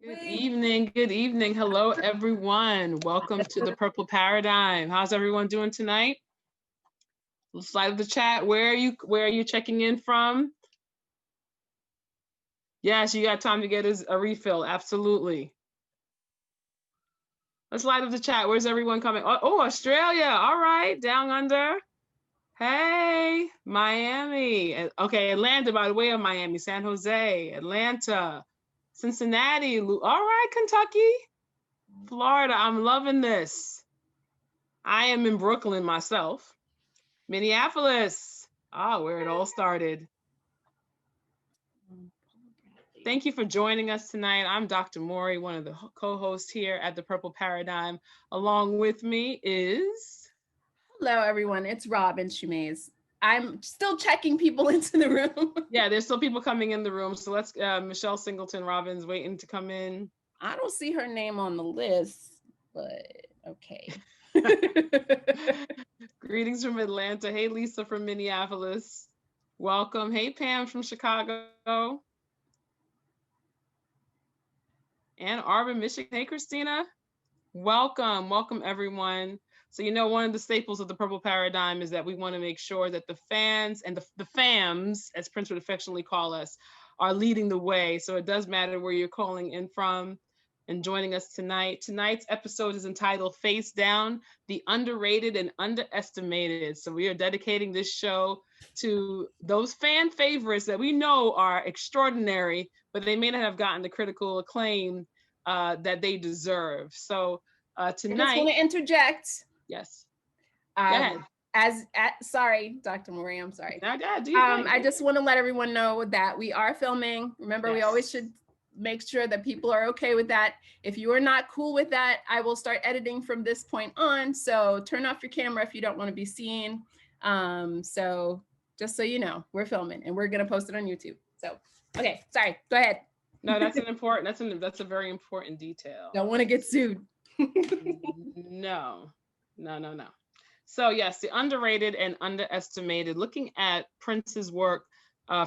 Good evening. Good evening. Hello, everyone. Welcome to the Purple Paradigm. How's everyone doing tonight? Slide of the chat. Where are you checking in from? Yes, you got time to get a refill. Absolutely. Let's light up the chat. Where's everyone coming? Oh, Australia. All right. Down under. Hey, Miami. Okay, Atlanta, by the way of Miami. San Jose, Atlanta, Cincinnati. All right, Kentucky. Florida, I'm loving this. I am in Brooklyn myself. Minneapolis, where it all started. Thank you for joining us tonight. I'm Dr. Maury, one of the co-hosts here at the Purple Paradigm. Along with me is... Hello, everyone. It's Robin Shumays. I'm still checking people into the room. Yeah, there's still people coming in the room. So let's, Michelle Singleton Robbins waiting to come in. I don't see her name on the list, but okay. Greetings from Atlanta. Hey, Lisa from Minneapolis. Welcome. Hey, Pam from Chicago. Ann Arbor, Michigan. Hey, Christina. Welcome. Welcome, everyone. So, one of the staples of the Purple Paradigm is that we want to make sure that the fans and the fams, as Prince would affectionately call us, are leading the way. So it does matter where you're calling in from and joining us tonight. Tonight's episode is entitled Face Down, the Underrated and Underestimated. So we are dedicating this show to those fan favorites that we know are extraordinary, but they may not have gotten the critical acclaim that they deserve. So tonight... I just want to interject. Yes. Go ahead. Sorry, Dr. Maury, I'm sorry. No, I just want to let everyone know that we are filming. Remember, We always should make sure that people are okay with that. If you are not cool with that, I will start editing from this point on. So turn off your camera if you don't want to be seen. So just so you know, we're filming and we're going to post it on YouTube. So, okay, sorry, go ahead. No, that's that's a very important detail. Don't want to get sued. No. So yes, the underrated and underestimated, looking at Prince's work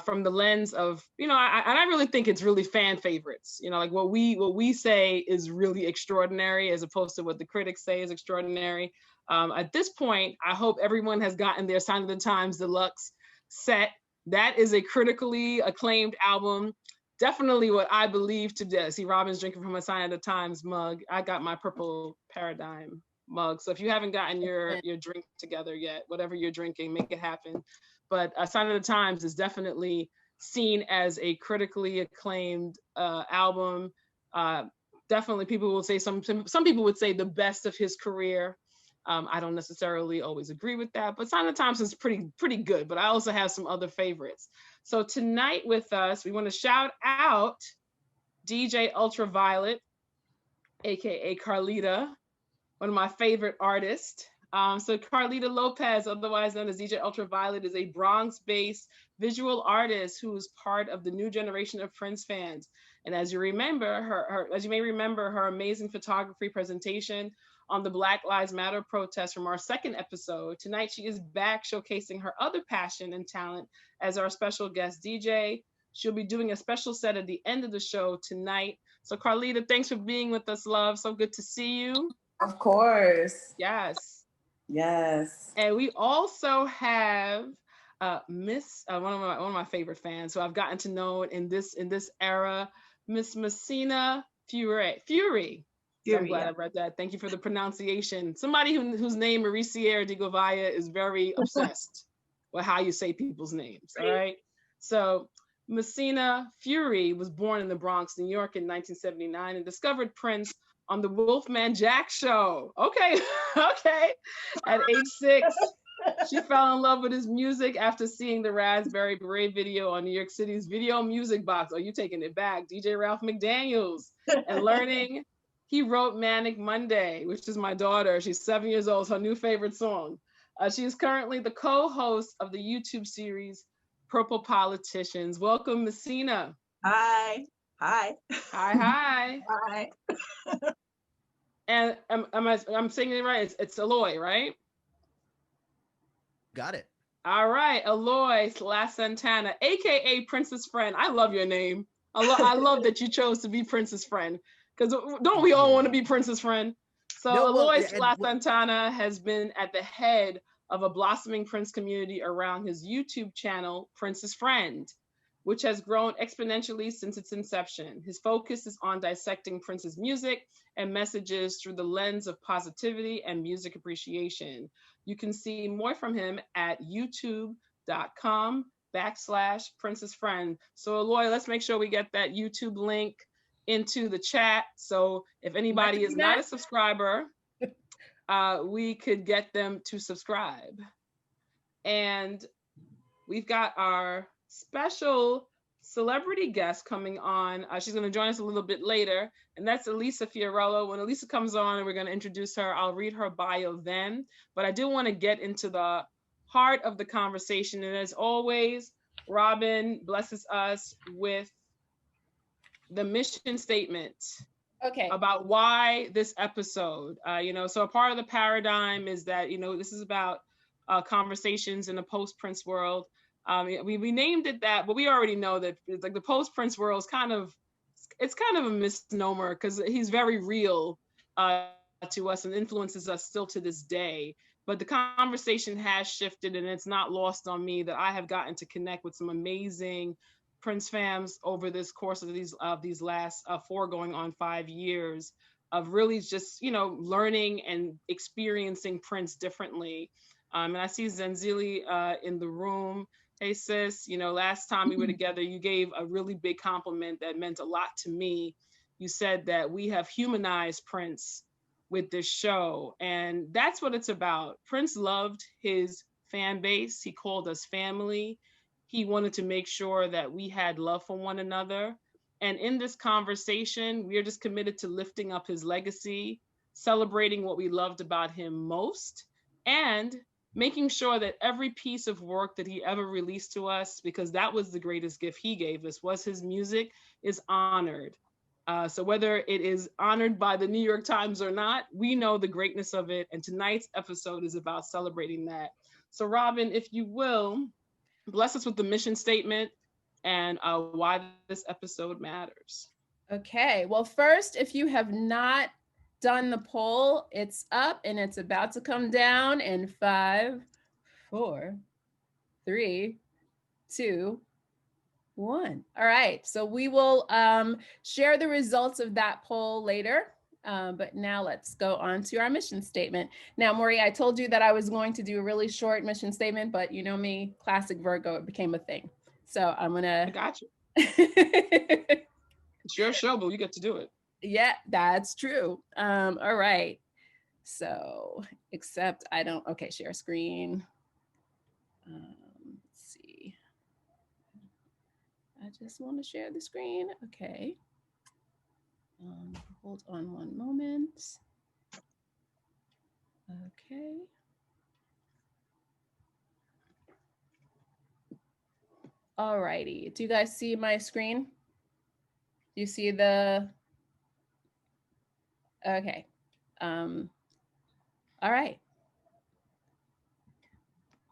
from the lens of, I really think it's really fan favorites, like what we say is really extraordinary as opposed to what the critics say is extraordinary. At this point, I hope everyone has gotten their Sign of the Times Deluxe set. That is a critically acclaimed album. Definitely what I believe today. See, Robin's drinking from a Sign of the Times mug. I got my Purple Paradigm mug. So if you haven't gotten your drink together yet, whatever you're drinking, make it happen. But Sign of the Times is definitely seen as a critically acclaimed album. Definitely people will say, some people would say the best of his career. I don't necessarily always agree with that, but Sign of the Times is pretty good. But I also have some other favorites. So tonight with us, we want to shout out DJ Ultraviolet, aka Carlita, one of my favorite artists. So Carlita Lopez, otherwise known as DJ Ultraviolet, is a Bronx-based visual artist who is part of the new generation of Prince fans. And as you remember, as you may remember, her amazing photography presentation on the Black Lives Matter protest from our second episode. Tonight, she is back showcasing her other passion and talent as our special guest DJ. She'll be doing a special set at the end of the show tonight. So Carlita, thanks for being with us, love. So good to see you. Of course. Yes. Yes. And we also have Miss one of my favorite fans who I've gotten to know in this era, Miss Masina Furey. I'm glad I read that. Thank you for the pronunciation. Somebody whose name, Mauricio de Govaya, is very obsessed with how you say people's names. All right. So Masina Furey was born in the Bronx, New York in 1979 and discovered Prince on the Wolfman Jack show. Okay. At age 6, she fell in love with his music after seeing the Raspberry Beret video on New York City's Video Music Box. Oh, you taking it back. DJ Ralph McDaniels. And learning, he wrote Manic Monday, which is my daughter. She's 7 years old. It's her new favorite song. She is currently the co-host of the YouTube series Purple Politicians. Welcome, Masina. Hi. Hi. Hi. And I'm saying it right. It's Eloy, right? Got it. All right, Eloy Lasanta, aka Prince's friend. I love your name. I love that you chose to be Prince's friend, because don't we all want to be Prince's friend? So No, well, Eloy and- Lasanta has been at the head of a blossoming Prince community around his YouTube channel, Prince's Friend, which has grown exponentially since its inception. His focus is on dissecting Prince's music and messages through the lens of positivity and music appreciation. You can see more from him at youtube.com/Prince's Friend. So Eloy, let's make sure we get that YouTube link into the chat. So if anybody is not a subscriber, we could get them to subscribe. And we've got our special celebrity guest coming on. She's going to join us a little bit later, and that's Elisa Fiorillo. When Elisa comes on and we're going to introduce her, I'll read her bio then. But I do want to get into the heart of the conversation. And as always, Robin blesses us with the mission statement. Okay. About why this episode. So a part of the paradigm is that, this is about conversations in a post-Prince world. We named it that, but we already know that it's like the post-Prince world is kind of a misnomer, because he's very real to us and influences us still to this day. But the conversation has shifted, and it's not lost on me that I have gotten to connect with some amazing Prince fams over this course of these last 4 going on 5 years of really just learning and experiencing Prince differently. And I see Zenzili in the room. Hey sis, last time we were together, you gave a really big compliment that meant a lot to me. You said that we have humanized Prince with this show, and that's what it's about. Prince loved his fan base. He called us family. He wanted to make sure that we had love for one another. And in this conversation, we are just committed to lifting up his legacy, celebrating what we loved about him most, and making sure that every piece of work that he ever released to us, because that was the greatest gift he gave us, was his music, is honored. So whether it is honored by the New York Times or not, we know the greatness of it. And tonight's episode is about celebrating that. So Robin, if you will, bless us with the mission statement and why this episode matters. Okay. Well, first, if you have not done the poll, it's up and it's about to come down in 5, 4, 3, 2, 1. All right. So we will share the results of that poll later. But now let's go on to our mission statement. Now, Maury, I told you that I was going to do a really short mission statement, but you know me, classic Virgo, it became a thing. So I'm gonna. I got you. It's your show, but you get to do it. Yeah, that's true. All right. So, except I don't. Okay, share screen. Let's see. I just want to share the screen. Okay. Hold on one moment. Okay. All righty. Do you guys see my screen? Do you see the? Okay. All right.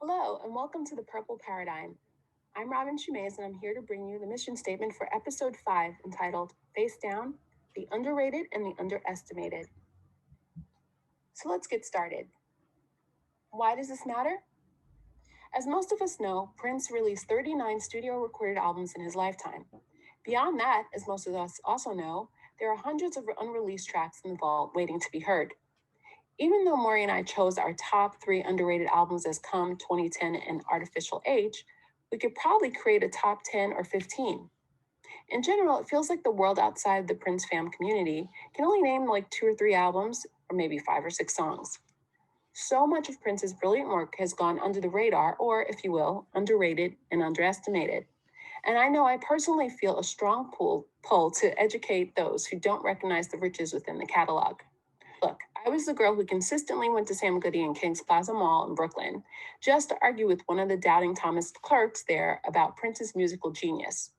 Hello, and welcome to the Purple Paradigm. I'm Robin Shumays, and I'm here to bring you the mission statement for episode 5, entitled Face Down, the Underrated and the Underestimated. So let's get started. Why does this matter? As most of us know, Prince released 39 studio recorded albums in his lifetime. Beyond that, as most of us also know, there are hundreds of unreleased tracks in the vault waiting to be heard. Even though Maury and I chose our top 3 underrated albums as Come, 2010, and Artificial Age, we could probably create a top 10 or 15. In general, it feels like the world outside the Prince fam community can only name like 2 or 3 albums, or maybe 5 or 6 songs. So much of Prince's brilliant work has gone under the radar, or, if you will, underrated and underestimated. And I know I personally feel a strong pull to educate those who don't recognize the riches within the catalog. Look, I was the girl who consistently went to Sam Goody and Kings Plaza Mall in Brooklyn just to argue with one of the doubting Thomas clerks there about Prince's musical genius.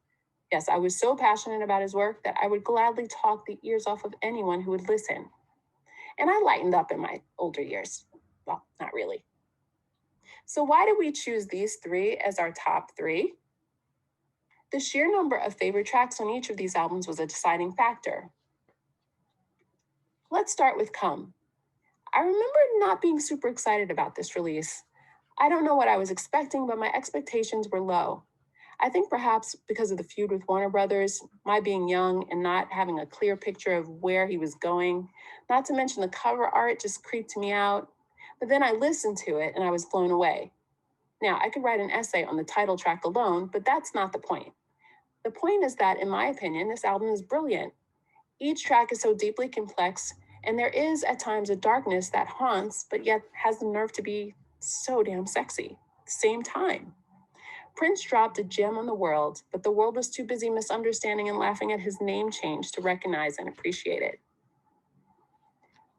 Yes, I was so passionate about his work that I would gladly talk the ears off of anyone who would listen. And I lightened up in my older years. Well, not really. So why did we choose these 3 as our top 3? The sheer number of favorite tracks on each of these albums was a deciding factor. Let's start with Come. I remember not being super excited about this release. I don't know what I was expecting, but my expectations were low. I think perhaps because of the feud with Warner Brothers, my being young and not having a clear picture of where he was going, not to mention the cover art just creeped me out. But then I listened to it and I was blown away. Now, I could write an essay on the title track alone, but that's not the point. The point is that, in my opinion, this album is brilliant. Each track is so deeply complex, and there is at times a darkness that haunts, but yet has the nerve to be so damn sexy at the same time. Prince dropped a gem on the world, but the world was too busy misunderstanding and laughing at his name change to recognize and appreciate it.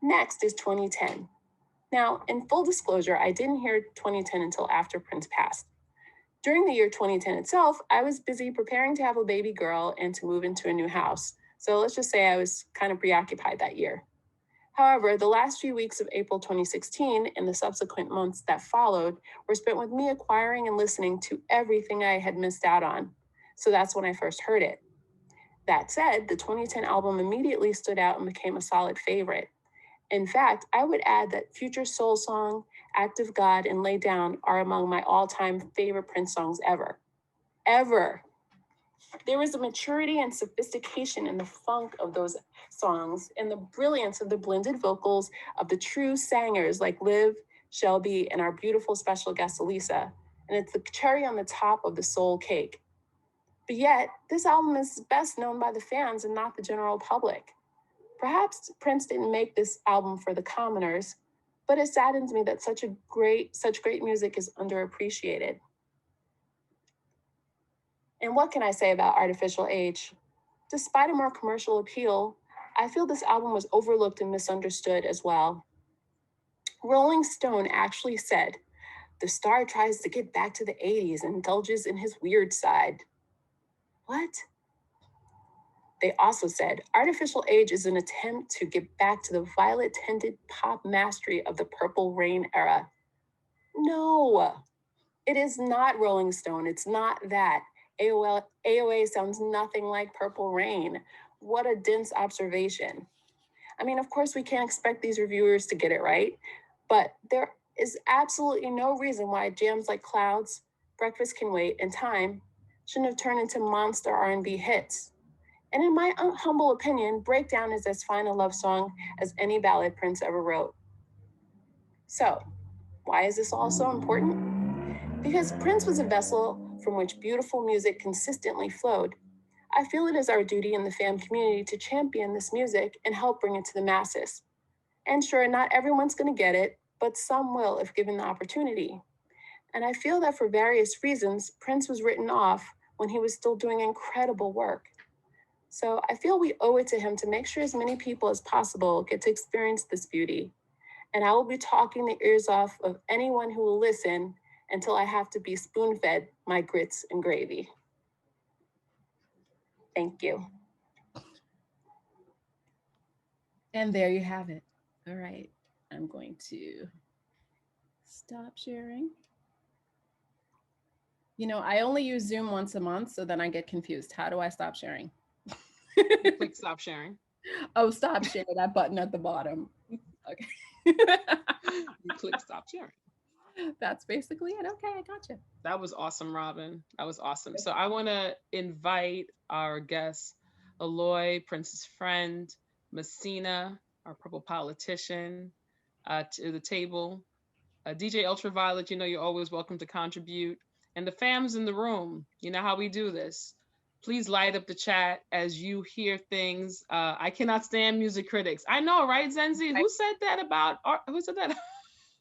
Next is 2010. Now, in full disclosure, I didn't hear 2010 until after Prince passed. During the year 2010 itself, I was busy preparing to have a baby girl and to move into a new house. So let's just say I was kind of preoccupied that year. However, the last few weeks of April 2016 and the subsequent months that followed were spent with me acquiring and listening to everything I had missed out on. So that's when I first heard it. That said, the 2010 album immediately stood out and became a solid favorite. In fact, I would add that Future Soul Song, Act of God, and Lay Down are among my all-time favorite Prince songs ever. Ever. There was a maturity and sophistication in the funk of those songs and the brilliance of the blended vocals of the true singers like Liv, Shelby, and our beautiful special guest Elisa. And it's the cherry on the top of the soul cake. But yet, this album is best known by the fans and not the general public. Perhaps Prince didn't make this album for the commoners, but it saddens me that such great music is underappreciated. And what can I say about Artificial Age? Despite a more commercial appeal, I feel this album was overlooked and misunderstood as well. Rolling Stone actually said, "The star tries to get back to the 80s and indulges in his weird side." What? They also said, Artificial Age is an attempt to get back to the violet-tinted pop mastery of the Purple Rain era. No, it is not Rolling Stone. It's not that. AOA sounds nothing like Purple Rain. What a dense observation. I mean, of course, we can't expect these reviewers to get it right, but there is absolutely no reason why jams like Clouds, Breakfast Can Wait, and Time shouldn't have turned into monster R&B hits. And in my humble opinion, Breakdown is as fine a love song as any ballad Prince ever wrote. So, why is this all so important? Because Prince was a vessel from which beautiful music consistently flowed. I feel it is our duty in the fam community to champion this music and help bring it to the masses. And sure, not everyone's going to get it, but some will if given the opportunity. And I feel that for various reasons, Prince was written off when he was still doing incredible work. So I feel we owe it to him to make sure as many people as possible get to experience this beauty. And I will be talking the ears off of anyone who will listen until I have to be spoon-fed my grits and gravy. Thank you. And there you have it. All right, I'm going to stop sharing. You know, I only use Zoom once a month, so then I get confused. How do I stop sharing? Click stop sharing. Oh, stop sharing, that button at the bottom. Okay. You click stop sharing. That's basically it. Okay, I gotcha. That was awesome, Robin. That was awesome. So I want to invite our guests, Eloy, Prince's friend, Masina, our purple politician, to the table. DJ Ultraviolet, you know you're always welcome to contribute. And the fams in the room, you know how we do this. Please light up the chat as you hear things. I cannot stand music critics. I know, right, Zenzi? Who said that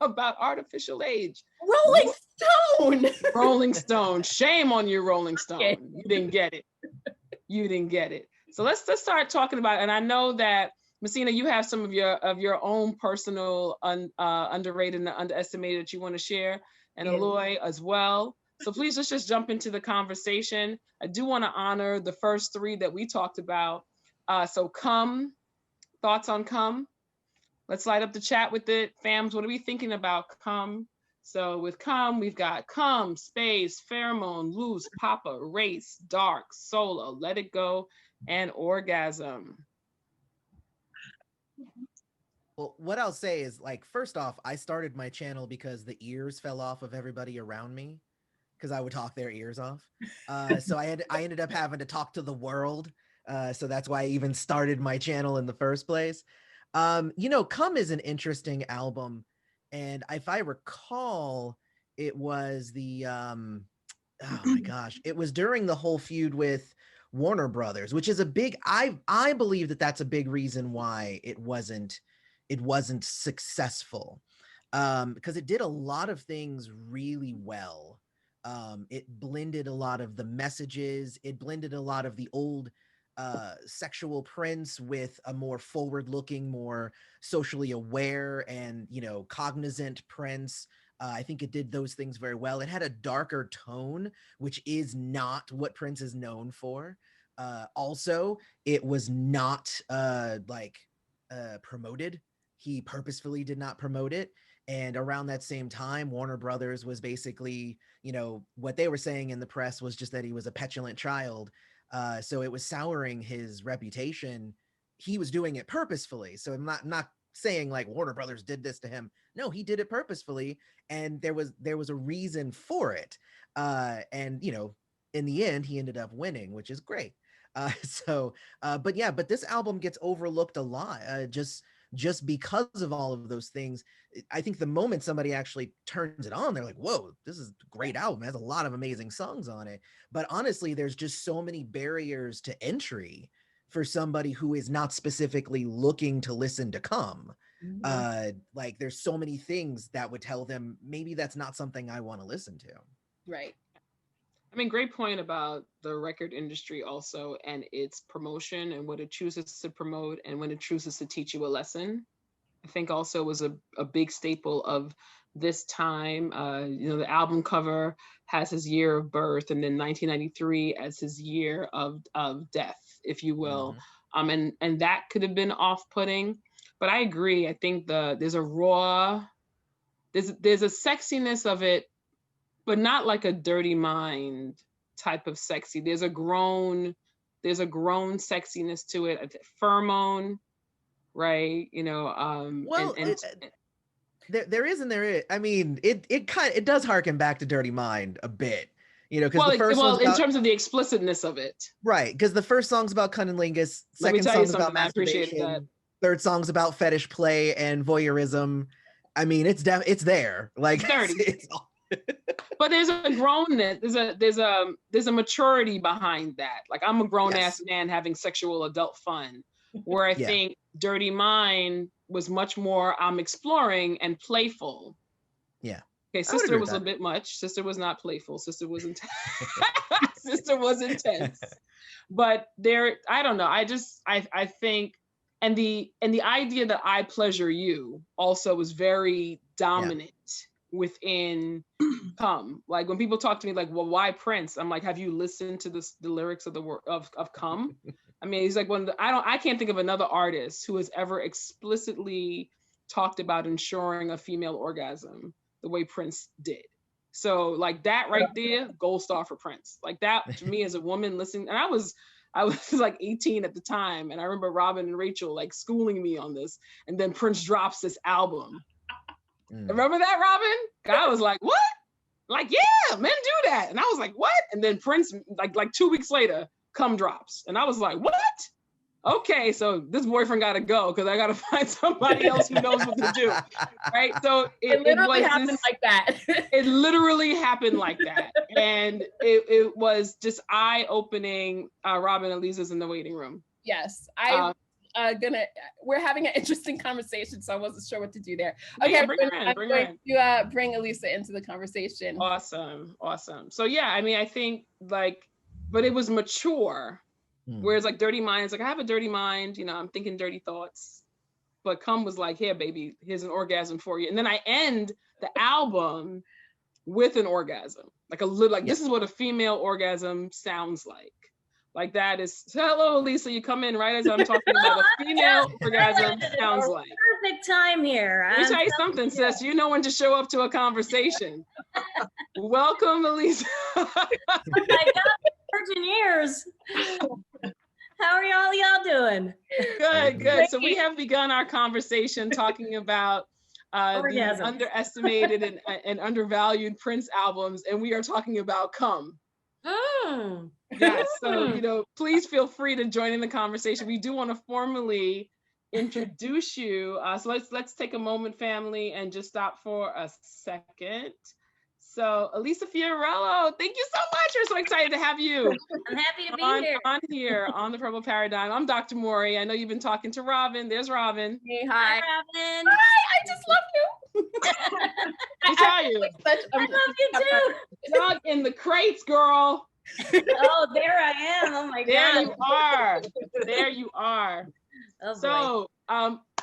about Artificial Age? Rolling Stone. Rolling Stone. Shame on you, Rolling Stone. Okay. You didn't get it. You didn't get it. So let's start talking about it. And I know that Masina, you have some of your own personal underrated and underestimated that you want to share, and Eloy as well. So please let's just jump into the conversation. I do want to honor the first three that we talked about. So Come, thoughts on Come? Let's light up the chat with it. Fams, what are we thinking about Come? So with Come, we've got Come, Space, Pheromone, Loose, Papa, Race, Dark, Solo, Let It Go, and Orgasm. Well, what I'll say is, like, first off, I started my channel because the ears fell off of everybody around me because I would talk their ears off. So I ended up having to talk to the world. So that's why I even started my channel in the first place. You know, Come is an interesting album. And if I recall, it was the, oh my gosh, it was during the whole feud with Warner Brothers, which is a big, I believe that that's a big reason why it wasn't successful, because it did a lot of things really well. It blended a lot of the messages. It blended a lot of the old sexual Prince with a more forward-looking, more socially aware and, you know, cognizant Prince. I think it did those things very well. It had a darker tone, which is not what Prince is known for. Also, it was not promoted. He purposefully did not promote it. And around that same time, Warner Brothers was basically, you know, what they were saying in the press was just that he was a petulant child. So it was souring his reputation. He was doing it purposefully. So I'm not saying like Warner Brothers did this to him. No, he did it purposefully, and there was a reason for it. And you know, in the end, he ended up winning, which is great. But this album gets overlooked a lot, just because of all of those things. I think the moment somebody actually turns it on, they're like, whoa, this is a great album. It has a lot of amazing songs on it. But honestly, there's just so many barriers to entry for somebody who is not specifically looking to listen to Come. Like there's so many things that would tell them maybe that's not something I want to listen to. Right. I mean, great point about the record industry also and its promotion and what it chooses to promote and when it chooses to teach you a lesson. I think also was a big staple of this time. You know, the album cover has his year of birth and then 1993 as his year of death, if you will. And that could have been off-putting, but I agree. I think there's a raw, there's a sexiness of it, but not like a Dirty Mind type of sexy. There's a grown sexiness to it. Pheromone, right? You know, there is and there is. I mean, it does harken back to Dirty Mind a bit, you know, because in terms of the explicitness of it, right? Because the first song's about cunnilingus, second song's about masturbation, third song's about fetish play and voyeurism. I mean, it's there, like dirty. But there's a grownness, there's a maturity behind that. Like I'm a grown ass man having sexual adult fun, where I think Dirty Mind was much more I'm exploring and playful. Yeah. Okay, Sister was a bit much. Sister was not playful. Sister was intense. Sister was intense. But I don't know. I think, and the idea that I pleasure you also was very dominant within Come. Like when people talk to me like, well, why Prince? I'm like, have you listened to the lyrics of of Come? I mean, he's like, I can't think of another artist who has ever explicitly talked about ensuring a female orgasm the way Prince did. So like that right there, gold star for Prince. Like that to me as a woman listening, and I was like 18 at the time, and I remember Robin and Rachel like schooling me on this, and then Prince drops this album. Remember that, Robin? I was like, what? Like, yeah, men do that. And I was like, what? And then Prince, like 2 weeks later, Come drops. And I was like, what? Okay, so this boyfriend got to go because I got to find somebody else who knows what to do. Right? So it literally happened like that. It literally happened like that. And it was just eye-opening. Robin and Lisa's in the waiting room. Yes, we're having an interesting conversation, so I wasn't sure what to do there. Okay, I'm going to bring Elisa into the conversation. Awesome. So yeah, I mean, I think but it was mature. Whereas like Dirty Mind is like, I have a dirty mind, you know, I'm thinking dirty thoughts. But Come was like, here, baby, here's an orgasm for you. And then I end the album with an orgasm, like this is what a female orgasm sounds like. Like that is, hello, Elisa, you come in right as I'm talking about what a female orgasm sounds like. Perfect time here. Let me tell you something, sis. You know when to show up to a conversation. Welcome, Elisa. I got virgin ears. How are y'all doing? Good. So we have begun our conversation talking about the underestimated and undervalued Prince albums, and we are talking about Come. Yes, so please feel free to join in the conversation. We do want to formally introduce you. So let's take a moment, family, and just stop for a second. So Elisa Fiorillo, thank you so much. We're so excited to have you. I'm happy to be here on the Purple Paradigm. I'm Dr. Maury. I know you've been talking to Robin. There's Robin. Hey, hi. Robin. Hi, I just love you. I tell you. I love you too. Dog in the crates, girl. Oh, there I am. Oh my God. There you are. Oh, so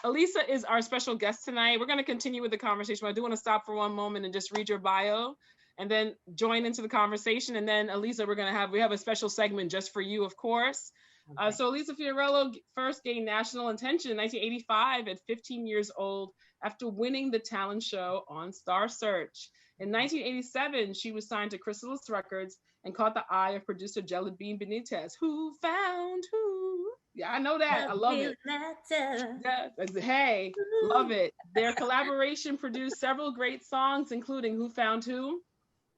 Elisa is our special guest tonight. We're going to continue with the conversation, but I do want to stop for one moment and just read your bio and then join into the conversation. And then Elisa, we have a special segment just for you, of course. Okay. So Elisa Fiorillo first gained national attention in 1985 at 15 years old after winning the talent show on Star Search. In 1987, she was signed to Chrysalis Records and caught the eye of producer Jelly Bean Benitez. Who found who? Yeah, I know that. I love it. Yeah. Hey, love it. Their collaboration produced several great songs, including Who Found Who,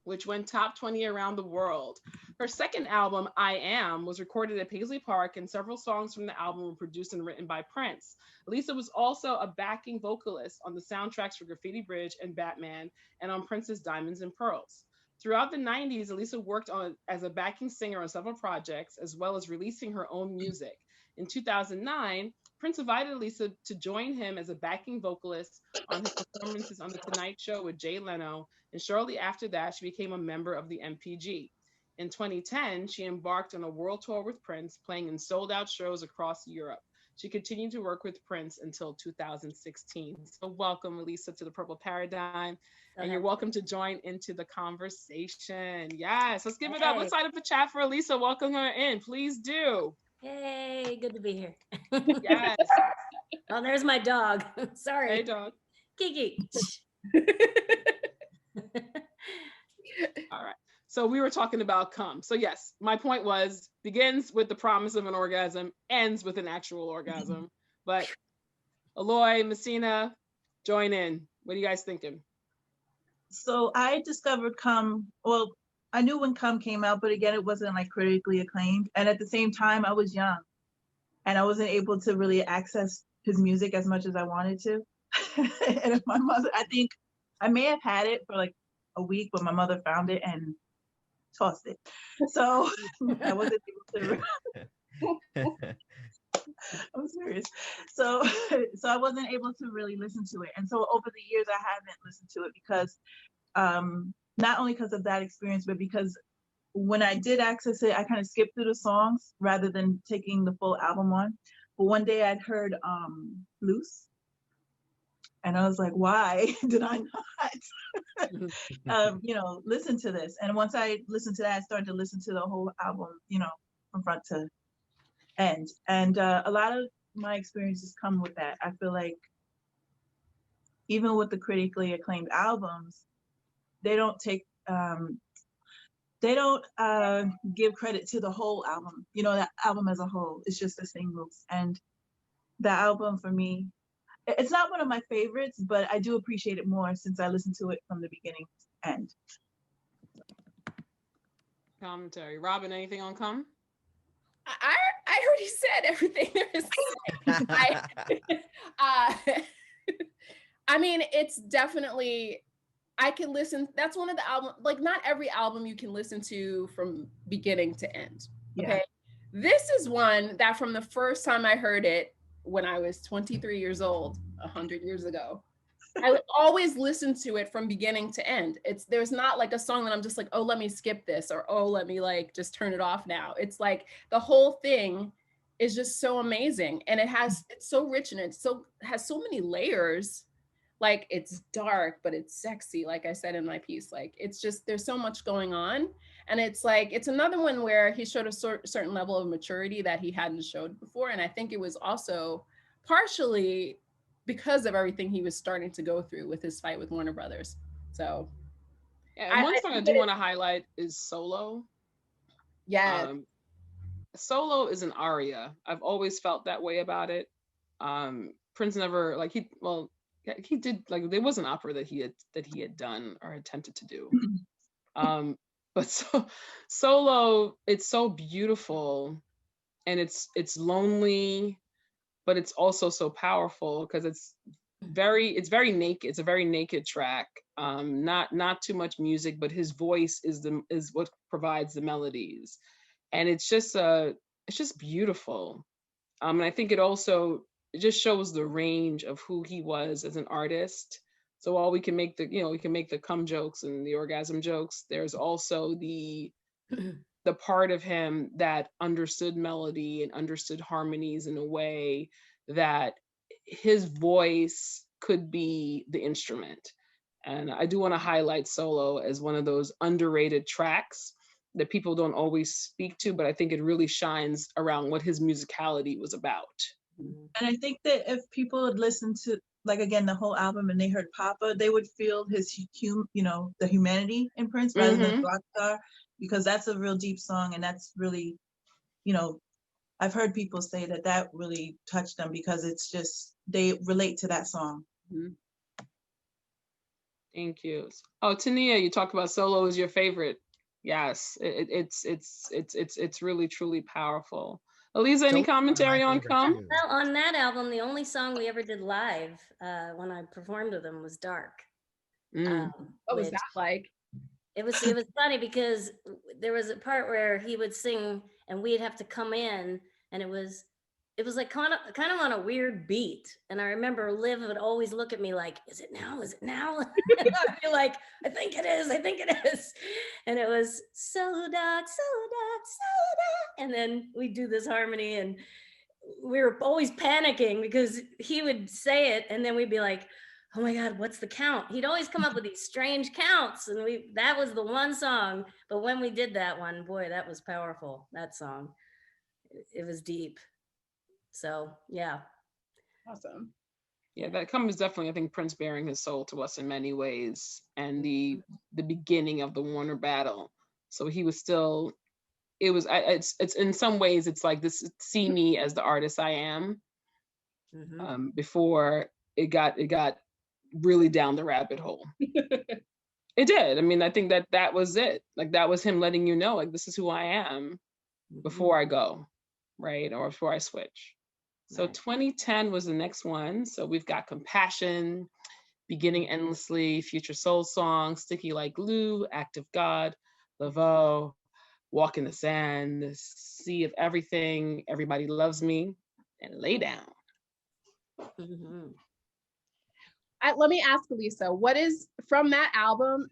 which went top 20 around the world. Her second album, I Am, was recorded at Paisley Park, and several songs from the album were produced and written by Prince. Elisa was also a backing vocalist on the soundtracks for Graffiti Bridge and Batman, and on Prince's Diamonds and Pearls. Throughout the 90s, Elisa worked as a backing singer on several projects, as well as releasing her own music. In 2009, Prince invited Elisa to join him as a backing vocalist on his performances on The Tonight Show with Jay Leno, and shortly after that, she became a member of the MPG. In 2010, she embarked on a world tour with Prince, playing in sold-out shows across Europe. She continued to work with Prince until 2016. So welcome, Elisa, to the Purple Paradigm, and you're welcome to join into the conversation. Yes, let's give it up. Let's light up the chat for Elisa. Welcome her in, please do. Hey, good to be here. Yes. Oh, there's my dog. Sorry. Hey, dog. Kiki. All right. So we were talking about Come. So yes, my point was, begins with the promise of an orgasm, ends with an actual orgasm. But Eloy, Masina, join in. What are you guys thinking? So I discovered Come, well, I knew when Come came out, but again, it wasn't like critically acclaimed. And at the same time, I was young and I wasn't able to really access his music as much as I wanted to. And my mother, I think I may have had it for like a week, but my mother found it and tossed it. So I wasn't able to. I'm serious. So I wasn't able to really listen to it. And so over the years, I haven't listened to it because not only because of that experience, but because when I did access it, I kind of skipped through the songs rather than taking the full album on. But one day I'd heard Loose. And I was like, why did I not, listen to this? And once I listened to that, I started to listen to the whole album, from front to end. And a lot of my experiences come with that. I feel like even with the critically acclaimed albums, they don't give credit to the whole album, that album as a whole. It's just the singles. And the album for me, it's not one of my favorites, but I do appreciate it more since I listened to it from the beginning to end. Commentary. Robin, anything on Come? I already said everything there is to say. I mean, it's definitely, I can listen. That's one of the albums, like not every album you can listen to from beginning to end. Okay. Yeah. This is one that from the first time I heard it, when I was 23 years old, 100 years ago, I would always listen to it from beginning to end. There's not like a song that I'm just like, oh, let me skip this, or oh, let me like just turn it off now. It's like the whole thing is just so amazing, and it's so rich, and has so many layers. Like it's dark, but it's sexy. Like I said in my piece, like it's just, there's so much going on. And it's like, it's another one where he showed a certain level of maturity that he hadn't showed before. And I think it was also partially because of everything he was starting to go through with his fight with Warner Brothers. So yeah, and one song I do want to highlight is Solo. Yeah. Solo is an aria. I've always felt that way about it. Prince never like he did, like, there was an opera that he had done or attempted to do. But Solo, it's so beautiful, and it's lonely, but it's also so powerful because it's very naked. It's a very naked track. Not too much music, but his voice is what provides the melodies, and it's just beautiful. And I think it just shows the range of who he was as an artist. So while we can make the cum jokes and the orgasm jokes, there's also the part of him that understood melody and understood harmonies in a way that his voice could be the instrument. And I do want to highlight Solo as one of those underrated tracks that people don't always speak to, but I think it really shines around what his musicality was about. And I think that if people had listened to, like, again, the whole album and they heard Papa, they would feel his, the humanity in Prince rather than Rockstar, because that's a real deep song. And that's really, I've heard people say that really touched them because it's just, they relate to that song. Mm-hmm. Thank you. Oh, Tania, you talked about Solo as your favorite. Yes, it's really, truly powerful. Elisa, any commentary on Come? Well, on that album, the only song we ever did live when I performed with him was Dark. What was that like? It was funny because there was a part where he would sing and we'd have to come in, and it was like kind of on a weird beat. And I remember Liv would always look at me like, "Is it now? Is it now?" And I'd be like, "I think it is. I think it is." And it was so dark, so dark, so dark. And then we'd do this harmony, and we were always panicking because he would say it, and then we'd be like, "Oh my God, what's the count?" He'd always come up with these strange counts, and that was the one song. But when we did that one, boy, that was powerful. That song, it was deep. So yeah. Awesome. Yeah, that Come is definitely, I think, Prince bearing his soul to us in many ways, and the beginning of the Warner battle. So he was still, it's in some ways, it's like this, see me as the artist I am, before it got really down the rabbit hole. It did. I mean, I think that was it. Like, that was him letting you know, like, this is who I am before I go, right? Or before I switch. So 2010 was the next one. So we've got Compassion, Beginning Endlessly, Future Soul Song, Sticky Like Glue, Act of God, Laveau, Walk in the Sand, Sea of Everything, Everybody Loves Me, and Lay Down. Let me ask Elisa, what is, from that album,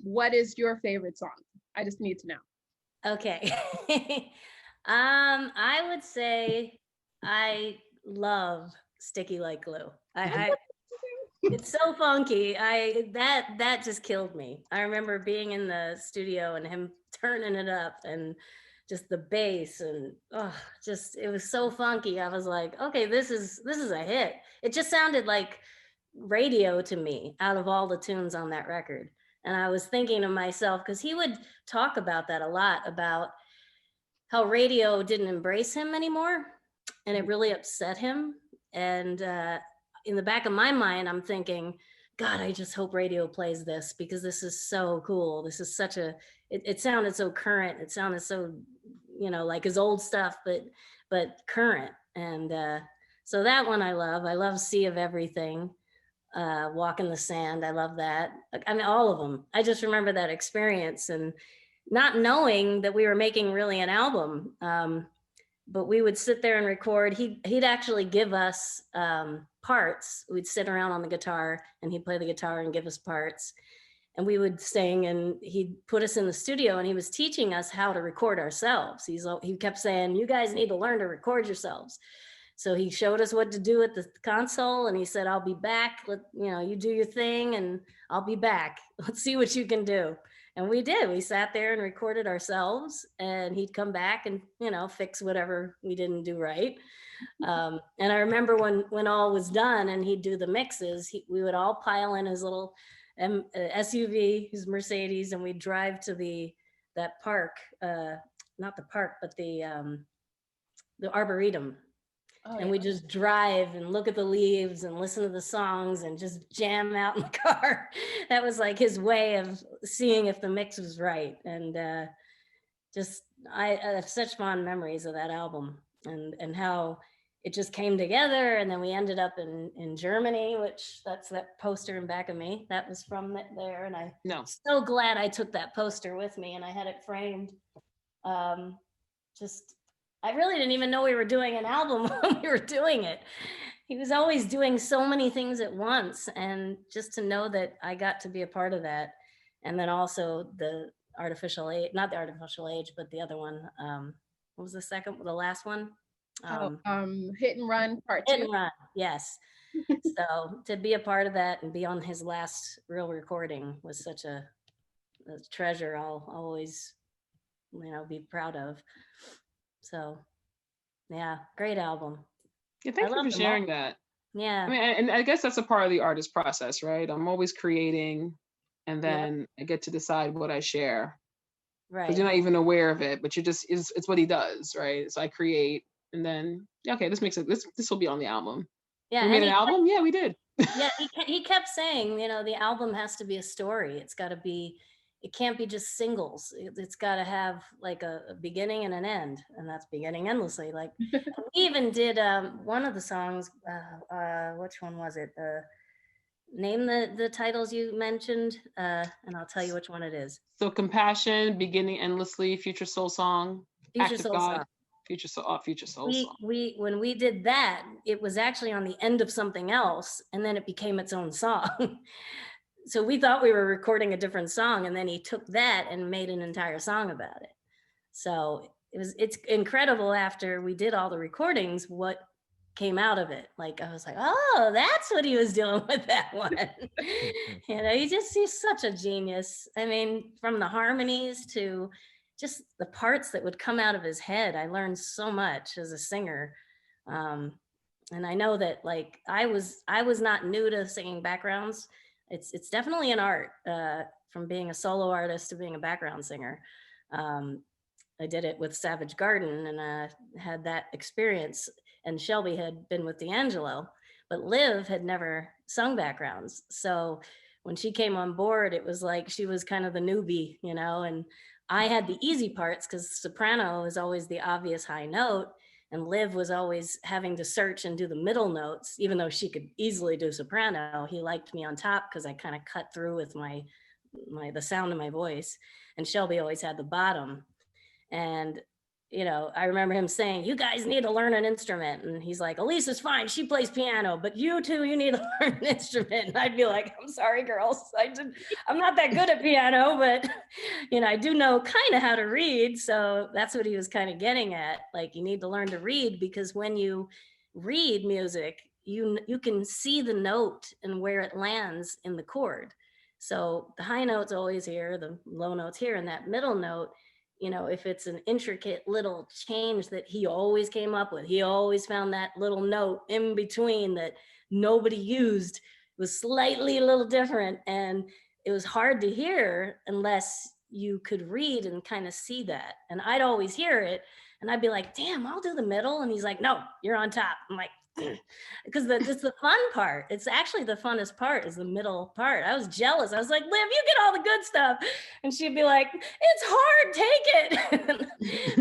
what is your favorite song? I just need to know. Okay. I would say I love Sticky Like Glue. It's so funky. That just killed me. I remember being in the studio and him turning it up and just the bass and it was so funky. I was like, okay, this is a hit. It just sounded like radio to me out of all the tunes on that record. And I was thinking to myself, because he would talk about that a lot, about how radio didn't embrace him anymore, and it really upset him. And in the back of my mind, I'm thinking, God, I just hope radio plays this, because this is so cool. This is such it sounded so current. It sounded so, like his old stuff, but current. And so that one I love. I love Sea of Everything, Walk in the Sand. I love that. I mean, all of them. I just remember that experience and not knowing that we were making really an album. But we would sit there and record. He'd actually give us parts. We'd sit around on the guitar and he'd play the guitar and give us parts. And we would sing, and he'd put us in the studio, and he was teaching us how to record ourselves. He kept saying, you guys need to learn to record yourselves. So he showed us what to do at the console, and he said, I'll be back. You do your thing and I'll be back. Let's see what you can do. And we did. We sat there and recorded ourselves, and he'd come back and, you know, fix whatever we didn't do right. And I remember when all was done and he'd do the mixes, we would all pile in his little SUV, his Mercedes, and we'd drive to that park, not the park, but the Arboretum. And we just drive and look at the leaves and listen to the songs and just jam out in the car. That was like his way of seeing if the mix was right. And I have such fond memories of that album and how it just came together. And then we ended up in Germany, which that's that poster in back of me. That was from there. And I'm so glad I took that poster with me and I had it framed. I really didn't even know we were doing an album when we were doing it. He was always doing so many things at once. And just to know that I got to be a part of that. And then also the artificial age, not the artificial age, but the other one. What was the last one? Hit and Run Part 2. Hit and Run, yes. So to be a part of that and be on his last real recording was such a treasure I'll always, you know, be proud of. So, yeah, great album. Yeah, thank you for sharing that. Yeah. I mean, and I guess that's a part of the artist process, right? I'm always creating, and then I get to decide what I share. Right. Because you're not even aware of it, but it's what he does, right? So I create, and then, okay, this makes it, this will be on the album. Yeah. We made an album? Yeah, we did. Yeah, he kept saying, you know, the album has to be a story. It's got to be, it can't be just singles. It's got to have like a beginning and an end, and that's Beginning Endlessly. Like we even did one of the songs. Which one was it? Name the titles you mentioned, and I'll tell you which one it is. So Compassion, Beginning Endlessly, Future Soul Song, Future Soul God, Song. Future Soul Song. When we did that, it was actually on the end of something else, and then it became its own song. So we thought we were recording a different song, and then he took that and made an entire song about it. So it's incredible after we did all the recordings, what came out of it. Like, I was like, oh, that's what he was doing with that one. You know, he's such a genius. I mean, from the harmonies to just the parts that would come out of his head. I learned so much as a singer. And I know that like, I was not new to singing backgrounds. It's definitely an art, from being a solo artist to being a background singer. I did it with Savage Garden and had that experience, and Shelby had been with D'Angelo, but Liv had never sung backgrounds. So when she came on board, it was like she was kind of the newbie, you know, and I had the easy parts because soprano is always the obvious high note. And Liv was always having to search and do the middle notes, even though she could easily do soprano. He liked me on top because I kind of cut through with the sound of my voice. And Shelby always had the bottom. And, you know, I remember him saying, you guys need to learn an instrument. And he's like, Elisa's fine, she plays piano, but you two, you need to learn an instrument. And I'd be like, I'm sorry, girls. I'm not that good at piano, but, you know, I do know kind of how to read. So that's what he was kind of getting at. Like, you need to learn to read, because when you read music, you can see the note and where it lands in the chord. So the high note's always here, the low note's here, and that middle note, you know, if it's an intricate little change that he always came up with, he always found that little note in between that nobody used, was slightly a little different. And it was hard to hear unless you could read and kind of see that. And I'd always hear it and I'd be like, damn, I'll do the middle. And he's like, no, you're on top. I'm like, because it's the fun part. It's actually the funnest part is the middle part. I was jealous. I was like, Liv, you get all the good stuff. And she'd be like, it's hard, take it.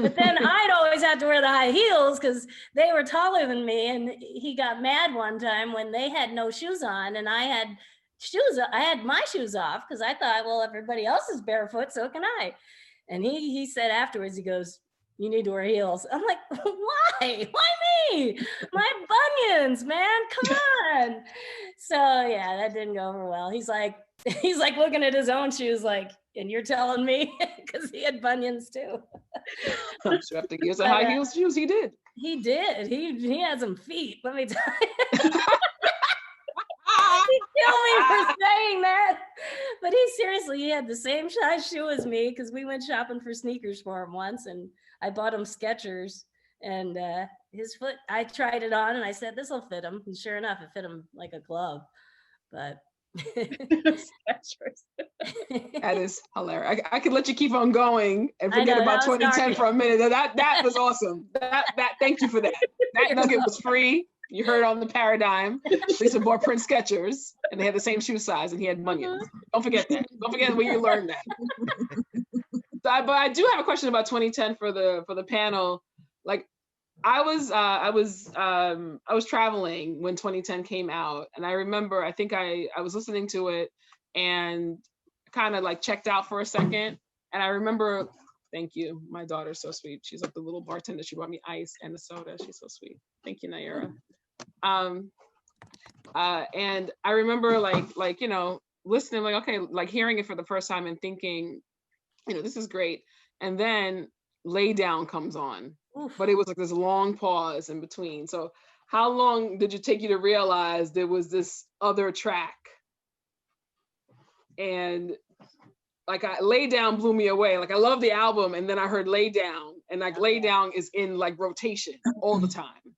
But then I'd always have to wear the high heels because they were taller than me. And he got mad one time when they had no shoes on and I had my shoes off because I thought, well, everybody else is barefoot, so can I. And he said afterwards, he goes, you need to wear heels. I'm like, why? Why me? My bunions, man, come on. So yeah, that didn't go over well. He's like looking at his own shoes like, and you're telling me, because he had bunions too. Strapped to gears, high heels shoes, he did. He had some feet, let me tell you. kill me for saying that. But he had the same size shoe as me because we went shopping for sneakers for him once, and I bought him Skechers, and his foot, I tried it on and I said, this will fit him. And sure enough, it fit him like a glove. But that is hilarious. I could let you keep on going and forget about 2010 for a minute. That was awesome. That thank you for that. That nugget was free. You heard on the Paradigm. Lisa bought Prince Skechers, and they had the same shoe size, and he had bunions. Don't forget that. Don't forget where you learned that. But I do have a question about 2010 for the panel. Like, I was traveling when 2010 came out, and I remember I think I was listening to it and kind of like checked out for a second, and I remember. Thank you. My daughter's so sweet. She's like the little bartender. She brought me ice and a soda. She's so sweet. Thank you, Naira. And I remember like you know, listening, like, okay, like hearing it for the first time and thinking, you know, this is great. And then Lay Down comes on. Oof. But it was like this long pause in between. So how long did it take you to realize there was this other track? And like Lay Down blew me away. Like I love the album, and then I heard Lay Down, and like Lay Down is in like rotation all the time.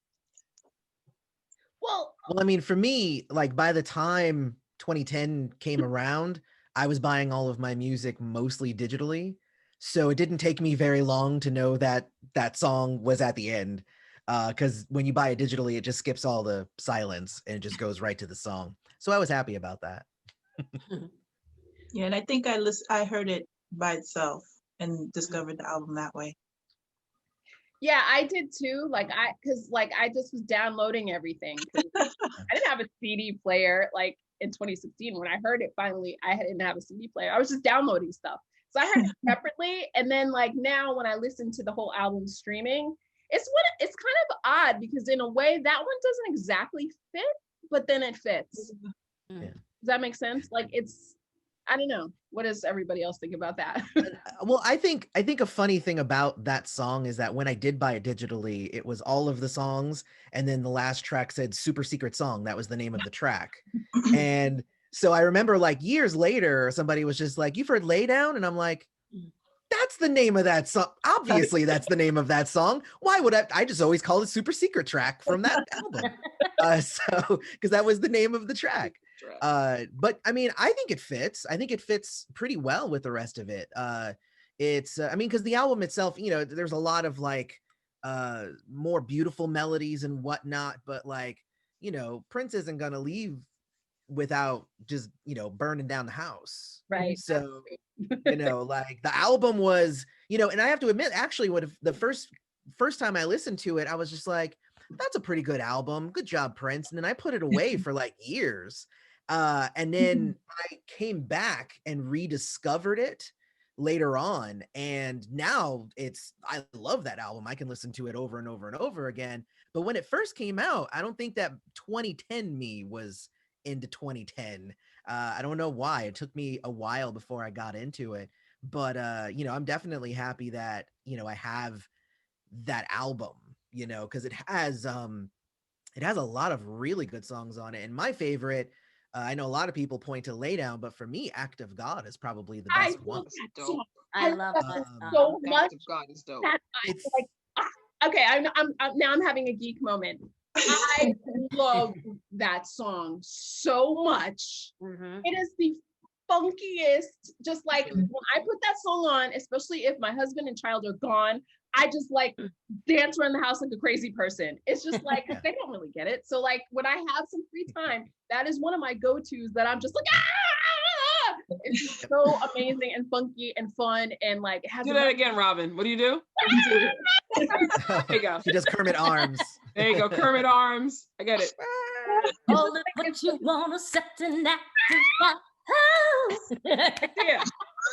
Well, I mean, for me, like by the time 2010 came around, I was buying all of my music mostly digitally. So it didn't take me very long to know that that song was at the end. Because when you buy it digitally, it just skips all the silence and it just goes right to the song. So I was happy about that. Yeah, and I think I heard it by itself and discovered the album that way. Yeah, I did too. Because I just was downloading everything. I didn't have a CD player like in 2016 when I heard it finally. I didn't have a CD player. I was just downloading stuff. So I heard it separately, and then like now when I listen to the whole album streaming, it's kind of odd because in a way that one doesn't exactly fit, but then it fits. Yeah. Does that make sense? Like I don't know. What does everybody else think about that? Well, I think a funny thing about that song is that when I did buy it digitally, it was all of the songs, and then the last track said "Super Secret Song." That was the name of the track, and so I remember like years later, somebody was just like, "You've heard Lay Down?" And I'm like, "That's the name of that song. Obviously, that's the name of that song. Why would I just always call it Super Secret Track from that album?" So because that was the name of the track. But I mean, I think it fits. I think it fits pretty well with the rest of it. It's I mean, because the album itself, you know, there's a lot of like more beautiful melodies and whatnot, but like, you know, Prince isn't gonna leave without just, you know, burning down the house. Right. So, you know, like the album was, you know, and I have to admit, actually, what if the first time I listened to it, I was just like, that's a pretty good album. Good job, Prince. And then I put it away for like years. And then I came back and rediscovered it later on. And now I love that album. I can listen to it over and over and over again. But when it first came out, I don't think that 2010 me was into 2010. I don't know why. It took me a while before I got into it. But, you know, I'm definitely happy that, you know, I have that album, you know, because it has a lot of really good songs on it. And my favorite, I know a lot of people point to Lay Down, but for me, Act of God is probably the best one. I love that so much. Act of God is dope. It's like, okay, I'm now I'm having a geek moment. I love that song so much. Mm-hmm. It is the funkiest, just like when I put that song on, especially if my husband and child are gone, I just like dance around the house like a crazy person. It's just like, they don't really get it. So like when I have some free time, that is one of my go-tos that I'm just like, ah! It's so amazing and funky and fun and like it has do that again, Robin. What do you do? There you go. She does Kermit arms. There you go, Kermit arms. I get it. Oh, look what you wanna set an active Yeah,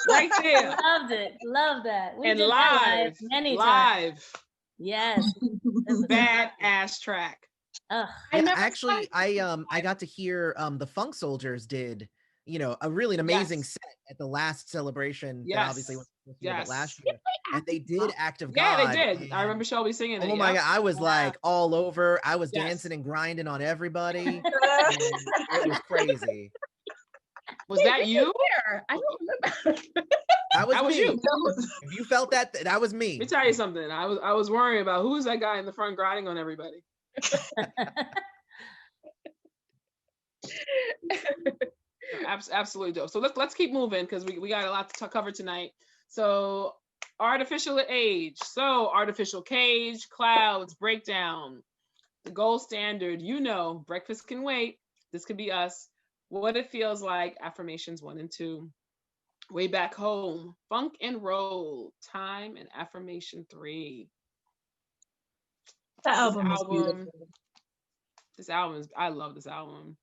right there. Loved it. Love that. We And did that live, many times. live. Yes. Badass track. Ugh. Yeah, actually, I got to hear the Funk Soldiers did, you know, a really amazing set at the last celebration that obviously went this year, but last Yes. year, and they did Act of Yeah, God. they did. I and remember Shelby singing it. oh my Yep. God, I was like all over. I was Yes. dancing and grinding on everybody. And it was crazy. Was that you? Where? I don't remember. That was That was me. you. If you felt that, that was Let me. me tell you something. I was worrying about who was that guy in the front grinding on everybody. Absolutely dope. So let's keep moving because we got a lot to cover tonight. So artificial age. So artificial cage, clouds, breakdown, the gold standard. Breakfast can wait. This could be us. What it feels like. Affirmations 1 and 2. Way back home. Funk and roll. Time and affirmation 3. That album is beautiful. This album is. I love this album.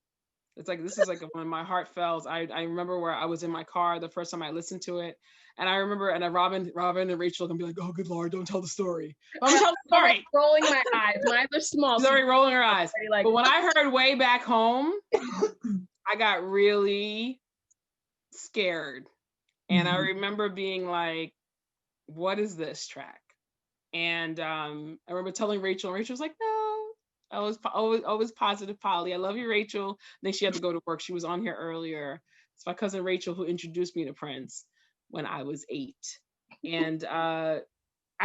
It's like this is like one of my heartfelts. I remember where I was in my car the first time I listened to it, and I remember Robin and Rachel can be like, "Oh, good Lord, don't tell the story." I'm telling the story. Rolling my eyes. Mine are small. She's already rolling her eyes. Like, but when I heard "Way Back Home," I got really scared, and I remember being like, "What is this track?" And I remember telling Rachel, and Rachel was like, "No." I was always positive Polly. I love you, Rachel. Then she had to go to work. She was on here earlier. It's my cousin Rachel who introduced me to Prince when I was 8. And I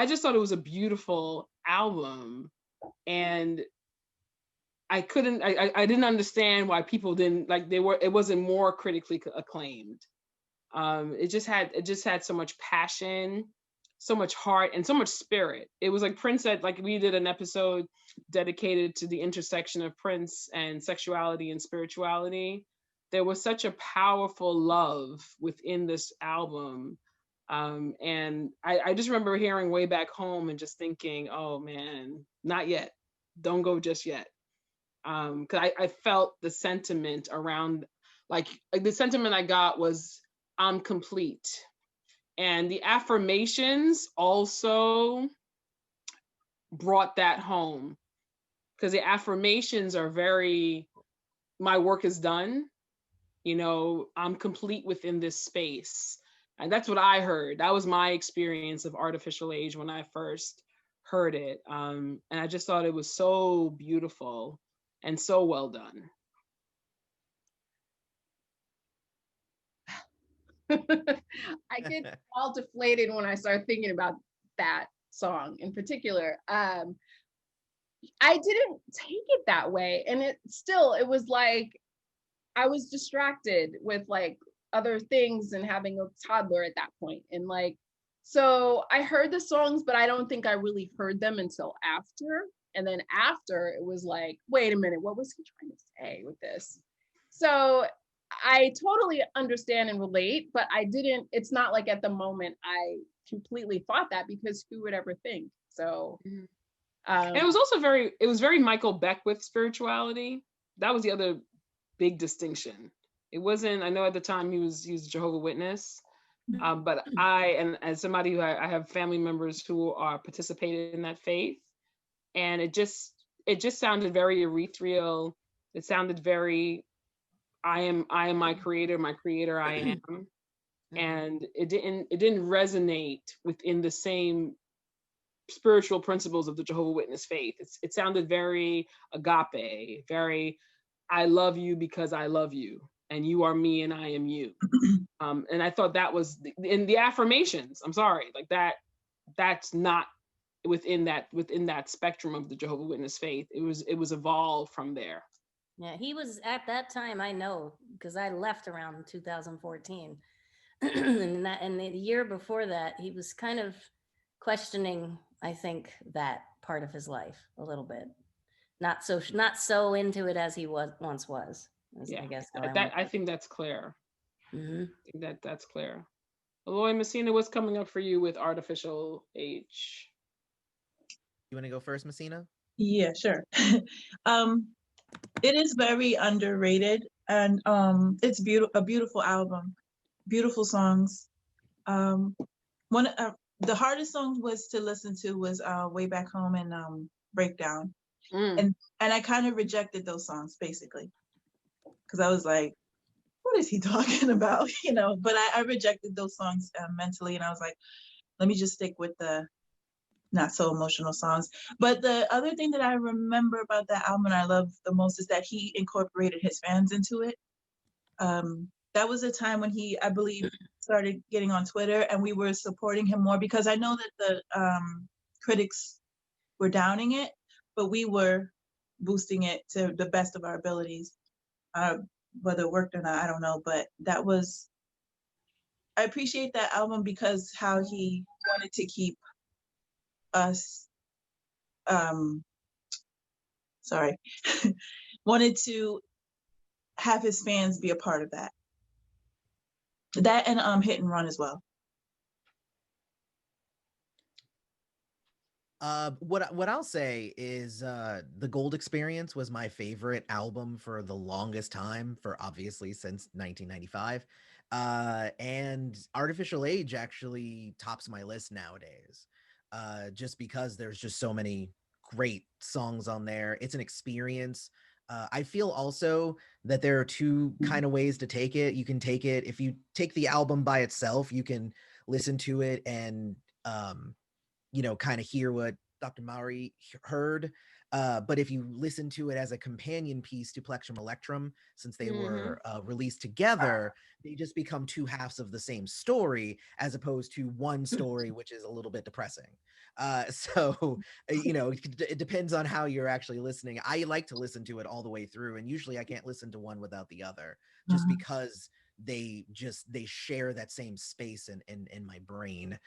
just thought it was a beautiful album. And I didn't understand why people didn't like it wasn't more critically acclaimed. It just had so much passion, so much heart, and so much spirit. It was like Prince said, like we did an episode dedicated to the intersection of Prince and sexuality and spirituality. There was such a powerful love within this album. And I just remember hearing Way Back Home and just thinking, oh man, not yet. Don't go just yet. Because I felt the sentiment around, like the sentiment I got was, I'm complete. And the affirmations also brought that home, because the affirmations are very, my work is done, I'm complete within this space. And that's what I heard. That was my experience of Artificial Age when I first heard it. And I just thought it was so beautiful and so well done. I get all deflated when I start thinking about that song in particular. I didn't take it that way, and it was like I was distracted with like other things and having a toddler at that point, and like so I heard the songs, but I don't think I really heard them until after. And then after, it was like, wait a minute, what was he trying to say with this? So I totally understand and relate, but it's not like at the moment I completely thought that, because who would ever think? So and it was also very Michael Beckwith spirituality. That was the other big distinction. It wasn't, I know at the time he was a Jehovah's Witness, but and as somebody who I have family members who are participated in that faith, and it just sounded very ethereal. It sounded very, I am my creator I am. And it didn't resonate within the same spiritual principles of the Jehovah's Witness faith. It sounded very agape, very, I love you because I love you, and you are me and I am you. And I thought that was in the affirmations. I'm sorry, like that's not within that spectrum of the Jehovah's Witness faith. It was evolved from there. Yeah, he was at that time, I know, because I left around 2014. and the year before that, he was kind of questioning, I think, that part of his life a little bit. Not so into it as he once was. Yeah, I guess I think that's clear. Mm-hmm. I think that's clear. Eloy, Masina, what's coming up for you with Artificial Age? You want to go first, Masina? Yeah, sure. It is very underrated, and it's a beautiful album, beautiful songs. The hardest song was to listen to was Way Back Home and Breakdown. And I kind of rejected those songs basically, because I was like, what what is he talking about? You know, but I rejected those songs mentally, and I was like, let me just stick with the not so emotional songs. But the other thing that I remember about that album and I love the most is that he incorporated his fans into it. That was a time when he, I believe, started getting on Twitter, and we were supporting him more, because I know that the critics were downing it, but we were boosting it to the best of our abilities. Whether it worked or not, I don't know, but I appreciate that album because how he wanted to keep us, wanted to have his fans be a part of that. That and Hit and Run as well. What I'll say is the Gold Experience was my favorite album for the longest time, for obviously since 1995. And Artificial Age actually tops my list nowadays. Just because there's just so many great songs on there. It's an experience. I feel also that there are two kind of ways to take it. You can take it, if you take the album by itself, you can listen to it and kind of hear what Dr. Maury heard. But if you listen to it as a companion piece to Plectrum Electrum, since they were released together, they just become two halves of the same story, as opposed to one story, which is a little bit depressing. So, it depends on how you're actually listening. I like to listen to it all the way through, and usually I can't listen to one without the other, just because they share that same space in my brain.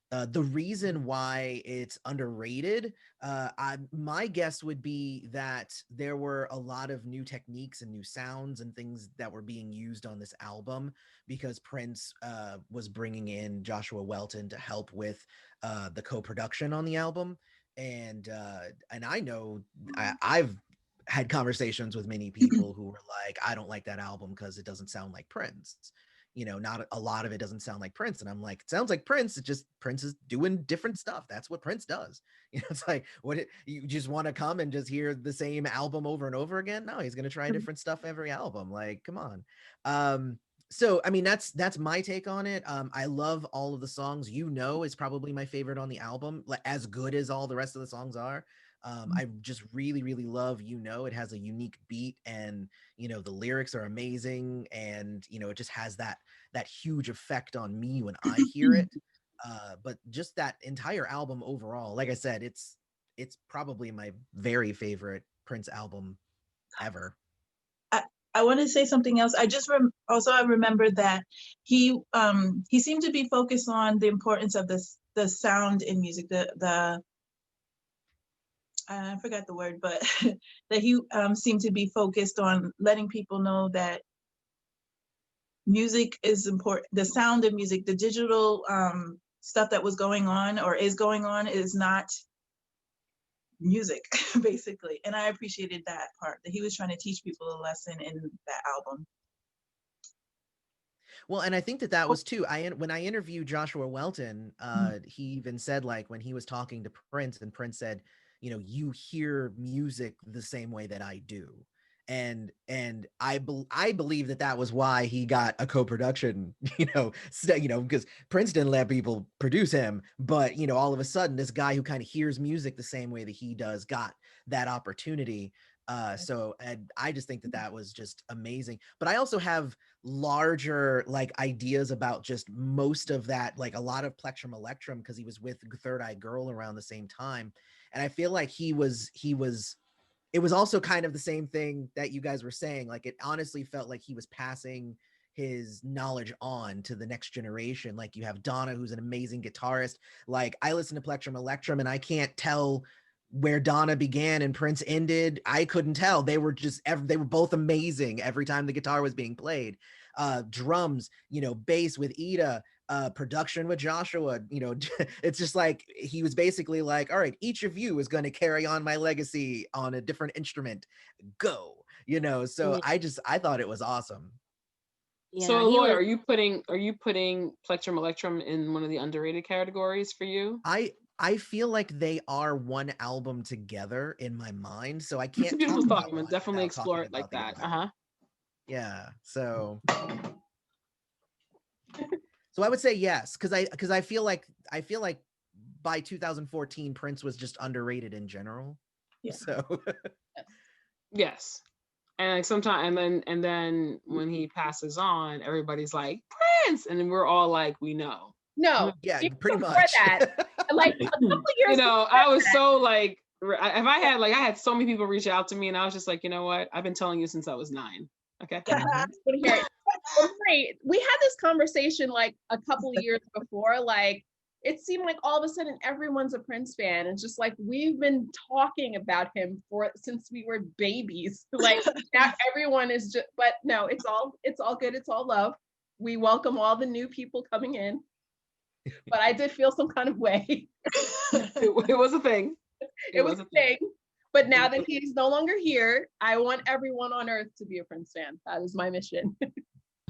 The reason why it's underrated, my guess would be that there were a lot of new techniques and new sounds and things that were being used on this album, because Prince was bringing in Joshua Welton to help with the co-production on the album. And I know I've had conversations with many people who were like, I don't like that album because it doesn't sound like Prince. Not a lot of it doesn't sound like Prince. And I'm like, it sounds like Prince. It just, Prince is doing different stuff. That's what Prince does. It's like, you just want to come and just hear the same album over and over again? No, he's going to try different stuff every album. Like, come on. So, I mean, that's my take on it. I love all of the songs. Is probably my favorite on the album, as good as all the rest of the songs are. I just really, really love It has a unique beat, and the lyrics are amazing, and it just has that huge effect on me when I hear it. But just that entire album overall, like I said, it's probably my very favorite Prince album ever. I want to say something else. I just I remember that he seemed to be focused on the importance of the sound in music, the I forgot the word, but that he seemed to be focused on letting people know that music is important. The sound of music, the digital stuff that was going on or is going on, is not music, basically. And I appreciated that part, that he was trying to teach people a lesson in that album. Well, and I think that was too. When I interviewed Joshua Welton, he even said, like, when he was talking to Prince, and Prince said, you hear music the same way that I do. And I believe that was why he got a co-production, because Prince didn't let people produce him, but all of a sudden this guy who kind of hears music the same way that he does got that opportunity. So I just think that was just amazing. But I also have larger ideas about just most of that, like a lot of Plectrum Electrum, because he was with Third Eye Girl around the same time. And I feel like it was also kind of the same thing that you guys were saying. Like, it honestly felt like he was passing his knowledge on to the next generation. Like, you have Donna, who's an amazing guitarist. Like, I listen to Plectrum Electrum and I can't tell where Donna began and Prince ended. I couldn't tell. They were both amazing every time the guitar was being played. Drums, bass with Ida, production with Joshua, it's just like he was basically like, all right, each of you is going to carry on my legacy on a different instrument. Go, so I thought it was awesome. Yeah, so Eloy, are you putting Plectrum Electrum in one of the underrated categories for you? I feel like they are one album together in my mind, so I can't. It's a beautiful thought. I'm definitely explore it like that. Yeah. So I would say yes, because I feel like by 2014 Prince was just underrated in general. Yeah. So Yes. And like sometimes, and then when he passes on, everybody's like Prince, and then we're all like, we know. No. yeah, even pretty before much. that, like a couple years You know, before I was that, so like, if I had so many people reach out to me, and I was just like, you know what? I've been telling you since I was 9. Okay. yeah, I wanna hear it. But Marie, we had this conversation like a couple of years before, like it seemed like all of a sudden everyone's a Prince fan. It's just like we've been talking about him since we were babies. Like now everyone is just, but no, it's all good, it's all love. We welcome all the new people coming in. But I did feel some kind of way. It was a thing. It was a thing. But now that he's no longer here, I want everyone on earth to be a Prince fan. That is my mission.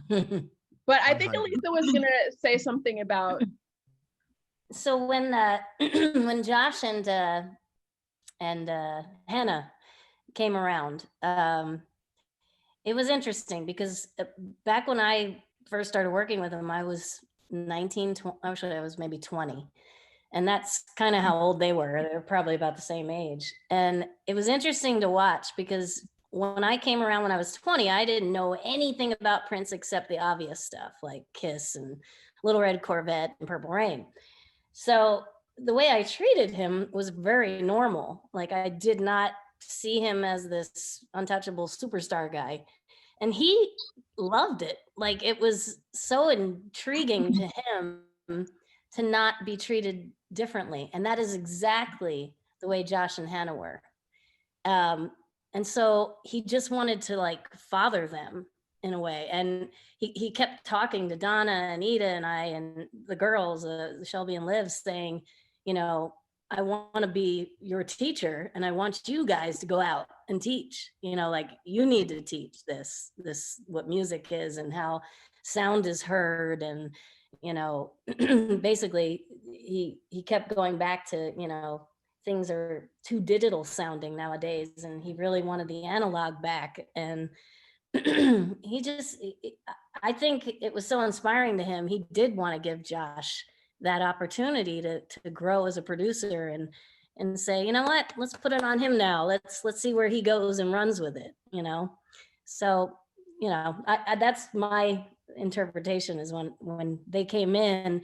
But I think 100. Elisa was gonna say something about. So when when Josh and Hannah came around, it was interesting because back when I first started working with him, I was 19, actually I was maybe 20. And that's kind of how old they were. They were probably about the same age. And it was interesting to watch because when I came around when I was 20, I didn't know anything about Prince except the obvious stuff like Kiss and Little Red Corvette and Purple Rain. So the way I treated him was very normal. Like I did not see him as this untouchable superstar guy. And he loved it. Like it was so intriguing to him to not be treated differently. And that is exactly the way Josh and Hannah were. And so he just wanted to like father them in a way. And he kept talking to Donna and Ida and I and the girls, Shelby and Liv, saying, you know, I want to be your teacher and I want you guys to go out and teach, you know, like you need to teach this what music is and how sound is heard. And, you know, basically he kept going back to, you know, things are too digital sounding nowadays. And he really wanted the analog back. And I think it was so inspiring to him. He did want to give Josh that opportunity to grow as a producer and say, you know what, let's put it on him now. Let's see where he goes and runs with it, you know? So, you know, that's my interpretation is when they came in,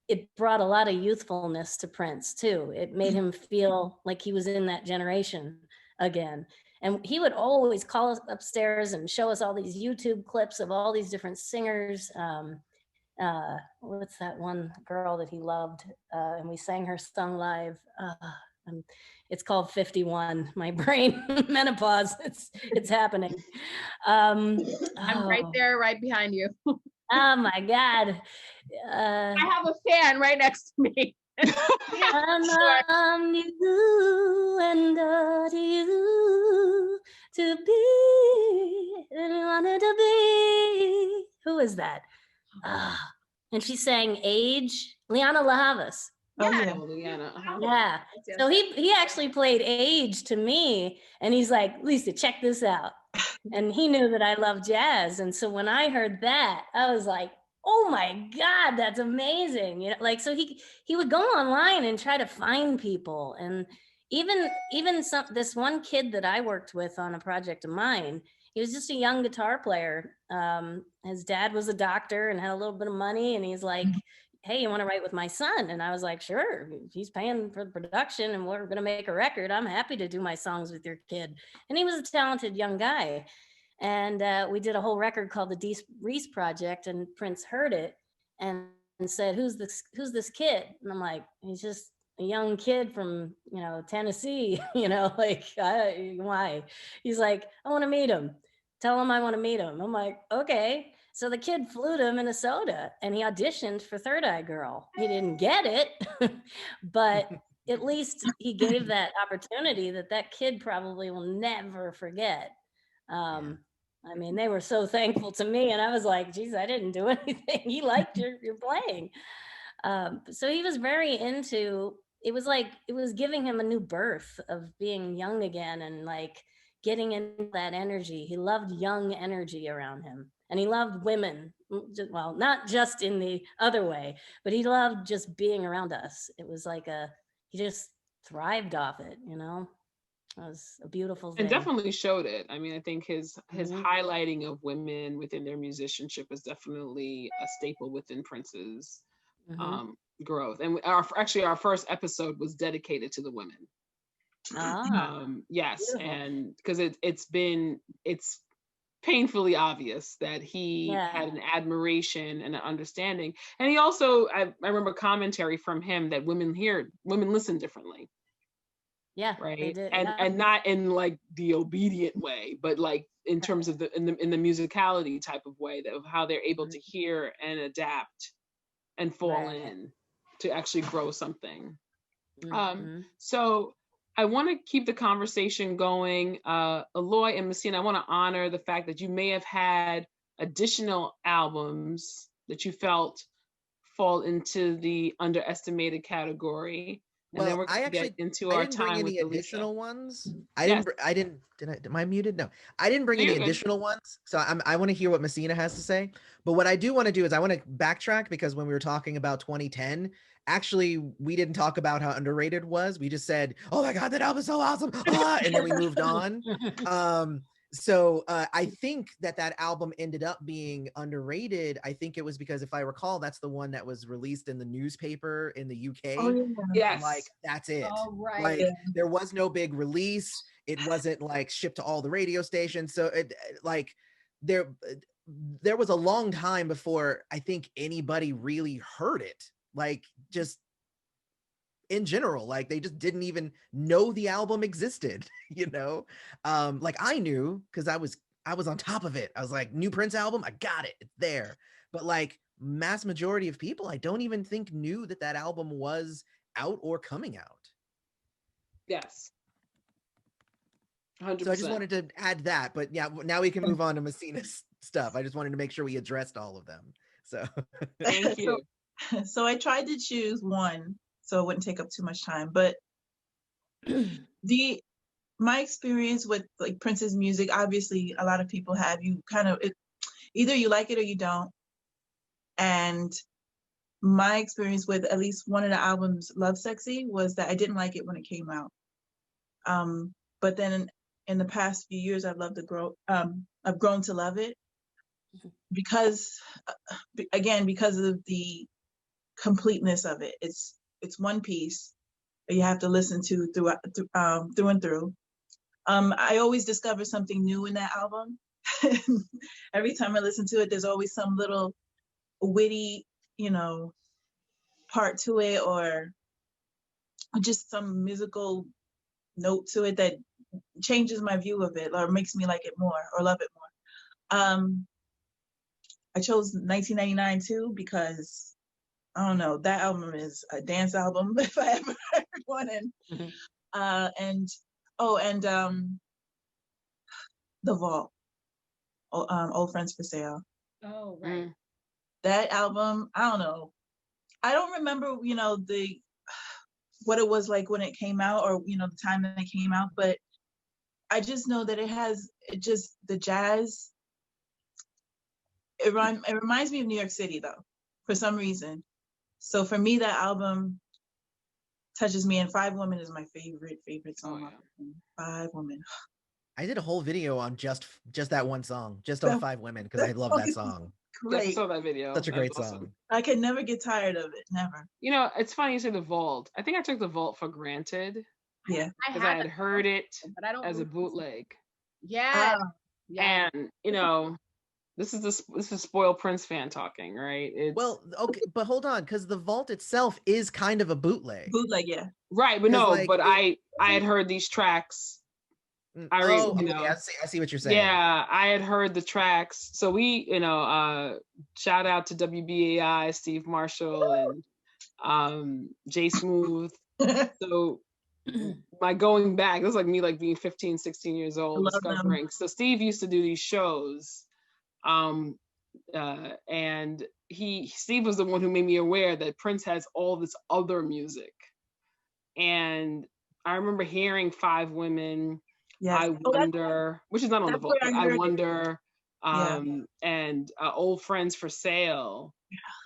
it brought a lot of youthfulness to Prince too. It made him feel like he was in that generation again. And he would always call us upstairs and show us all these YouTube clips of all these different singers. What's that one girl that he loved? And we sang her song live. It's called 51. My brain menopause. It's happening. I'm right there, right behind you. Oh my God. I have a fan right next to me. I'm you and to you to be and I wanted to be. Who is that? And she sang Age, Liana La Havas. Oh yeah, Liana. Yeah. So he actually played Age to me, and he's like, Lisa, check this out. And he knew that I love jazz, and so when I heard that, I was like, oh my God, that's amazing. You know, like so he would go online and try to find people, and even this one kid that I worked with on a project of mine. He was just a young guitar player. His dad was a doctor and had a little bit of money. And he's like, hey, you want to write with my son? And I was like, sure. If he's paying for the production and we're going to make a record, I'm happy to do my songs with your kid. And he was a talented young guy. And we did a whole record called the Dee Reese Project. And Prince heard it and said, who's this kid? And I'm like, he's just a young kid from, you know, Tennessee, you know, like, why? He's like, I want to meet him. Tell him I want to meet him. I'm like, okay. So the kid flew to Minnesota and he auditioned for Third Eye Girl. He didn't get it, but at least he gave that opportunity that kid probably will never forget. I mean, they were so thankful to me and I was like, geez, I didn't do anything. He liked your playing. So he was very into, it was like, it was giving him a new birth of being young again and like getting into that energy. He loved young energy around him, and he loved women. Well, not just in the other way, but he loved just being around us. It was like he just thrived off it, you know. It was a beautiful thing. And definitely showed it. I mean, I think his Mhm. highlighting of women within their musicianship is definitely a staple within Prince's growth. And our first episode was dedicated to the women. Yes, Beautiful. and because it's painfully obvious that he had an admiration and an understanding, and he also I remember commentary from him that women listen differently. Yeah, right. they did. And not in like the obedient way, but like in terms of in the musicality type of way, of how they're able to hear and adapt and fall in to actually grow something. So I want to keep the conversation going. Eloy and Masina, I want to honor the fact that you may have had additional albums that you felt fall into the underestimated category. And Well, then we're going to get into our time bring any with additional ones. Yes. Am I muted? No, I didn't bring any additional ones. So I want to hear what Masina has to say. But what I do want to do is I want to backtrack, because when we were talking about 2010, actually, we didn't talk about how underrated it was. We just said, oh my God, that album's so awesome. And then we moved on. So I think that album ended up being underrated. I think it was because, if I recall, that's the one that was released in the newspaper in the UK. Oh, yeah. Yes. Like, that's it. Oh, right. Like, there was no big release. It wasn't like shipped to all the radio stations. So it like there was a long time before I think anybody really heard it. Like, just in general, like they just didn't even know the album existed, you know. Like I knew, because I was on top of it. I was like, new Prince album, I got it, it's there. But like mass majority of people, I don't even think knew that album was out or coming out. Yes. 100%. So I just wanted to add that, but yeah, now we can move on to Masina's stuff. I just wanted to make sure we addressed all of them. So thank you. So I tried to choose one so it wouldn't take up too much time, but my experience with like Prince's music, obviously a lot of people have, you kind of either you like it or you don't. And my experience with at least one of the albums, Love Sexy, was that I didn't like it when it came out. But then in the past few years, I've grown to love it because of the completeness of it. It's one piece that you have to listen to through and through. I always discover something new in that album. Every time I listen to it, there's always some little witty, part to it, or just some musical note to it that changes my view of it or makes me like it more or love it more. I chose 1999 too because I don't know, that album is a dance album if I ever heard one. And The Vault, Old Friends for Sale. Oh, right. That album, I don't know. I don't remember, what it was like when it came out, or, the time that it came out, but I just know that the jazz, it reminds me of New York City though, for some reason. So for me, that album touches me, and Five Women is my favorite song. Oh, yeah. Five Women. I did a whole video on just that one song, just on Five Women, because I love that song. Great. I saw that video. Such a great song. I could never get tired of it. Never. It's funny you say The Vault. I think I took The Vault for granted. Yeah. Because I had heard it as a bootleg. Yeah. And this is spoiled Prince fan talking, right? Well, okay, but hold on, because The Vault itself is kind of a bootleg. Bootleg, yeah. Right, but no, but I had heard these tracks. I see what you're saying. Yeah, I had heard the tracks. So we, shout out to WBAI, Steve Marshall, and Jay Smooth. So my going back, this was like me being 15, 16 years old, discovering. So Steve used to do these shows. And Steve was the one who made me aware that Prince has all this other music. And I remember hearing Five Women. Yes. I Wonder, which is not on the that's vault, where but I I heard it. Wonder, Yeah. and Old Friends for Sale.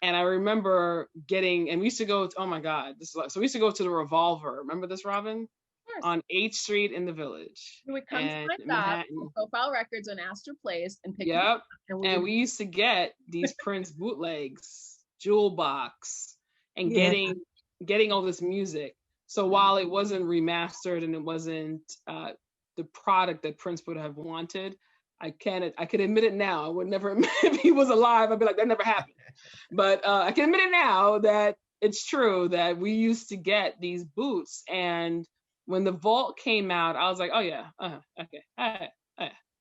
And I remember getting, and we used to go, oh my God, so we used to go to the Revolver. Remember this, Robin? Of course. On 8th Street in the Village. We would come and to my shop, Manhattan. Profile Records on Astor Place, and pick them Yep. up. And we used to get these Prince bootlegs, Jewel Box, and Yeah. getting all this music. So while it wasn't remastered and it wasn't the product that Prince would have wanted, I can admit it now. I would never admit if he was alive. I'd be like, that never happened. But I can admit it now that it's true that we used to get these boots. And when the vault came out, I was like, oh yeah, okay,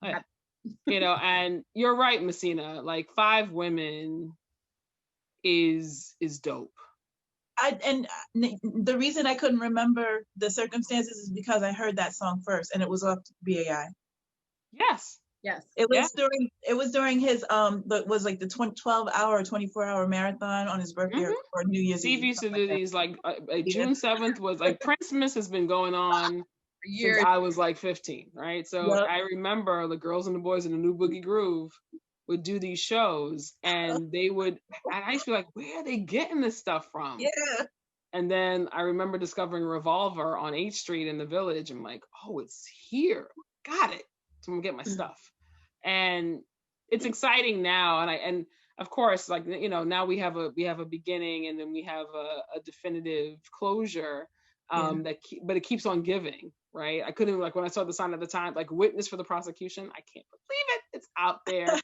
yeah. You know, and you're right, Masina, like 5 Women is dope. The reason I couldn't remember the circumstances is because I heard that song first, and it was off BAI. Yes. It was during his was like the 12-hour, 24-hour marathon on his birthday or New Year's Eve. Steve used to do these like June 7th was like Princemas has been going on since I was like 15, right? So I remember the Girls and the Boys in the New Boogie Groove would do these shows, and I used to be like, where are they getting this stuff from? Yeah. And then I remember discovering Revolver on 8th Street in the Village. I'm like, oh, it's here. Got it. So I'm gonna get my stuff. And it's exciting now. And of course, like, you know, now we have a beginning, and then we have a definitive closure. But it keeps on giving, right? I couldn't, like, when I saw the sign at the time, like, witness for the prosecution, I can't believe it. It's out there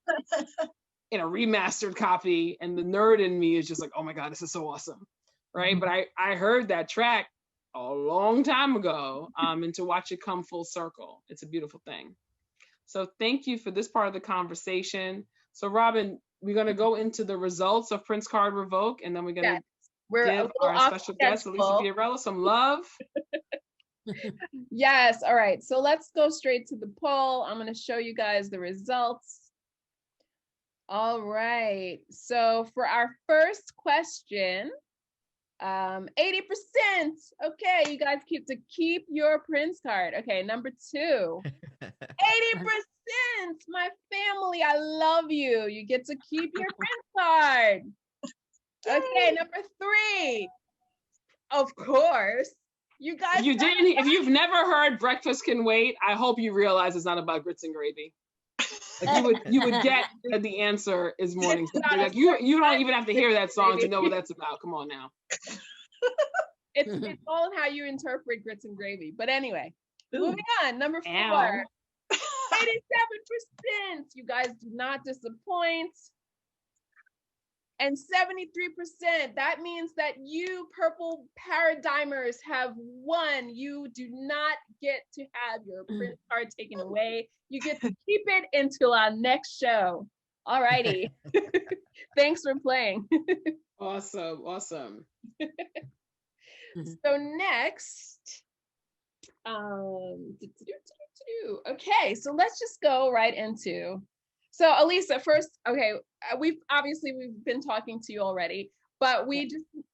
in a remastered copy, and the nerd in me is just like, oh my God, this is so awesome, right? But I heard that track a long time ago, and to watch it come full circle, it's a beautiful thing. So thank you for this part of the conversation. So Robin, we're gonna go into the results of Prince Card Revoke, and then we're gonna give our special guest, Elisa Fiorillo, some love. Yes, all right, so let's go straight to the poll. I'm going to show you guys the results. All right, so for our first question, 80%. Okay, you guys keep your Prince card. Okay, number 2, 80%. My family, I love you. You get to keep your Prince card. Okay, number 3. Of course, you guys. If you've never heard Breakfast Can Wait, I hope you realize it's not about grits and gravy. Like you would get that the answer is morning. Like you don't even have to hear that song to know what that's about. Come on now. It's all how you interpret grits and gravy. But anyway, moving on. Number 4. 87%. You guys do not disappoint. And 73%, that means that you purple paradigmers have won. You do not get to have your Prince card taken away. You get to keep it until our next show. All righty. Thanks for playing. Awesome. So next, okay, so let's just go right into. So Elisa, first, okay, we've been talking to you already, but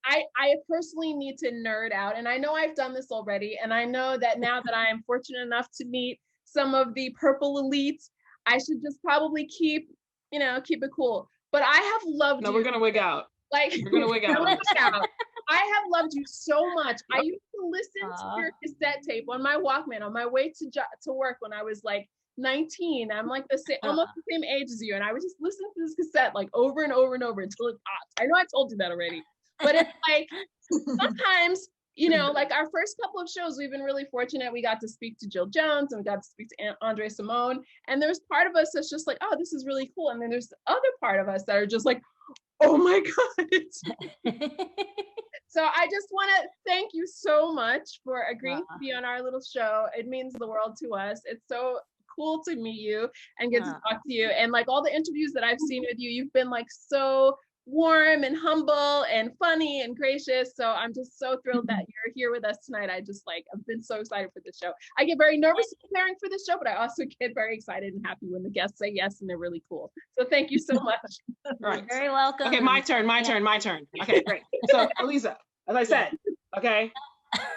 I personally need to nerd out, and I know I've done this already, and I know that now that I am fortunate enough to meet some of the purple elites, I should just probably keep it cool. But I have loved you. No, we're gonna wig out. Like, we're gonna wig out. I have loved you so much. I used to listen to your cassette tape on my Walkman on my way to work when I was like 19. I'm like almost the same age as you, and I would just listen to this cassette like over and over and over until it popped. I know I told you that already, but it's like sometimes, like our first couple of shows, we've been really fortunate. We got to speak to Jill Jones, and we got to speak to Andre Simone, and there's part of us that's just like, oh, this is really cool, and then there's the other part of us that are just like, oh my God. So I just want to thank you so much for agreeing to be on our little show. It means the world to us. It's so cool to meet you and get to talk to you. And like all the interviews that I've seen with you, you've been like so warm and humble and funny and gracious. So I'm just so thrilled that you're here with us tonight. I've been so excited for this show. I get very nervous preparing for this show, but I also get very excited and happy when the guests say yes and they're really cool. So thank you so much. Right. Very welcome. Okay, my turn. Okay, great. So Elisa, as I said, okay,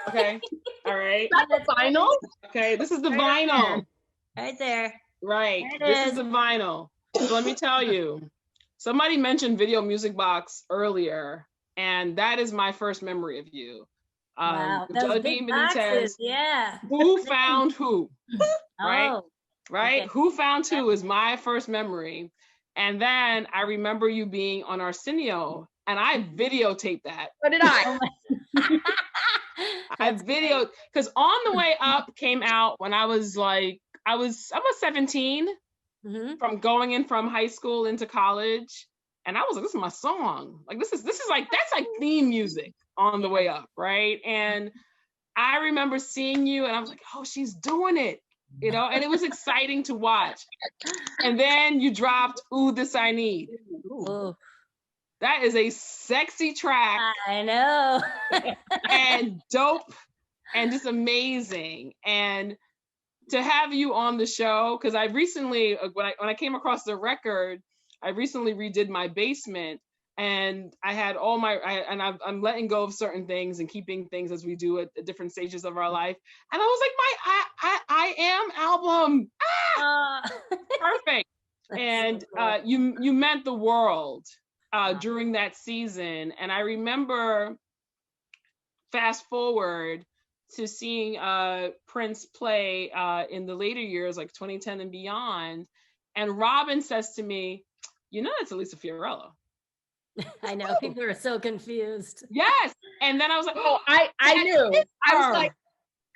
Okay. All right. Is that the vinyl? Okay. This is the Right vinyl. Right there. Right. There it This is is. the vinyl. So let me tell you, somebody mentioned Video Music Box earlier, and that is my first memory of you. Wow. With Those Jelly big Bean boxes. Benitez, Yeah. Who Found Who? Right? Oh. Right? Okay. Who Found Who is my first memory. And then I remember you being on Arsenio, and I videotaped that. So did I. I videoed, because On the Way Up came out when I was 17, Mhm. from going in from high school into college. And I was like, this is my song. Like this is like, that's like theme music, On the Way Up, right? And I remember seeing you and I was like, oh, she's doing it, and it was exciting to watch. And then you dropped Ooh, This I Need. Ooh. That is a sexy track I know. and dope and just amazing. And to have you on the show, because I recently, when I came across the record, I recently redid my basement, and I had all I'm letting go of certain things and keeping things as we do at different stages of our life. And I was like, I Am album, perfect. And so cool. you meant the world during that season. And I remember, fast forward to seeing Prince play in the later years, like 2010 and beyond. And Robin says to me, that's Elisa Fiorillo. I know, people are so confused. Yes. And then I was like, Oh, I knew. I was like,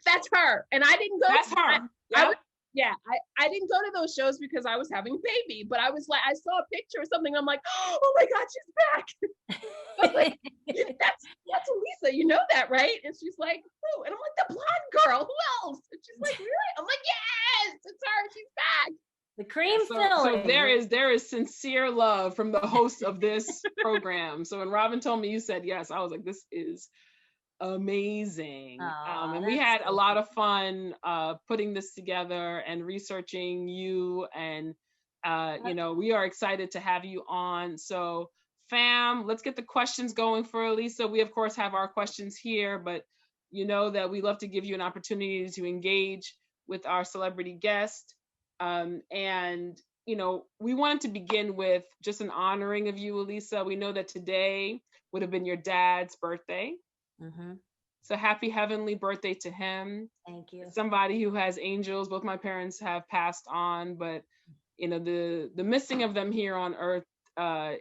that's her. And I didn't go. That's her. I didn't go to those shows because I was having a baby, but I was like, I saw a picture or something. I'm like, oh my God, she's back. I was like, that's Elisa, you know that, right? And she's like, who? And I'm like, the blonde girl, who else? And she's like, really? I'm like, yes, it's her, she's back. The cream So filling. there is sincere love from the host of this program. So when Robin told me you said yes, I was like, this is amazing. And we had a lot of fun putting this together and researching you, and we are excited to have you on. So fam, let's get the questions going for Elisa. We of course have our questions here, but you know that we love to give you an opportunity to engage with our celebrity guest. And we wanted to begin with just an honoring of you, Elisa. We know that today would have been your dad's birthday. Mm-hmm. So happy heavenly birthday to him. Thank you. Somebody who has angels. Both my parents have passed on, but the missing of them here on earth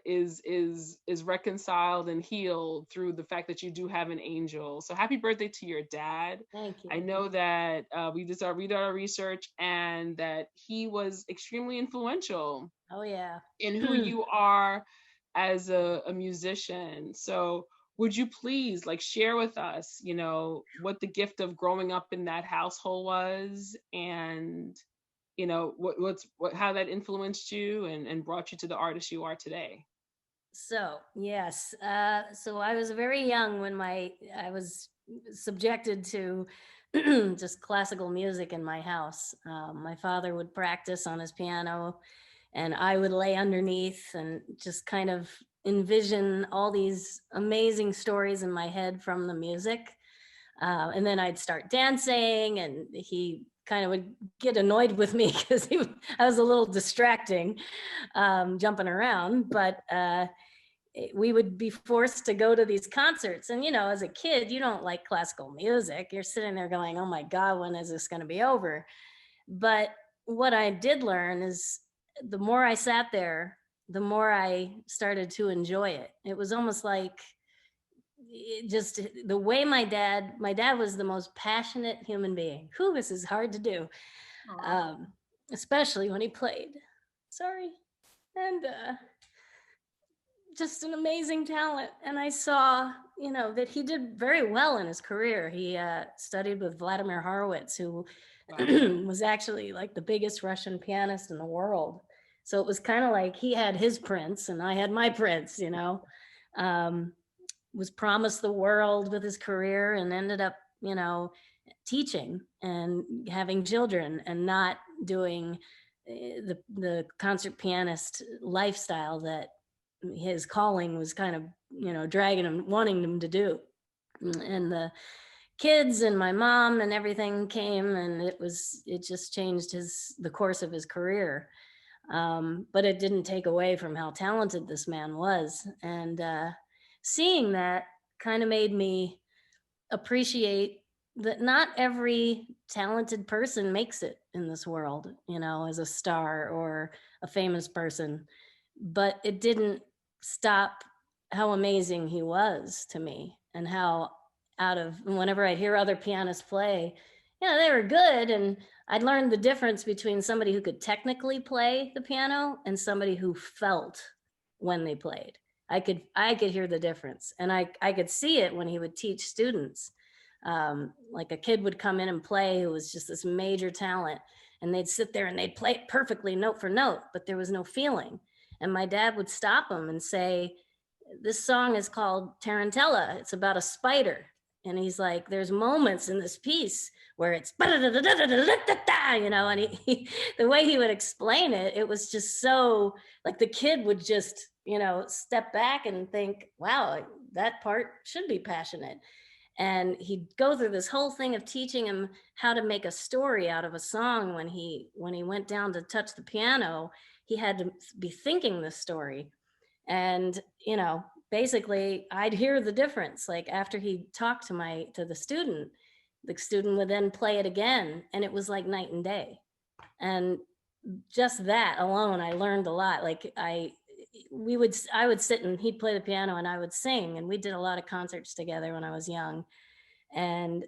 is reconciled and healed through the fact that you do have an angel. So happy birthday to your dad. Thank you. I know that we did our research, and that he was extremely influential. Oh yeah. In who you are as a musician. So would you please share with us, what the gift of growing up in that household was, and how that influenced you and brought you to the artist you are today? So yes, so I was very young when I was subjected to just classical music in my house. My father would practice on his piano, and I would lay underneath and just kind of envision all these amazing stories in my head from the music. And then I'd start dancing, and he kind of would get annoyed with me because I was a little distracting, jumping around. But we would be forced to go to these concerts. And, as a kid, you don't like classical music. You're sitting there going, oh my God, when is this going to be over? But what I did learn is the more I sat there, the more I started to enjoy it. It was almost like just the way my dad was the most passionate human being. This is hard to do, especially when he played. Sorry. And just an amazing talent. And I saw, that he did very well in his career. He studied with Vladimir Horowitz, who was actually the biggest Russian pianist in the world. So it was kind of like he had his prince and I had my prince, was promised the world with his career, and ended up, teaching and having children and not doing the concert pianist lifestyle that his calling was kind of, dragging him, wanting him to do. And the kids and my mom and everything came, and it just changed the course of his career. But it didn't take away from how talented this man was. And seeing that kind of made me appreciate that not every talented person makes it in this world, as a star or a famous person, but it didn't stop how amazing he was to me, and how whenever I'd hear other pianists play, they were good. And I'd learned the difference between somebody who could technically play the piano and somebody who felt when they played. I could hear the difference, and I could see it when he would teach students. Like a kid would come in and play who was just this major talent, and they'd sit there and they'd play it perfectly note for note, but there was no feeling. And my dad would stop them and say, this song is called Tarantella. It's about a spider. And he's like, there's moments in this piece where it's, and the way he would explain it, it was just so, like, the kid would just, step back and think, wow, that part should be passionate. And he'd go through this whole thing of teaching him how to make a story out of a song. When he went down to touch the piano, he had to be thinking the story. And, basically I'd hear the difference. Like, after he talked to the student would then play it again, and it was like night and day. And just that alone, I learned a lot. Like, I would sit and he'd play the piano and I would sing, and we did a lot of concerts together when I was young. And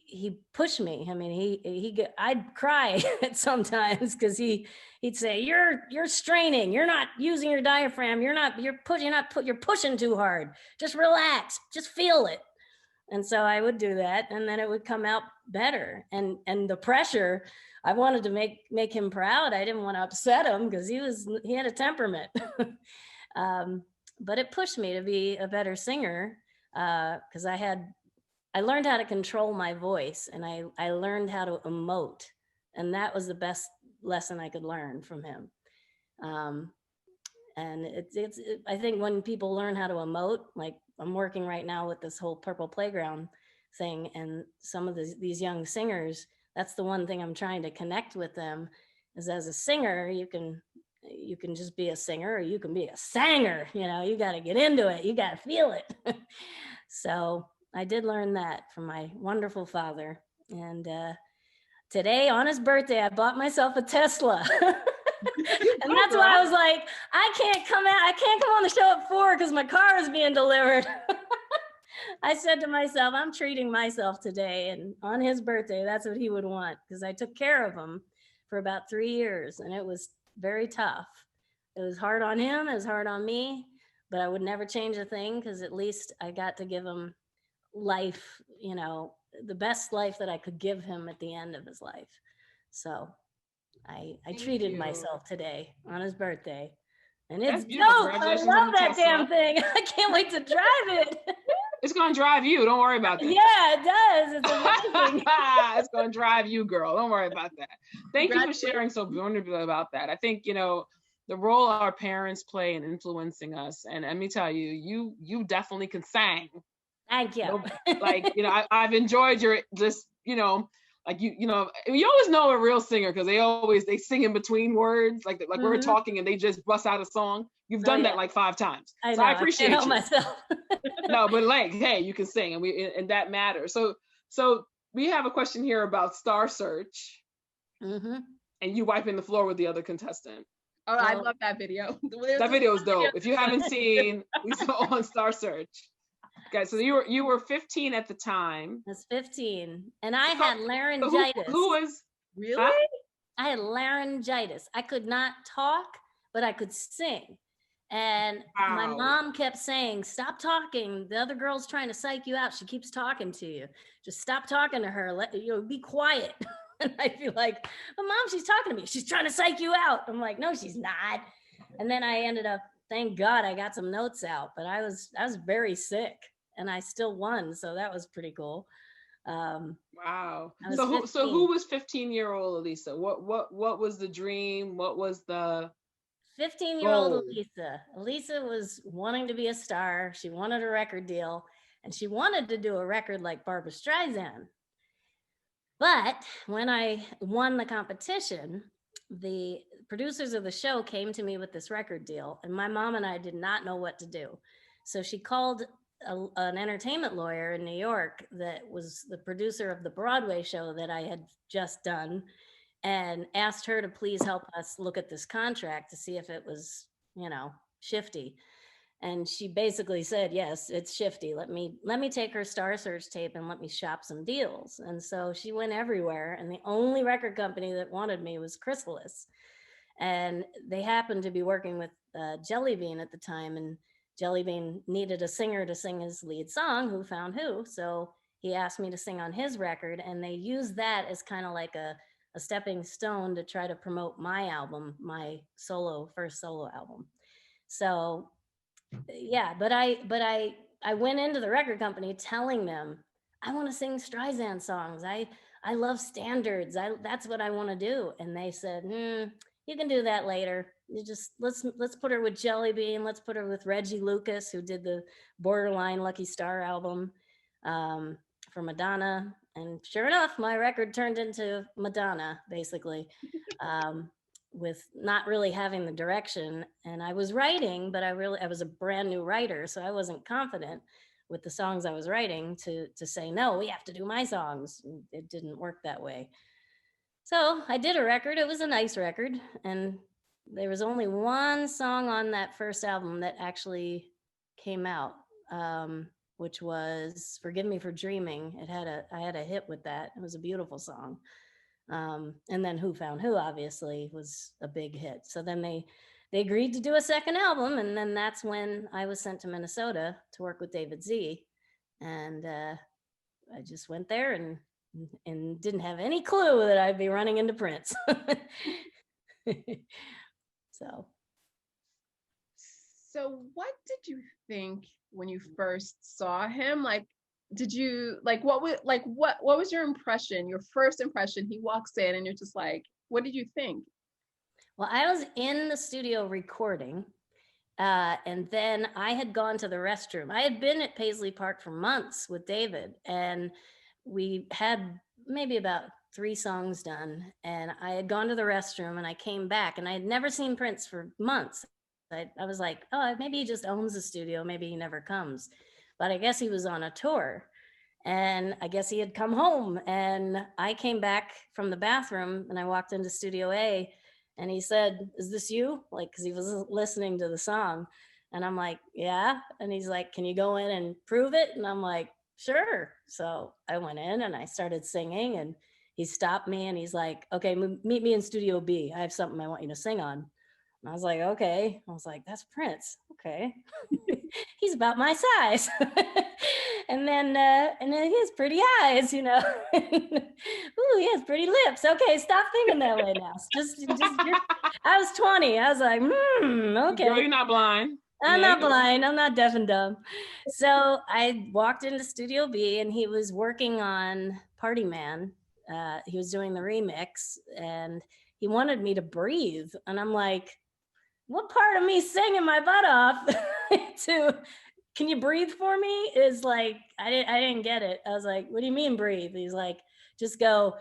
he pushed me. I mean, I'd cry sometimes because he'd say, you're straining, you're not using your diaphragm, you're pushing too hard, just relax, just feel it. And so I would do that, and then it would come out better. And the pressure, I wanted to make him proud. I didn't want to upset him because he had a temperament. But it pushed me to be a better singer, because I learned how to control my voice, and I learned how to emote. And that was the best lesson I could learn from him. And I think when people learn how to emote, like I'm working right now with this whole Purple Playground thing, and some of these young singers, that's the one thing I'm trying to connect with them, is as a singer, you can just be a singer, or you can be a sanger. You got to get into it. You got to feel it. So I did learn that from my wonderful father. And today, on his birthday, I bought myself a Tesla. And that's why I was like, I can't come on the show at 4 because my car is being delivered. I said to myself, I'm treating myself today. And on his birthday, that's what he would want, because I took care of him for about 3 years, and it was very tough. It was hard on him, it was hard on me, but I would never change a thing, because at least I got to give him life, the best life that I could give him at the end of his life. So I treated myself today on his birthday, and it's dope. I love that damn thing. I can't wait to drive it. It's gonna drive you. Don't worry about that. Yeah, it does. It's amazing. It's gonna drive you, girl. Don't worry about that. Thank you for sharing so vulnerably about that. I think the role our parents play in influencing us, and let me tell you, you definitely can sing. Thank you. I've enjoyed your just you always know a real singer because they sing in between words, like mm-hmm. We're talking and they just bust out a song. You've done that like 5 times. I appreciate you. Myself. No, but hey, you can sing, and that matters. So we have a question here about Star Search, mm-hmm. and you wiping the floor with the other contestant. Oh, I love that video. That video is dope. If you haven't seen, we saw on Star Search. Okay, so you were 15 at the time. I was 15, and I had laryngitis. Who was really? Huh? I had laryngitis. I could not talk, but I could sing. And my mom kept saying, "Stop talking. The other girl's trying to psych you out. She keeps talking to you. Just stop talking to her. Be quiet." And I'd be like, "But Mom, she's talking to me. She's trying to psych you out." I'm like, "No, she's not." And then I ended up, thank God, I got some notes out, but I was very sick, and I still won, so that was pretty cool. Wow. So who was 15-year-old Elisa? What was the dream? What was the 15-year-old Elisa? Elisa was wanting to be a star. She wanted a record deal. and she wanted to do a record like Barbra Streisand. But when I won the competition, the producers of the show came to me with this record deal, and my mom and I did not know what to do. So she called an entertainment lawyer in New York that was the producer of the Broadway show that I had just done, and asked her to please help us look at this contract to see if it was, you know, shifty. And she basically said, yes, it's shifty. Let me take her Star Search tape and let me shop some deals. And so she went everywhere. And the only record company that wanted me was Chrysalis. And they happened to be working with Jelly Bean at the time. And Jelly Bean needed a singer to sing his lead song, Who Found Who. So he asked me to sing on his record. And they used that as kind of like a stepping stone to try to promote my album, my first solo album. So yeah, but I went into the record company telling them I want to sing Streisand songs. I love standards. That's what I want to do. And they said, you can do that later. You just let's put her with Jelly Bean. Let's put her with Reggie Lucas, who did the Borderline Lucky Star album for Madonna. And sure enough, my record turned into Madonna, basically. With not really having the direction. And I was writing, but I was a brand new writer. So I wasn't confident with the songs I was writing to say, no, we have to do my songs. It didn't work that way. So I did a record. It was a nice record. And there was only one song on that first album that actually came out, which was Forgive Me for Dreaming. I had a hit with that. It was a beautiful song. And then Who Found Who obviously was a big hit. So then they agreed to do a second album. And then that's when I was sent to Minnesota to work with David Z. And I just went there and didn't have any clue that I'd be running into Prince. So what did you think when you first saw him? Like, did you what was your impression, your first impression? He walks in and you're just like, what did you think? Well, I was in the studio recording, and then I had gone to the restroom. I had been at Paisley Park for months with David, and we had maybe about 3 songs done, and I had gone to the restroom and I came back, and I had never seen Prince for months. I was like, oh, maybe he just owns the studio, maybe he never comes. But I guess he was on a tour, and I guess he had come home, and I came back from the bathroom and I walked into Studio A, and he said, is this you? Like, cause he was listening to the song, and I'm like, yeah. And he's like, can you go in and prove it? And I'm like, sure. So I went in and I started singing, and he stopped me and he's like, okay, meet me in Studio B. I have something I want you to sing on. And I was like, okay. I was like, that's Prince. Okay. He's about my size. and then he has pretty eyes, you know. Ooh, he has pretty lips. Okay, stop thinking that way now. I was 20. I was like, okay. Girl, you're not blind. I'm not blind. I'm not deaf and dumb. So I walked into Studio B, and he was working on Party Man. He was doing the remix, and he wanted me to breathe. And I'm like, what part of me singing my butt off to, can you breathe for me? Is like, I didn't get it. I was like, what do you mean breathe? He's like, just go.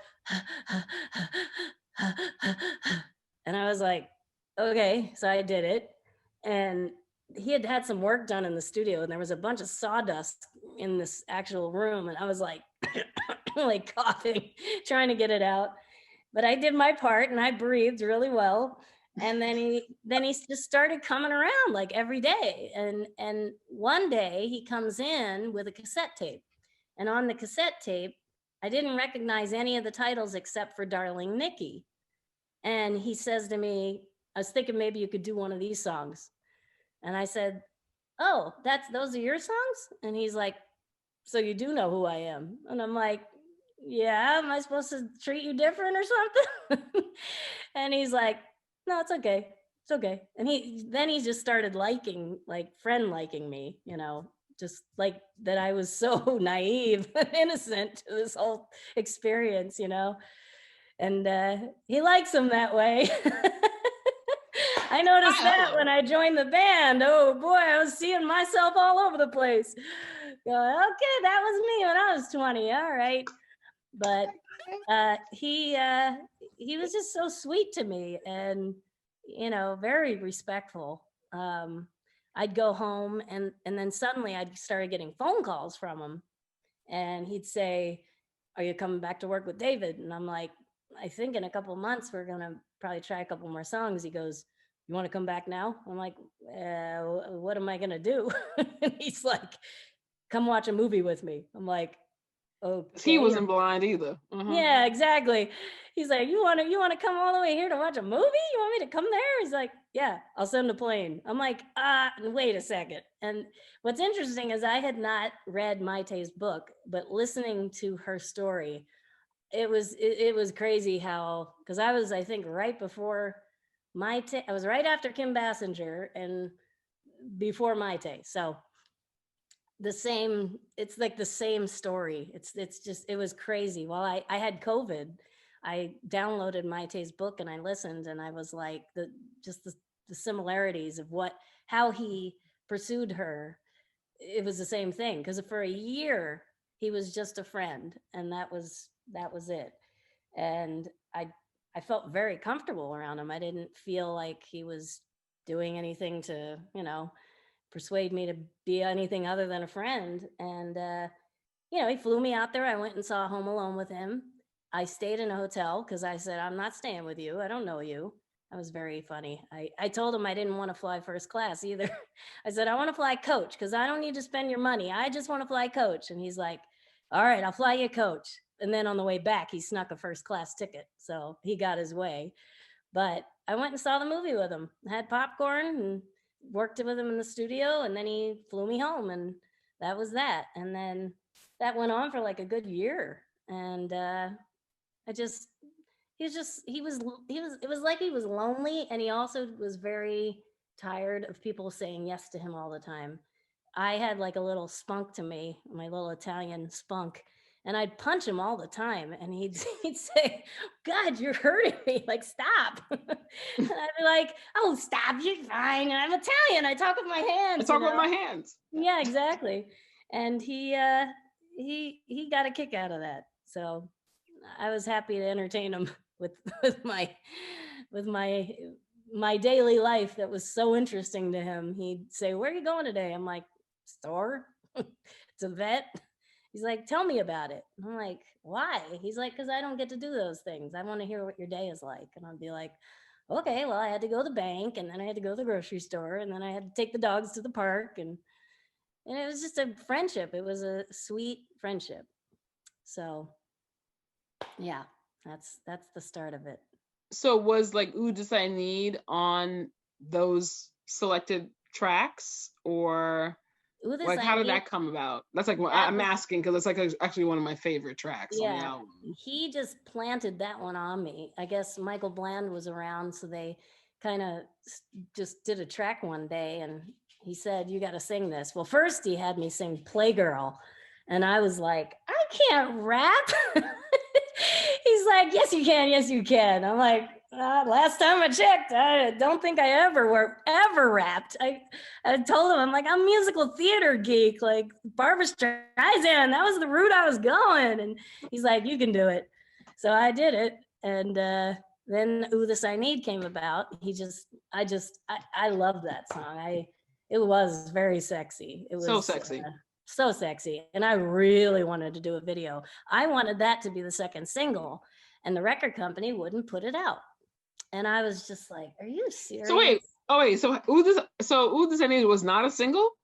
And I was like, okay. So I did it. And he had some work done in the studio, and there was a bunch of sawdust in this actual room. And I was like, like coughing, trying to get it out. But I did my part and I breathed really well. And then he just started coming around like every day. And one day he comes in with a cassette tape. And on the cassette tape, I didn't recognize any of the titles except for Darling Nikki. And he says to me, I was thinking maybe you could do one of these songs. And I said, oh, those are your songs? And he's like, so you do know who I am? And I'm like, yeah, am I supposed to treat you different or something? And he's like, no, it's okay. It's okay. And he just started liking me, you know, just like that I was so naive and innocent to this whole experience, you know, and he likes them that way. I noticed that when I joined the band. Oh boy, I was seeing myself all over the place. Going, okay, that was me when I was 20. All right. But he was just so sweet to me, and very respectful. I'd go home, and then suddenly I'd started getting phone calls from him, and he'd say, "Are you coming back to work with David?" And I'm like, "I think in a couple of months we're gonna probably try a couple more songs." He goes, "You want to come back now?" I'm like, "What am I gonna do?" And he's like, "Come watch a movie with me." I'm like, "Okay." He wasn't blind either. Yeah, exactly. He's like, you want to come all the way here to watch a movie? You want me to come there? He's like, "Yeah, I'll send a plane." I'm like, wait a second. And what's interesting is I had not read Maite's book, but listening to her story, it was crazy how, because I think right before Maite, I was right after Kim Basinger and before Maite. So it's like the same story. It's just, it was crazy. Well, I had COVID. I downloaded Maite's book and I listened, and I was like, the similarities of how he pursued her. It was the same thing, because for a year he was just a friend, and that was it. And I felt very comfortable around him. I didn't feel like he was doing anything to, persuade me to be anything other than a friend. And he flew me out there. I went and saw Home Alone with him. I stayed in a hotel because I said, "I'm not staying with you. I don't know you." That was very funny. I told him I didn't want to fly first class either. I said, "I want to fly coach because I don't need to spend your money. I just want to fly coach." And he's like, "All right, I'll fly you coach." And then on the way back, he snuck a first class ticket. So he got his way. But I went and saw the movie with him, had popcorn, and worked with him in the studio. And then he flew me home, and that was that. And then that went on for like a good year. And it was like he was lonely, and he also was very tired of people saying yes to him all the time. I had like a little spunk to me, my little Italian spunk, and I'd punch him all the time, and he'd say, "God, you're hurting me, like, stop." And I'd be like, "Oh, stop, you're fine. And I'm Italian, I talk with my hands." I talk with my hands. Yeah, exactly. And he got a kick out of that. So I was happy to entertain him with my daily life that was so interesting to him. He'd say, "Where are you going today?" I'm like, "Store." "It's a vet." He's like, "Tell me about it." I'm like, "Why?" He's like, "Because I don't get to do those things. I want to hear what your day is like." And I'd be like, "Okay, well, I had to go to the bank, and then I had to go to the grocery store, and then I had to take the dogs to the park." And it was just a friendship. It was a sweet friendship. So yeah, that's the start of it. So was like Ooh This I Need on those selected tracks, or like how did that come about? That's like what I'm asking, because it's like actually one of my favorite tracks on the album. He just planted that one on me. I guess Michael Bland was around, so they kind of just did a track one day, and he said, "You got to sing this." Well, first he had me sing Playgirl, and I was like, "I can't rap." He's like, "Yes, you can. Yes, you can." I'm like, last time I checked, I don't think I ever rapped. I told him, I'm like, "I'm a musical theater geek, like Barbra Streisand. That was the route I was going." And he's like, "You can do it." So I did it. And then Ooh This I Need came about. I love that song. It was very sexy. It was so sexy. So sexy. And I really wanted to do a video. I wanted that to be the second single, and the record company wouldn't put it out. And I was just like, "Are you serious?" So wait, so Ooh This I Need was not a single?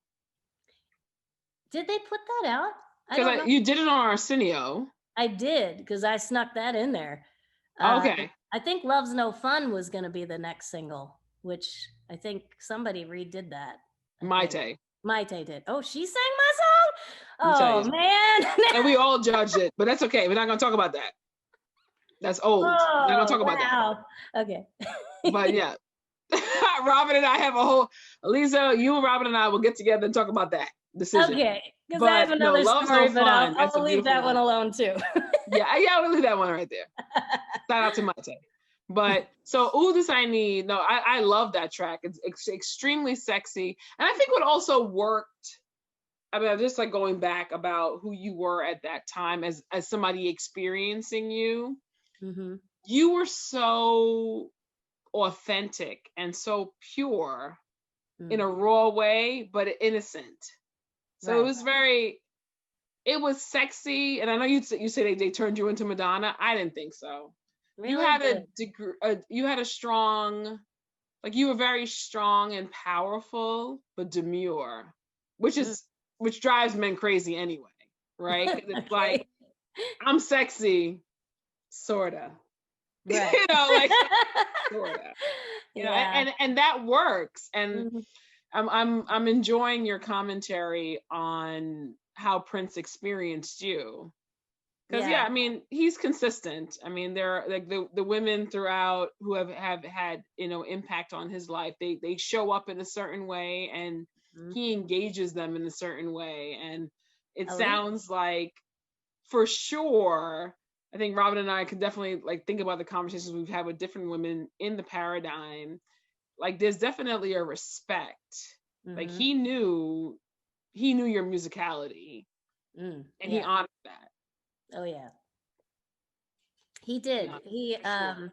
Did they put that out? Because you did it on Arsenio. I did, because I snuck that in there. Okay. I think Love's No Fun was going to be the next single, which I think somebody redid that. Maite did. Oh, she sang my song? Oh, man. And we all judged it, but that's okay. We're not going to talk about that. That's old. We're not going to talk about that. Okay. But yeah, Robin and I have a whole, Elisa, you and Robin and I will get together and talk about that decision. Okay, because I have another story, but I'll leave that one alone too. Yeah, I'll leave that one right there. Shout out to Maite. But so Ooh This I Need, no, I love that track. It's extremely sexy. And I think what also worked I mean, just like going back about who you were at that time as somebody experiencing you, Mm-hmm. you were so authentic and so pure in a raw way, but innocent. So it Right. was it was sexy. And I know you say they turned you into Madonna. I didn't think so. You Really had good. a degree, you had a strong, like you were very strong and powerful, but demure, which drives men crazy anyway, right? 'Cause it's like, Okay. I'm sexy, sorta. Right. You know, like sorta. You know, Yeah. and that works. And Mhm. I'm enjoying your commentary on how Prince experienced you. Because Yeah. I mean, he's consistent. I mean, there are like the women throughout who have had, you know, impact on his life. They show up in a certain way, and Mhm. he engages them in a certain way. And it Elite. sounds like, for sure, I think Robin and I could definitely like think about the conversations we've had with different women in the paradigm. Like, there's definitely a respect. Like, Mhm. he knew your musicality, and he Yeah. honored that. Oh yeah. He He did. honored it, for sure.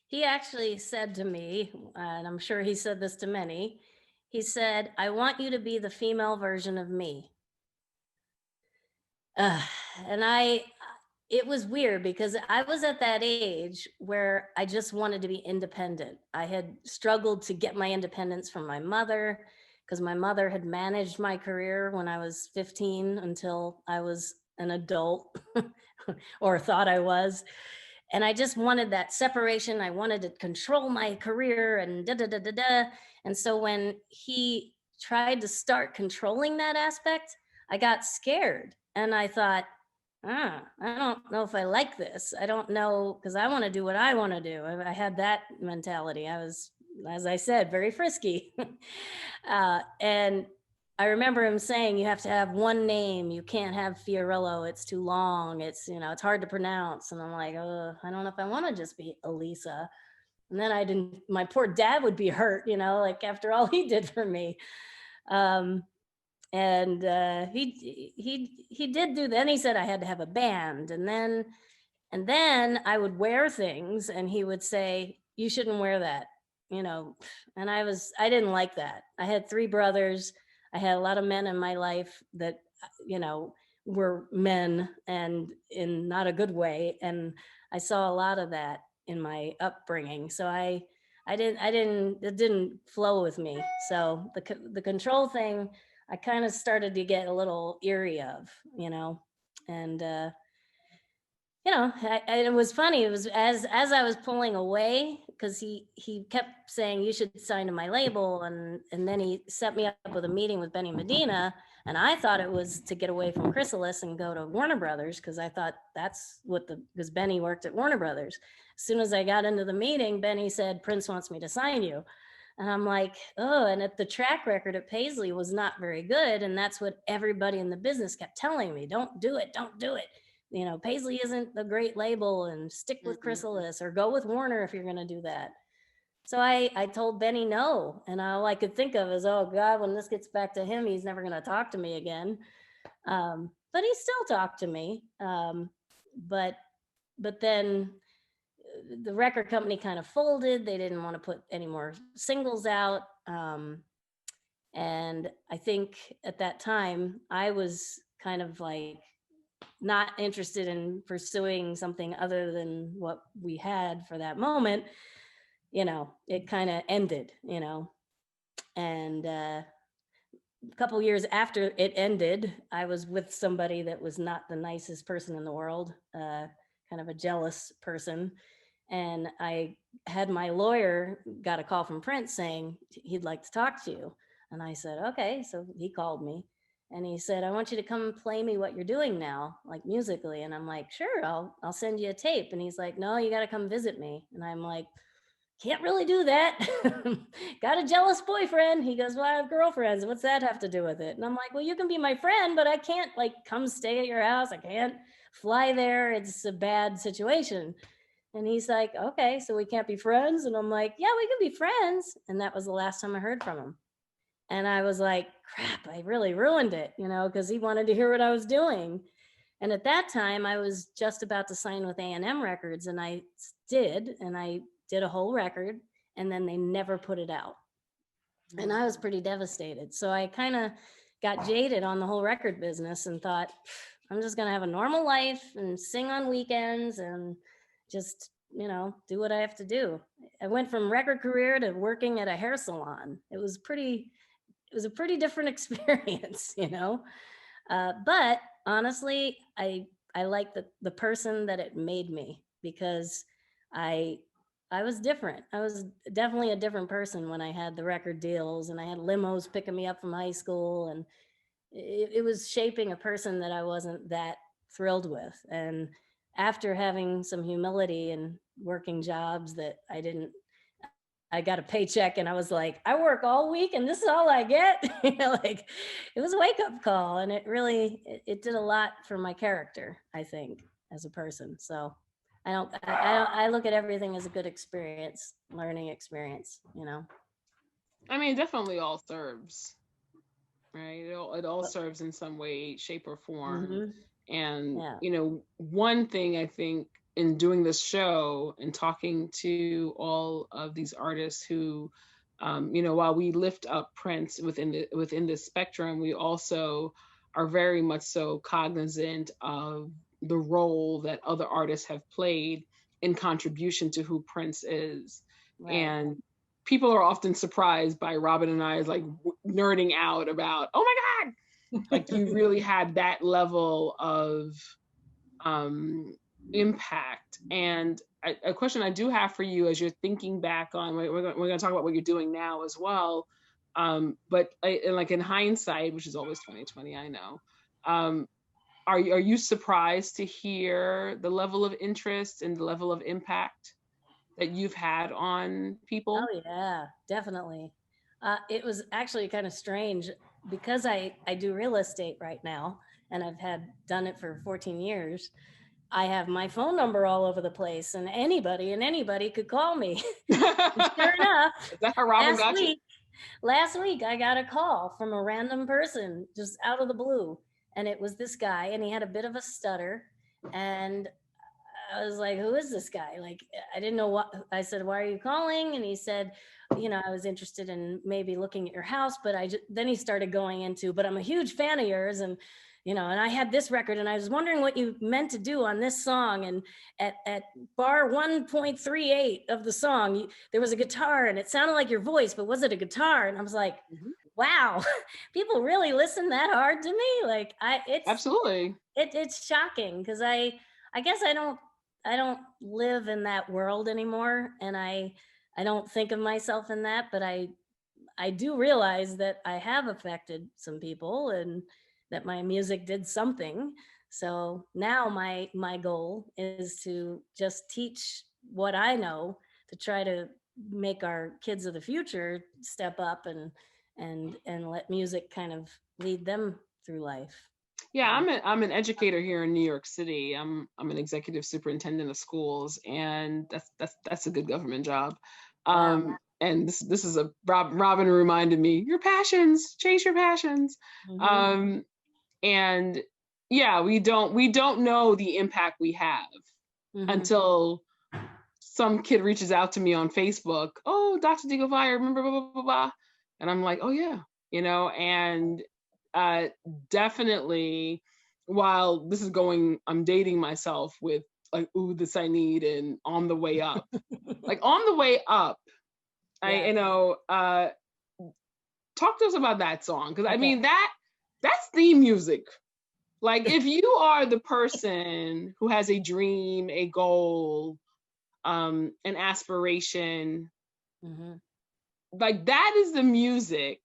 He actually said to me, and I'm sure he said this to many, he said, I want you to be the female version of me. Uh, and it was weird because I was at that age where I just wanted to be independent. I had struggled to get my independence from my mother because my mother had managed my career when I was 15 until I was an adult or thought I was. And I just wanted that separation. I wanted to control my career and da da da da da. And so when he tried to start controlling that aspect, I got scared and I thought, I don't know if I like this. I don't know, because I want to do what I want to do. I had that mentality. I was, as I said, very frisky. And I remember him saying, you have to have one name. You can't have Fiorillo. It's too long. It's, it's hard to pronounce. And I'm like, I don't know if I want to just be Elisa. And then my poor dad would be hurt, like after all he did for me. And he did do that. And he said I had to have a band, and then I would wear things, and he would say, "You shouldn't wear that," And I didn't like that. I had 3 brothers. I had a lot of men in my life that were men, and in not a good way. And I saw a lot of that in my upbringing. So it didn't flow with me. So the control thing, I kind of started to get a little eerie of, and it was funny. It was as I was pulling away, because he kept saying, you should sign to my label, and then he set me up with a meeting with Benny Medina, and I thought it was to get away from Chrysalis and go to Warner Brothers, because I thought that's because Benny worked at Warner Brothers. As soon as I got into the meeting, Benny said, Prince wants me to sign you. And I'm like, oh, and the track record at Paisley was not very good. And that's what everybody in the business kept telling me. Don't do it. Don't do it. Paisley isn't the great label, and stick with Chrysalis or go with Warner if you're going to do that. So I told Benny no. And all I could think of is, oh God, when this gets back to him, he's never going to talk to me again. But he still talked to me. But then the record company kind of folded. They didn't want to put any more singles out. And I think at that time I was kind of like not interested in pursuing something other than what we had for that moment. It kind of ended, and a couple years after it ended, I was with somebody that was not the nicest person in the world, kind of a jealous person. And I had my lawyer got a call from Prince saying he'd like to talk to you. And I said, okay. So he called me and he said, I want you to come play me what you're doing now, like musically. And I'm like, sure, I'll send you a tape. And he's like, no, you got to come visit me. And I'm like, can't really do that. Got a jealous boyfriend. He goes, well, I have girlfriends. What's that have to do with it? And I'm like, well, you can be my friend, but I can't like come stay at your house. I can't fly there. It's a bad situation. And he's like, okay, so we can't be friends? And I'm like, yeah, we can be friends. And that was the last time I heard from him. And I was like, crap, I really ruined it, you know, because he wanted to hear what I was doing. And at that time, I was just about to sign with A&M Records, and I did a whole record, and then they never put it out. And I was pretty devastated. So I kind of got jaded on the whole record business and thought, I'm just going to have a normal life and sing on weekends and just, you know, do what I have to do. I went from record career to working at a hair salon. It was a pretty different experience, you know. But honestly, I like the person that it made me, because I was different. I was definitely a different person when I had the record deals and I had limos picking me up from high school, and it was shaping a person that I wasn't that thrilled with. And after having some humility and working jobs that I got a paycheck and I was like, I work all week and this is all I get. You know, like, it was a wake up call, and it really, it did a lot for my character, I think, as a person. So I look at everything as a good experience, learning experience, you know. I mean, it definitely all serves, right? It all serves in some way, shape, or form. Mhm. And, Yeah. you know, one thing I think in doing this show and talking to all of these artists who, you know, while we lift up Prince within this spectrum, we also are very much so cognizant of the role that other artists have played in contribution to who Prince is. Right. And people are often surprised by Robin and I's like nerding out about, oh my God, like you really had that level of impact. And a question I do have for you as you're thinking back on, we're going to talk about what you're doing now as well. But like in hindsight, which is always 2020, I know. Are you surprised to hear the level of interest and the level of impact that you've had on people? Oh yeah, definitely. It was actually kind of strange because I do real estate right now, and I've done it for 14 years. I have my phone number all over the place, and anybody could call me. Sure enough, is that how Robin got you? Last week I got a call from a random person just out of the blue, and it was this guy, and he had a bit of a stutter, and I was like, who is this guy? Like, I didn't know what. I said, why are you calling? And he said, you know, I was interested in maybe looking at your house, but then he started going into, but I'm a huge fan of yours, and you know, and I had this record, and I was wondering what you meant to do on this song. And at bar 1.38 of the song, there was a guitar, and it sounded like your voice, but was it a guitar? And I was like, wow, people really listen that hard to me. Like, it's absolutely, it's shocking, because I guess I don't live in that world anymore, and I don't think of myself in that, but I do realize that I have affected some people and that my music did something. So now my goal is to just teach what I know, to try to make our kids of the future step up and let music kind of lead them through life. Yeah, I'm an educator here in New York City. I'm an executive superintendent of schools, and that's a good government job. And this is a Robin reminded me, your passions, chase your passions. Mm-hmm. And yeah, we don't know the impact we have until some kid reaches out to me on Facebook. Oh, Dr. Digo Fire, remember blah, blah, blah, blah. And I'm like, oh yeah, you know, and definitely, while this is going, I'm dating myself with like, ooh, this I need, and on the way up. Like on the way up, yeah. Talk to us about that song. Because I mean, that's theme music. Like if you are the person who has a dream, a goal, an aspiration, like that is the music.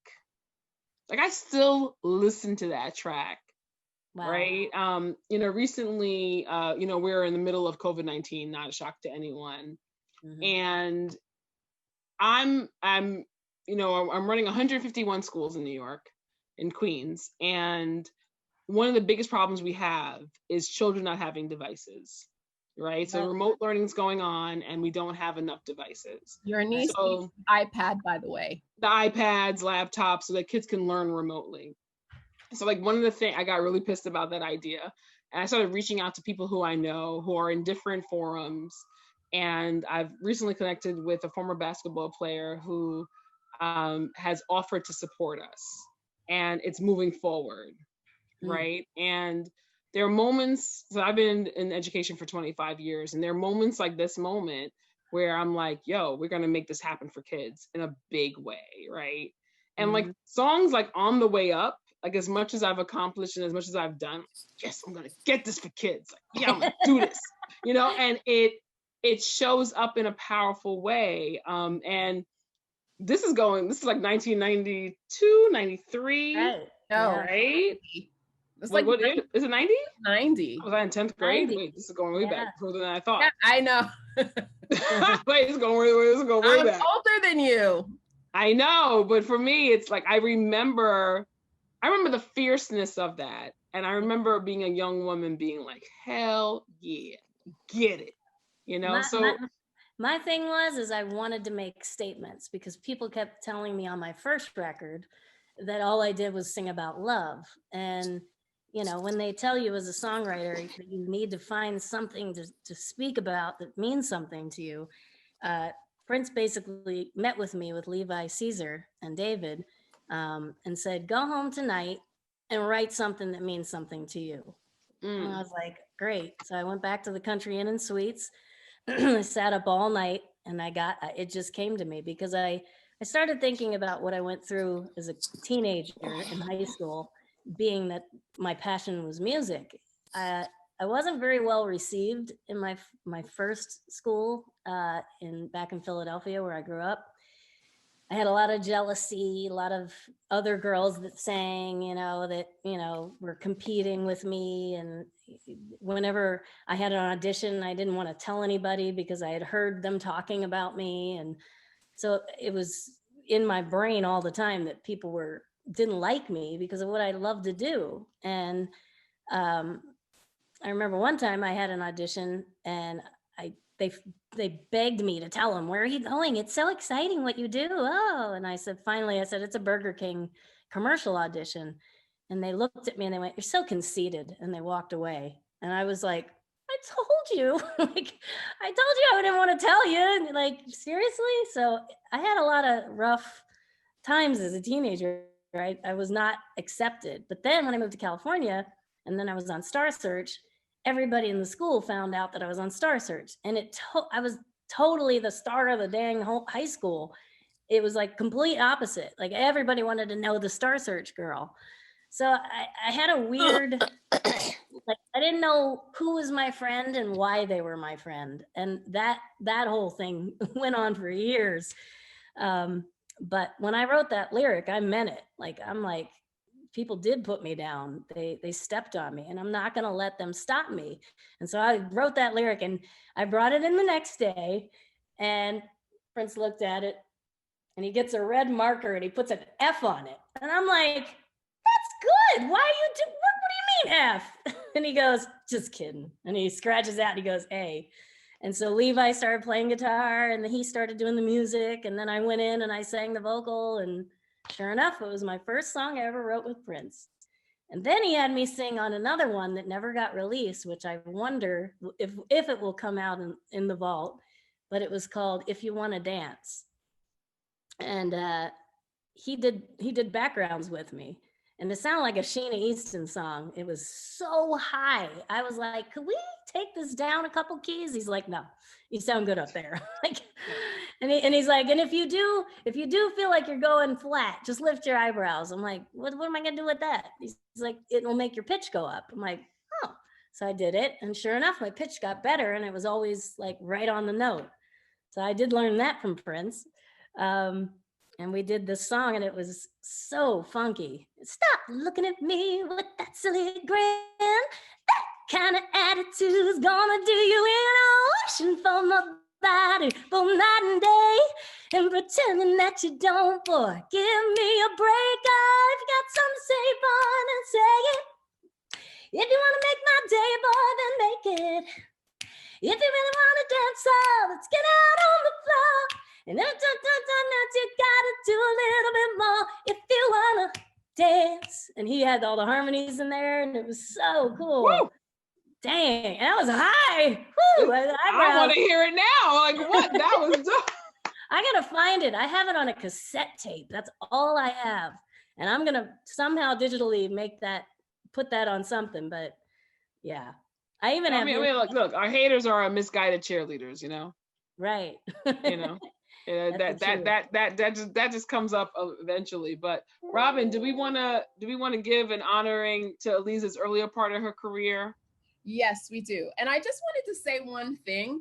Like I still listen to that track. Wow. Right. Recently, we're in the middle of COVID-19, not a shock to anyone. And I'm running 151 schools in New York, in Queens. And one of the biggest problems we have is children not having devices, right? So remote learning's going on and we don't have enough devices. Your niece So, needs an iPad, by the way. The iPads, laptops, so that kids can learn remotely. So like one of the things, I got really pissed about that idea. And I started reaching out to people who I know who are in different forums. And I've recently connected with a former basketball player who has offered to support us. And it's moving forward, right? And there are moments, so I've been in education for 25 years, and there are moments like this moment where I'm like, yo, we're gonna make this happen for kids in a big way, right? And like songs like On the Way Up, like as much as I've accomplished and as much as I've done, yes, I'm gonna get this for kids. Like, yeah, I'm gonna do this, you know, and it shows up in a powerful way. And this is like 1992, 93, Right. right? It's Wait, like what is it 90? 90. Was I in 10th grade? 90. Wait, this is going way back further than I thought. Yeah, I know. Wait, this is going way I'm back. older than you. I know, but for me, it's like I remember the fierceness of that. And I remember being a young woman being like, hell yeah, get it. You know, my thing is I wanted to make statements because people kept telling me on my first record that all I did was sing about love. And, you know, when they tell you as a songwriter that you need to find something to speak about that means something to you, Prince basically met with me with Levi, Caesar, and David, and said, go home tonight and write something that means something to you. And I was like, great. So I went back to the Country Inn and Suites. I sat up all night and it just came to me because I started thinking about what I went through as a teenager in high school, being that my passion was music. I wasn't very well received in my first school back in Philadelphia where I grew up. I had a lot of jealousy, a lot of other girls that sang, that were competing with me. And whenever I had an audition, I didn't want to tell anybody because I had heard them talking about me. And so it was in my brain all the time that people didn't like me because of what I loved to do. And I remember one time I had an audition and they begged me to tell them, where are you going? It's so exciting what you do. Oh, and I said, it's a Burger King commercial audition. And they looked at me and they went, you're so conceited. And they walked away. And I was like, I told you, I told you I didn't want to tell you. And like, seriously? So I had a lot of rough times as a teenager, right? I was not accepted. But then when I moved to California and then I was on Star Search, everybody in the school found out that I was on Star Search, and I was totally the star of the dang high school. It was like complete opposite. Like everybody wanted to know the Star Search girl. So I had a weird, like I didn't know who was my friend and why they were my friend, and that whole thing went on for years. But when I wrote that lyric, I meant it. Like I'm like, people did put me down. They stepped on me, and I'm not going to let them stop me. And so I wrote that lyric and I brought it in the next day, and Prince looked at it and he gets a red marker and he puts an F on it. And I'm like, that's good. Why what do you mean F? And he goes, just kidding. And he scratches out and he goes, A. And so Levi started playing guitar and then he started doing the music. And then I went in and I sang the vocal, and sure enough, it was my first song I ever wrote with Prince. And then he had me sing on another one that never got released, which I wonder if it will come out in the vault, but it was called If You Want to Dance. And he did backgrounds with me. And it sounded like a Sheena Easton song. It was so high. I was like, could we take this down a couple keys? He's like, no, you sound good up there. And he's like, and if you do feel like you're going flat, just lift your eyebrows. I'm like, what am I gonna do with that? He's like, it'll make your pitch go up. I'm like, oh. So I did it, and sure enough, my pitch got better, and it was always like right on the note. So I did learn that from Prince. And we did this song, and it was so funky. Stop looking at me with that silly grin. That kind of attitude's gonna do you in. Wishing for my body for night and day, and pretending that you don't, boy, give me a break. Oh, if you got something to say, boy, then say it. If you want to make my day, boy, then make it. If you really want to dance, let's get out on the floor. And you gotta do a little bit more if you wanna dance. And he had all the harmonies in there, and it was so cool. Woo! Dang, and that was high. Woo, I want to hear it now. Like, what? That was dope. I gotta find it. I have it on a cassette tape. That's all I have. And I'm gonna somehow digitally put that on something. But yeah, I even have. I mean, look, our haters are our misguided cheerleaders, you know. Right. You know, that just comes up eventually. But Robin, do we want to give an honoring to Elisa's earlier part of her career? Yes, we do. And I just wanted to say one thing.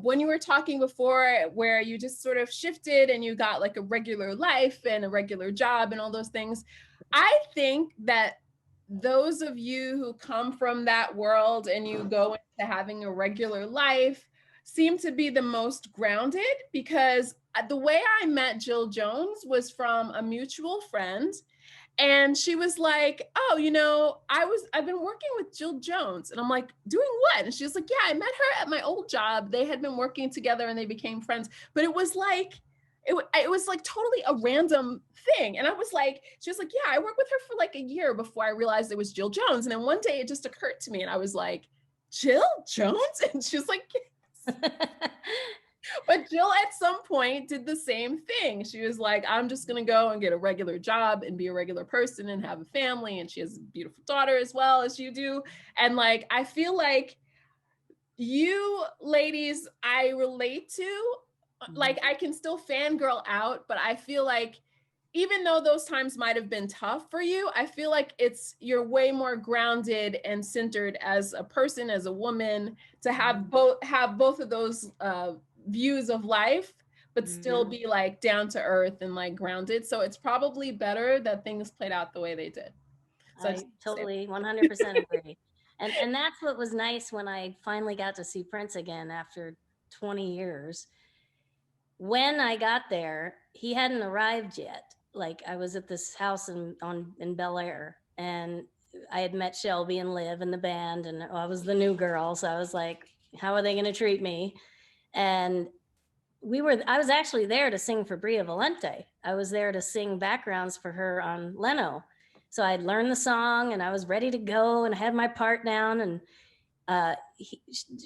When you were talking before, where you just sort of shifted and you got like a regular life and a regular job and all those things, I think that those of you who come from that world and you go into having a regular life seem to be the most grounded, because the way I met Jill Jones was from a mutual friend. And she was like, oh, you know, I've been working with Jill Jones. And I'm like, doing what? And she was like, yeah, I met her at my old job. They had been working together and they became friends. But it was like, it was like totally a random thing. And I was like, she was like, yeah, I worked with her for like a year before I realized it was Jill Jones. And then one day it just occurred to me and I was like, Jill Jones? And she was like, yes. But Jill at some point did the same thing. She was like, I'm just going to go and get a regular job and be a regular person and have a family. And she has a beautiful daughter as well as you do. And like, I feel like you ladies, I relate to, like, I can still fangirl out, but I feel like even though those times might have been tough for you, I feel like you're way more grounded and centered as a person, as a woman, to have both of those views of life, but still be like down to earth and like grounded. So it's probably better that things played out the way they did. So I totally 100% agree. And that's what was nice when I finally got to see Prince again after 20 years. When I got there, he hadn't arrived yet. Like, I was at this house in Bel Air, and I had met Shelby and Liv in the band, and I was the new girl. So I was like, how are they going to treat me? And I was actually there to sing for Bria Valente. I was there to sing backgrounds for her on Leno. So I'd learned the song and I was ready to go and I had my part down. And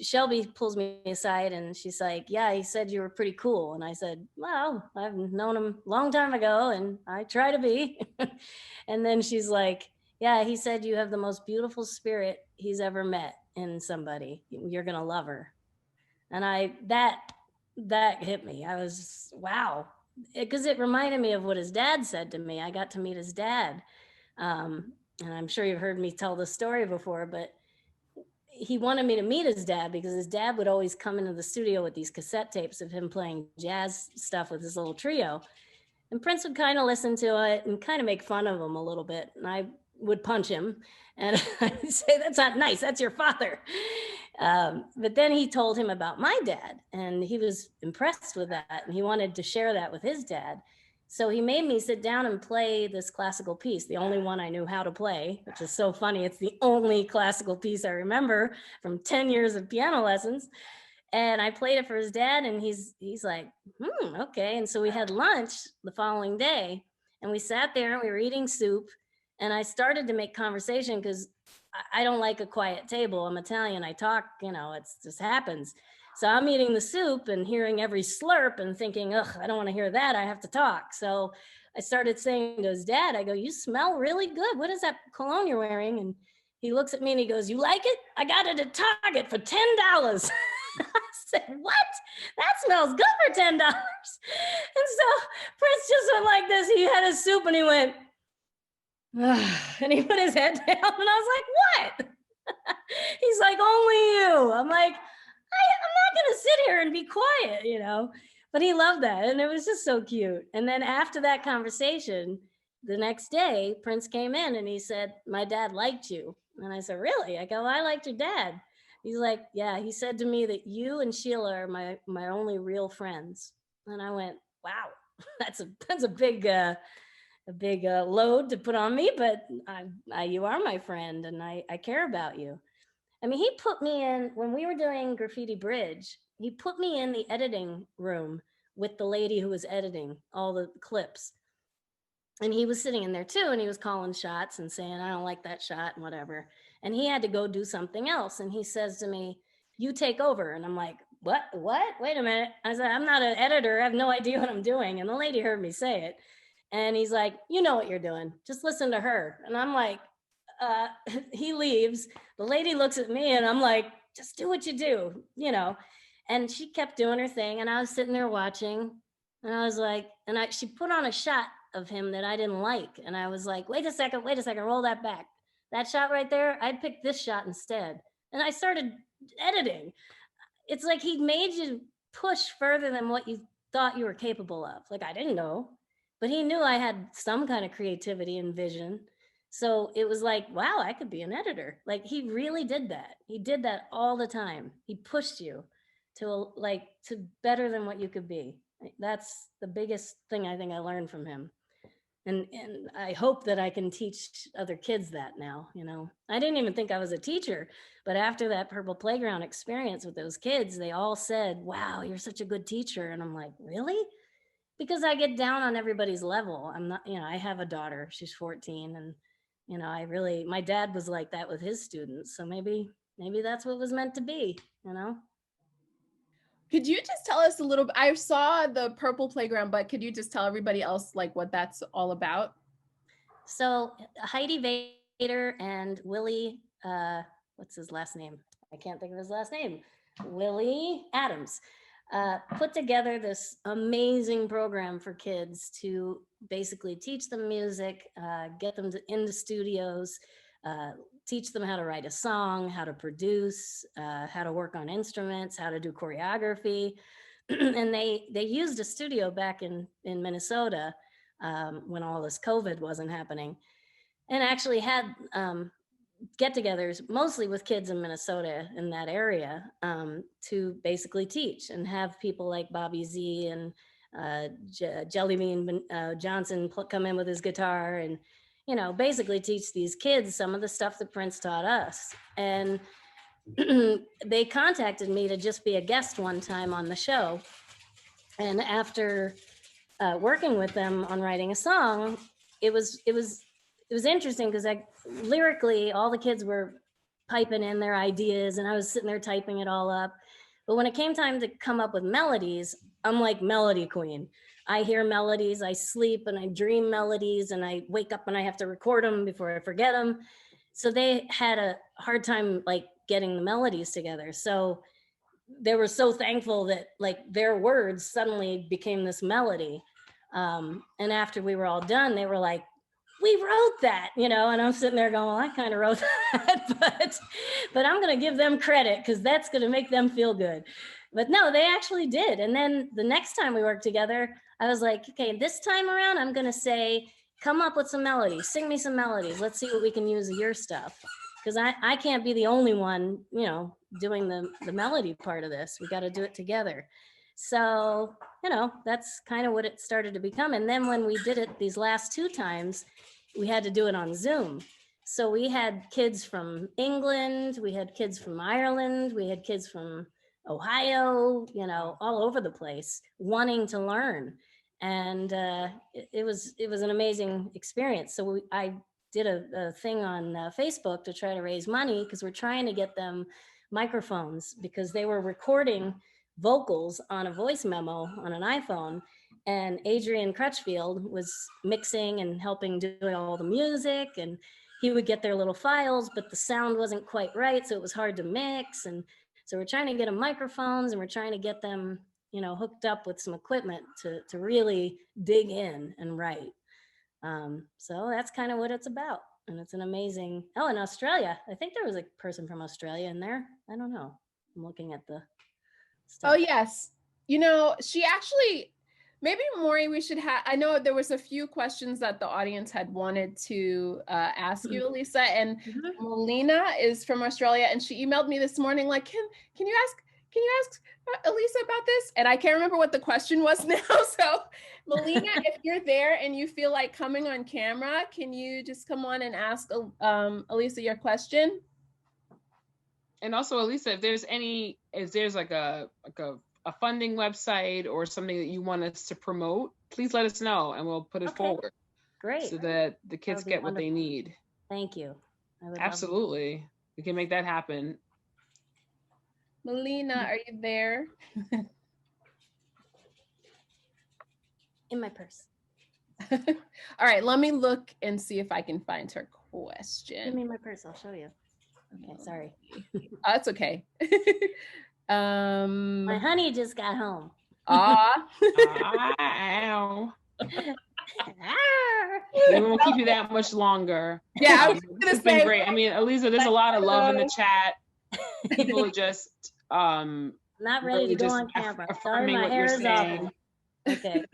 Shelby pulls me aside and she's like, yeah, he said you were pretty cool. And I said, well, I've known him a long time ago and I try to be. And then she's like, yeah, he said you have the most beautiful spirit he's ever met in somebody. You're going to love her. And that hit me. I was, wow. Because it reminded me of what his dad said to me. I got to meet his dad. And I'm sure you've heard me tell the story before, but he wanted me to meet his dad because his dad would always come into the studio with these cassette tapes of him playing jazz stuff with his little trio. And Prince would kind of listen to it and kind of make fun of him a little bit. And I would punch him and I'd say, that's not nice, that's your father. But then he told him about my dad and he was impressed with that. And he wanted to share that with his dad. So he made me sit down and play this classical piece, the only one I knew how to play, which is so funny. It's the only classical piece I remember from 10 years of piano lessons. And I played it for his dad and he's like, okay. And so we had lunch the following day and we sat there and we were eating soup. And I started to make conversation because I don't like a quiet table. I'm Italian. I talk, it just happens. So I'm eating the soup and hearing every slurp and thinking, I don't want to hear that. I have to talk. So I started saying to his dad, I go, you smell really good. What is that cologne you're wearing? And he looks at me and he goes, you like it? I got it at Target for $10. I said, what? That smells good for $10. And so Prince just went like this. He had his soup and he went, and he put his head down and I was like, what? He's like, only you. I'm like, I'm not going to sit here and be quiet, but he loved that. And it was just so cute. And then after that conversation, the next day, Prince came in and he said, my dad liked you. And I said, really? I go, I liked your dad. He's like, yeah, he said to me that you and Sheila are my only real friends. And I went, wow, that's a big load to put on me, but you are my friend and I care about you. I mean, he put me in, when we were doing Graffiti Bridge, he put me in the editing room with the lady who was editing all the clips. And he was sitting in there too, and he was calling shots and saying, I don't like that shot and whatever. And he had to go do something else. And he says to me, you take over. And I'm like, what? Wait a minute. I said, I'm not an editor. I have no idea what I'm doing. And the lady heard me say it. And he's like, you know what you're doing. Just listen to her. And I'm like, he leaves. The lady looks at me and I'm like, just do what you do, you know. And she kept doing her thing. And I was sitting there watching. And I was like, she put on a shot of him that I didn't like. And I was like, wait a second, roll that back. That shot right there, I'd pick this shot instead. And I started editing. It's like he made you push further than what you thought you were capable of. Like, I didn't know, but he knew I had some kind of creativity and vision. So it was like, wow, I could be an editor. Like, he really did that. He did that all the time. He pushed you to better than what you could be. That's the biggest thing I think I learned from him. And I hope that I can teach other kids that now, you know. I didn't even think I was a teacher, but after that Purple Playground experience with those kids, they all said, wow, you're such a good teacher. And I'm like, really? Because I get down on everybody's level. I'm not, you know, I have a daughter, she's 14. And, you know, my dad was like that with his students. So maybe that's what was meant to be, you know. Could you just tell us a little bit? I saw the Purple Playground, but could you just tell everybody else like what that's all about? So Heidi Vader and Willie, what's his last name? I can't think of his last name. Willie Adams put together this amazing program for kids to basically teach them music, get them into studios, teach them how to write a song, how to produce, how to work on instruments, how to do choreography. And they used a studio back in Minnesota when all this COVID wasn't happening, and actually had get-togethers mostly with kids in Minnesota in that area to basically teach and have people like Bobby Z and Jellybean Johnson come in with his guitar and, you know, basically teach these kids some of the stuff that Prince taught us. And they contacted me to just be a guest one time on the show. And after working with them on writing a song, it was interesting because lyrically, all the kids were piping in their ideas and I was sitting there typing it all up. But when it came time to come up with melodies, I'm like melody queen. I hear melodies, I sleep and I dream melodies and I wake up and I have to record them before I forget them. So they had a hard time like getting the melodies together. So they were so thankful that like their words suddenly became this melody. And after we were all done, they were like, we wrote that, you know, and I'm sitting there going, well, I kind of wrote that, but I'm going to give them credit because that's going to make them feel good. But no, they actually did. And then the next time we worked together, I was like, okay, this time around, I'm going to say, come up with some melodies, sing me some melodies. Let's see what we can use of your stuff. Because I can't be the only one, you know, doing the melody part of this. We got to do it together. So, you know, that's kind of what it started to become. And then when we did it these last two times, we had to do it on Zoom. So we had kids from England, we had kids from Ireland, we had kids from Ohio, you know, all over the place wanting to learn. And it was an amazing experience. So I did a thing on Facebook to try to raise money because we're trying to get them microphones because they were recording vocals on a voice memo on an iPhone, and Adrian Crutchfield was mixing and helping do all the music, and he would get their little files, but the sound wasn't quite right, so it was hard to mix. And so we're trying to get them microphones and we're trying to get them, you know, hooked up with some equipment to really dig in and write. So that's kind of what it's about. And it's an amazing, oh, in Australia, I think there was a person from Australia in there. I don't know. I'm looking at the stuff. Oh, yes. You know, she actually, maybe Maury, we should have, I know there was a few questions that the audience had wanted to ask you, Elisa, and Melina is from Australia, and she emailed me this morning like, can you ask Elisa about this? And I can't remember what the question was now. So Melina, if you're there and you feel like coming on camera, can you just come on and ask Elisa your question? And also, Elisa, if there's like a funding website or something that you want us to promote, please let us know and we'll put it forward. Great. So that the kids get what they need. Thank you. I would Absolutely. We can make that happen. Melina, are you there? In my purse. All right, let me look and see if I can find her question. Give me my purse, I'll show you. Okay, sorry. That's okay. My honey just got home. Aw. Ow. We won't keep you that much longer. Yeah, I was it's been great. I mean, Elisa, there's a lot of love in the chat. People are just not ready to go on camera. Sorry, my hair is off. Okay.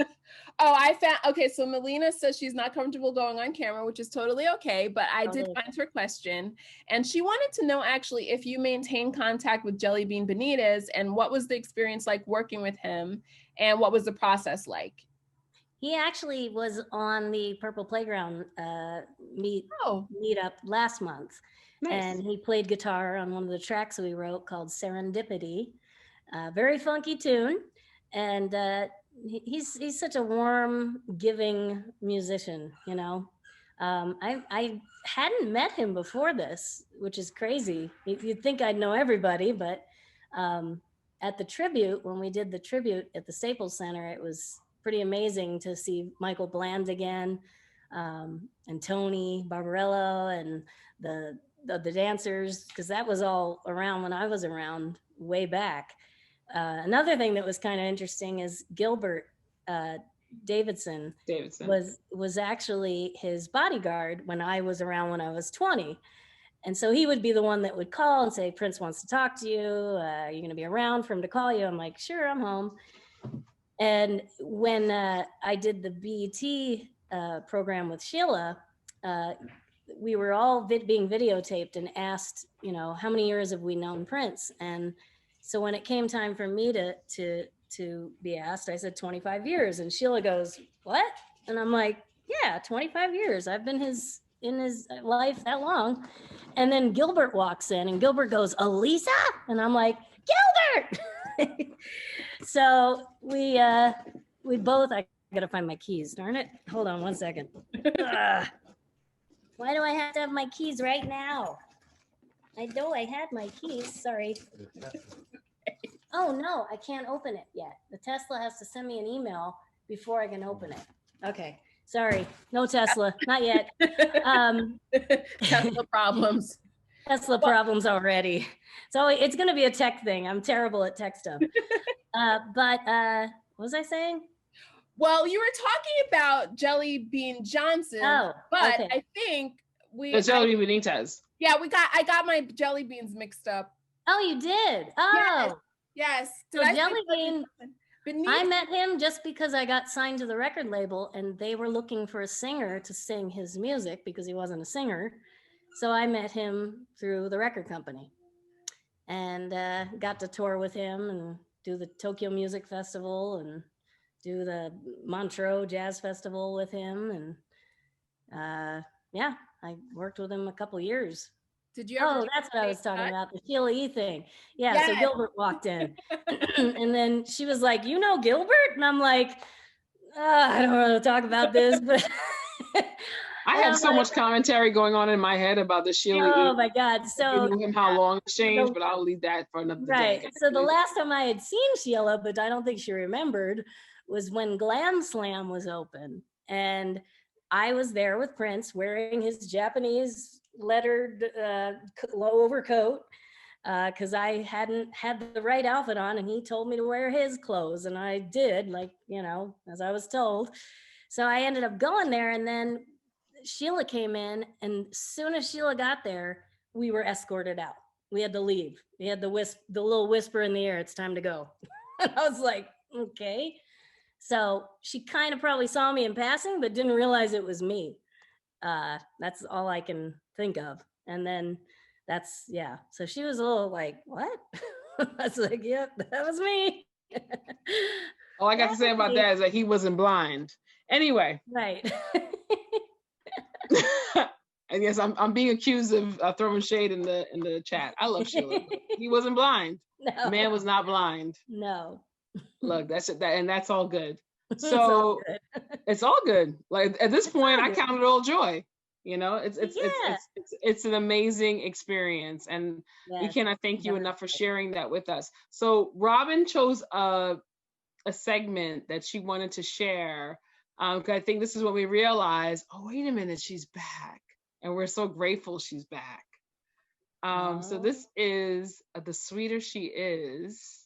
Okay, so Melina says she's not comfortable going on camera, which is totally okay, but I did find her question. And she wanted to know actually if you maintain contact with Jelly Bean Benitez and what was the experience like working with him and what was the process like? He actually was on the Purple Playground meetup last month. Nice. And he played guitar on one of the tracks we wrote called Serendipity. Very funky tune. And he's such a warm, giving musician, you know. I hadn't met him before this, which is crazy. You'd think I'd know everybody, but at the tribute, when we did the tribute at the Staples Center, it was pretty amazing to see Michael Bland again, and Tony Barbarello and the dancers, because that was all around when I was around way back. Another thing that was kind of interesting is Gilbert Davidson was actually his bodyguard when I was around when I was 20. And so he would be the one that would call and say, Prince wants to talk to you. Are you going to be around for him to call you? I'm like, sure, I'm home. And when I did the BET program with Sheila, we were all being videotaped and asked, you know, how many years have we known Prince? And so when it came time for me to be asked, I said 25 years. And Sheila goes, what? And I'm like, yeah, 25 years. I've been in his life that long. And then Gilbert walks in and Gilbert goes, Elisa? And I'm like, Gilbert! So we both, I gotta find my keys, darn it. Hold on one second. Why do I have to have my keys right now? I know I had my keys, sorry. Oh no, I can't open it yet. The Tesla has to send me an email before I can open it. Okay, sorry, no Tesla, not yet. Tesla problems. Tesla problems already. So it's gonna be a tech thing. I'm terrible at tech stuff. But what was I saying? Well, you were talking about Jelly Bean Johnson, but okay. I think Jelly Bean Benitez. Yeah, I got my jelly beans mixed up. Oh, you did? Oh. Yes. So Jelly Bean, I met him just because I got signed to the record label and they were looking for a singer to sing his music because he wasn't a singer. So I met him through the record company and got to tour with him and do the Tokyo Music Festival and do the Montreux Jazz Festival with him. And yeah, I worked with him a couple years. Did you ever that's what I was talking about, the Sheila E thing. Yeah, yes. So Gilbert walked in and then she was like, you know Gilbert? And I'm like, I don't want to talk about this, but I have so much commentary going on in my head about the Sheila E. Oh my God. So him how long it's changed, but I'll leave that for another day. So the last time I had seen Sheila, but I don't think she remembered, was when Glam Slam was open. And I was there with Prince wearing his Japanese lettered overcoat because I hadn't had the right outfit on and he told me to wear his clothes and I did, like, you know, as I was told. So I ended up going there and then Sheila came in and as soon as Sheila got there, we were escorted out. We had to leave. We had the little whisper in the air, it's time to go. And I was like, okay. So she kind of probably saw me in passing, but didn't realize it was me. That's all I can think of. And then so she was a little like, what? I was like, yep, that was me. All I got to say about that is that he wasn't blind. Anyway. Right. And yes, I'm being accused of throwing shade in the chat. I love Sheila. He wasn't blind. No. The man was not blind. No. Look, that's it. And that's all good. It's all So good. it's all good. Like at this point, I good. count it all joy. You know, it's an amazing experience, and we Yes, cannot thank you definitely. enough for sharing that with us. So Robin chose a segment that she wanted to share. 'Cause I think this is when we realize, oh, wait a minute, she's back. And we're so grateful she's back. So this is The Sweeter She Is.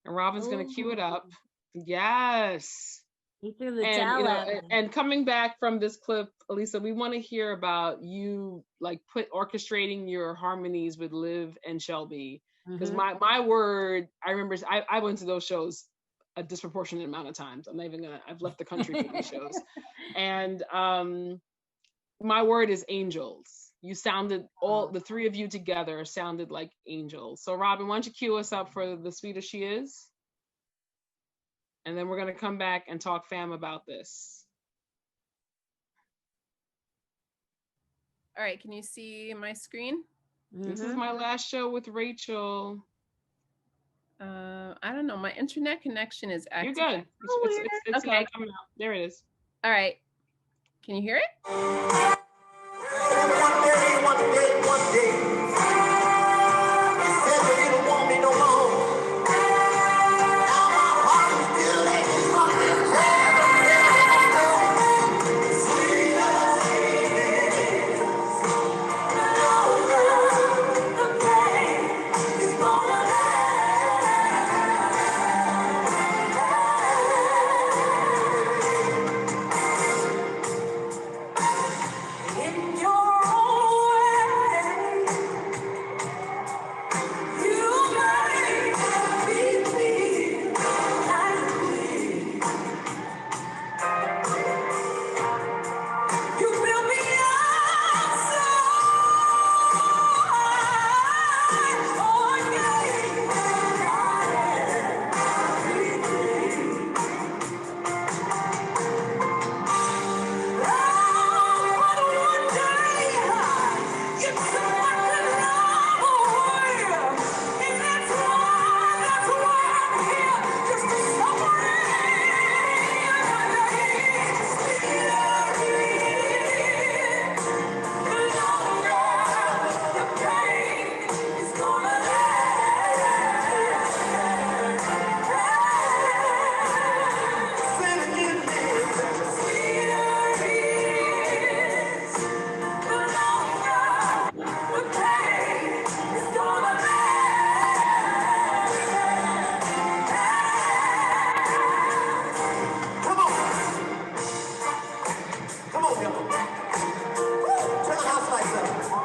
And Robin's going to cue it up. Yes. He threw the And, towel at me. and coming back from this clip, Elisa, we want to hear about you like orchestrating your harmonies with Liv and Shelby. Because my word, I remember I went to those shows a disproportionate amount of times. I'm not even gonna, I've left the country for these shows. And my word is angels. You sounded, all the three of you together sounded like angels. So Robin, why don't you cue us up for The Sweeter She Is? And then we're gonna come back and talk fam about this. All right, can you see my screen? This is my last show with Rachel. I don't know. My internet connection is acting. You're good. It's okay. Coming out. There it is. All right. Can you hear it? One day, he said that he don't want me no more. Now my heart is still aching from this the pain is gonna in your own way. You made me like you built me up so high. Oh, yeah. One day you took my love away, and that's why I'm here, just to Come on, y'all. Turn the house lights up.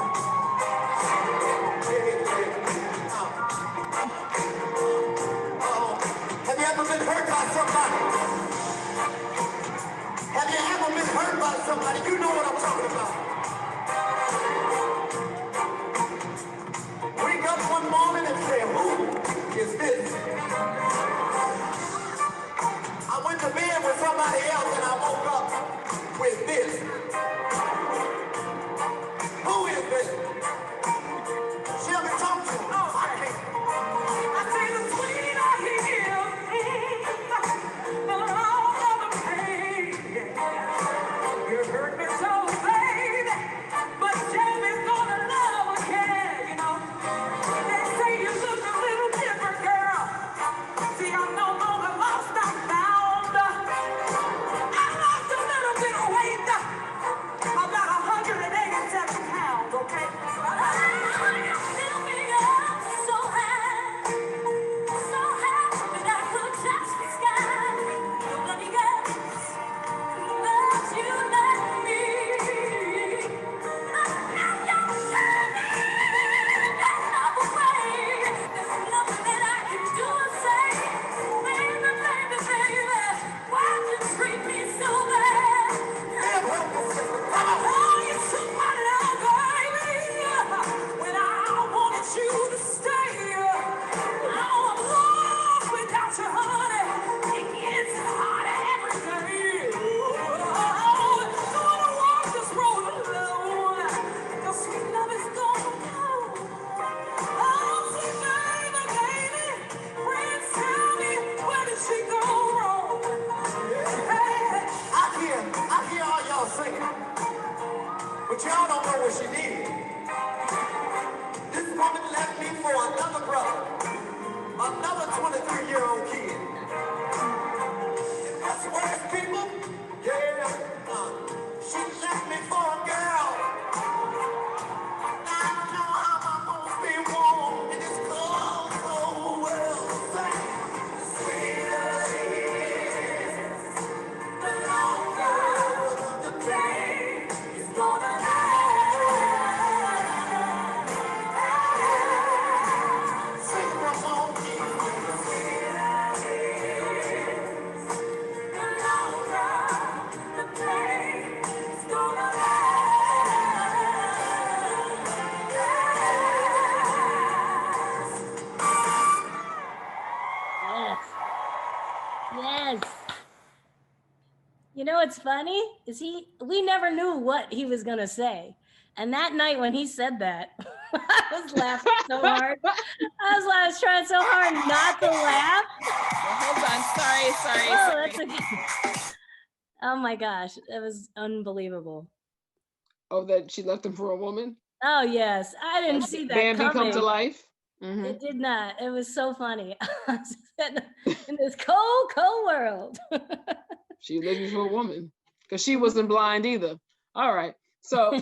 Have you ever been hurt by somebody? Have you ever been hurt by somebody? You know what I'm talking about. Wake up one morning and say, who is this? I went to bed with somebody else and I woke up with this. Who is this? Shelby, talk to him. Oh, I can't. I say the sweeter he is, the longer the pain. You hurt me so, baby. Yes. You know what's funny is we never knew what he was gonna say. And that night when he said that, I was laughing so hard. I was trying so hard not to laugh. Hold on, sorry. That's okay. Oh my gosh, it was unbelievable. Oh, that she left him for a woman? Oh yes, I didn't see that Bambi coming. come to life? Mm-hmm. It did not. It was so funny. In this cold world. She left you for a woman because she wasn't blind either. All right, so